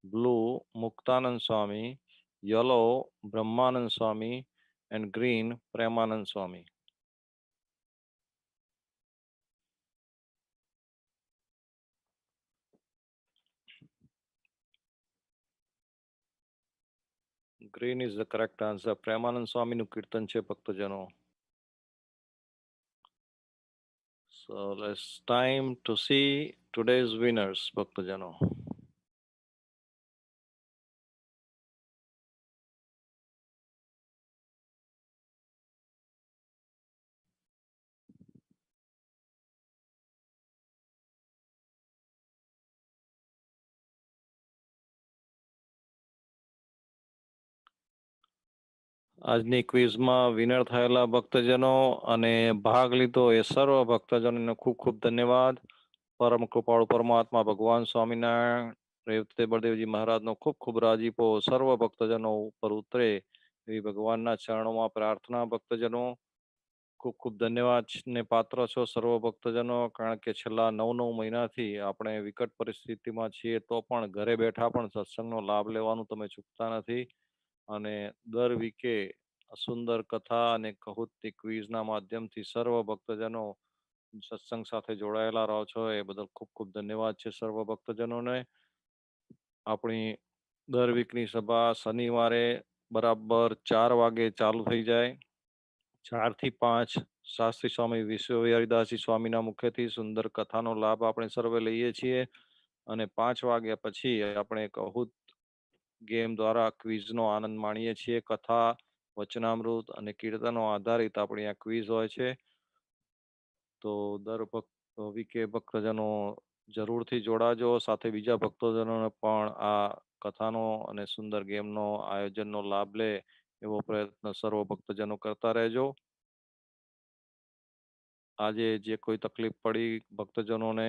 blue Muktanand Swami, yellow Brahmanand Swami and green Premanand Swami. Green is the correct answer. Premanand Swamiનું કીર્તન છે ભક્તજનો. So it's time to see today's winners ભક્તજનો. આજની ક્વિઝમાં winner થયેલા ભક્તજનો અને ભાગ લીધો એ સર્વ ભક્તજનોને ખૂબ ખૂબ ધન્યવાદ. પરમ કૃપાળુ પરમાત્મા ભગવાન સ્વામિનારાયણ રેવતે બળદેવજી મહારાજનો ખૂબ ખૂબ રાજીપો સર્વ ભક્તજનો ઉપર ઉતરે એવી ભગવાનના ચરણોમાં પ્રાર્થના. ભક્તજનો ખૂબ ખૂબ ધન્યવાદ ને પાત્ર છો સર્વ ભક્તજનો, કારણ કે છેલ્લા 9 મહિનાથી આપણે વિકટ પરિસ્થિતિમાં છીએ તો પણ ઘરે બેઠા પણ સત્સંગનો લાભ લેવાનું તમે ચૂકતા નથી અને દર વીકે સુંદર કથા અને કહુતની ક્વિઝના માધ્યમથી સર્વ ભક્તજનો સત્સંગ સાથે જોડાયેલા રહો છો એ બદલ ખૂબ ખૂબ ધન્યવાદ છે સર્વ ભક્તજનોને. આપણી દર વીકની સભા શનિવારે બરાબર 4 વાગે ચાલુ થઈ જાય. 4 થી 5 શાસ્ત્રી સ્વામી વિશ્વ હરિદાસજી સ્વામીના મુખ્યથી સુંદર કથાનો લાભ આપણે સર્વે લઈએ છીએ અને 5 વાગ્યા પછી આપણે કહુત ગેમ દ્વારા ક્વિઝનો આનંદ માણીએ છીએ. કથા વચનામૃત અને કીર્તનો આધારિત આપણી આ ક્વિઝ હોય છે. તો દર વીકે ભક્તજનો જરૂરથી જોડાજો, સાથે બીજા ભક્તજનોને પણ આ કથાનો અને સુંદર ગેમનો આયોજનનો લાભ લે એવો પ્રયત્ન સર્વ ભક્તજનો કરતા રહેજો. આજે જે કોઈ તકલીફ પડી ભક્તજનોને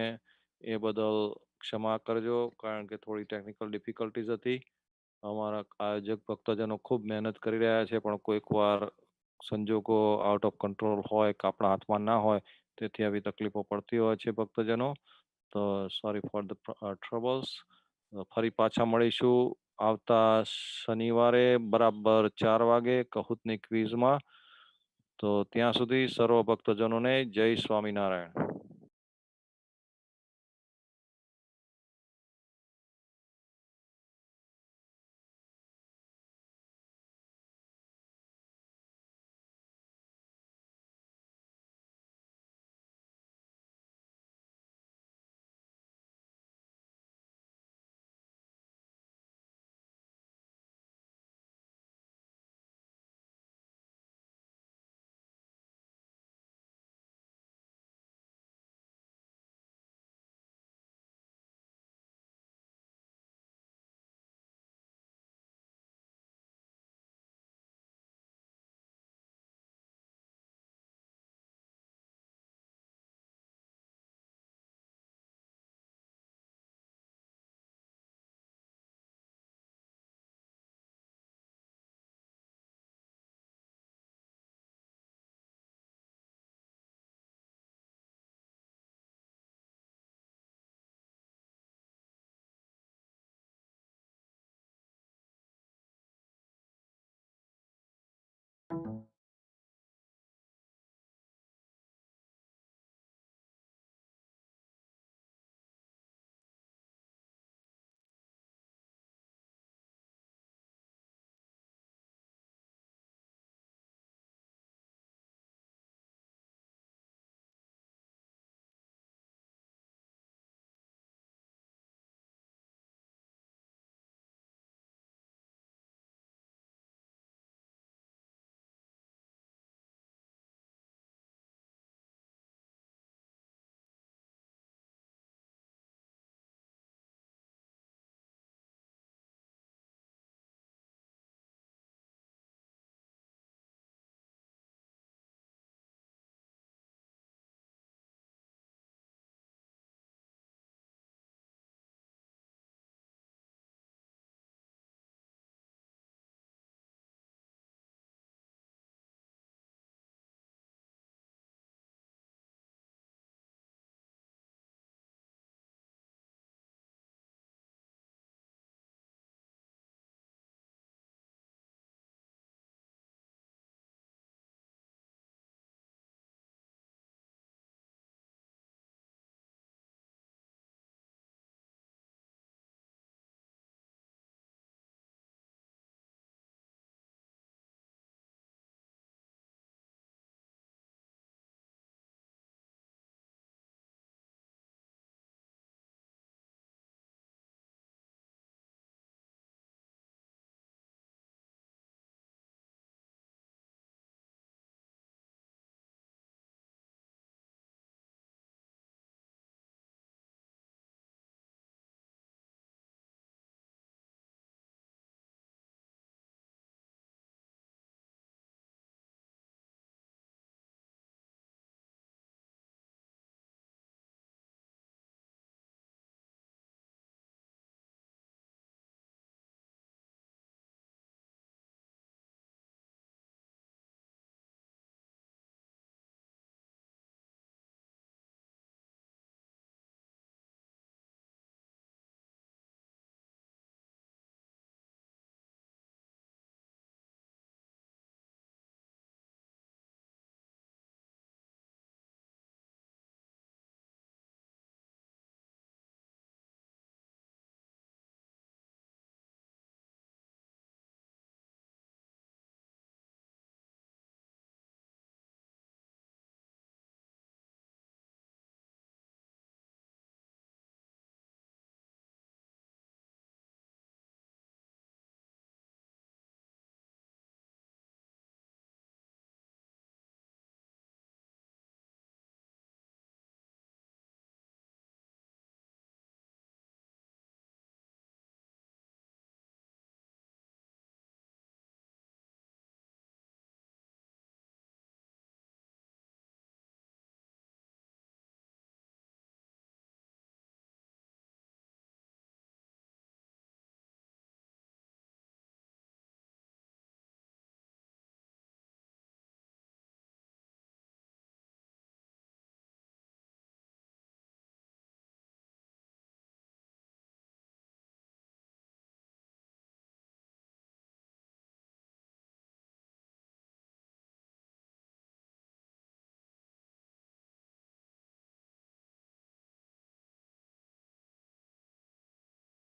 એ બદલ ક્ષમા કરજો, કારણ કે થોડી ટેકનિકલ ડિફિકલ્ટીઝ હતી. અમારા આયોજક ભક્તજનો ખૂબ મહેનત કરી રહ્યા છે, પણ કોઈક વાર સંજોગો આઉટ ઓફ કંટ્રોલ હોય કે આપણા હાથમાં ના હોય, તેથી આવી તકલીફો પડતી હોય છે ભક્તજનો. તો સોરી ફોર ધ ટ્રબલ્સ. ફરી પાછા મળીશું આવતા શનિવારે બરાબર 4 વાગે કહુતની ક્વિઝમાં. તો ત્યાં સુધી સર્વ ભક્તજનોને જય સ્વામિનારાયણ.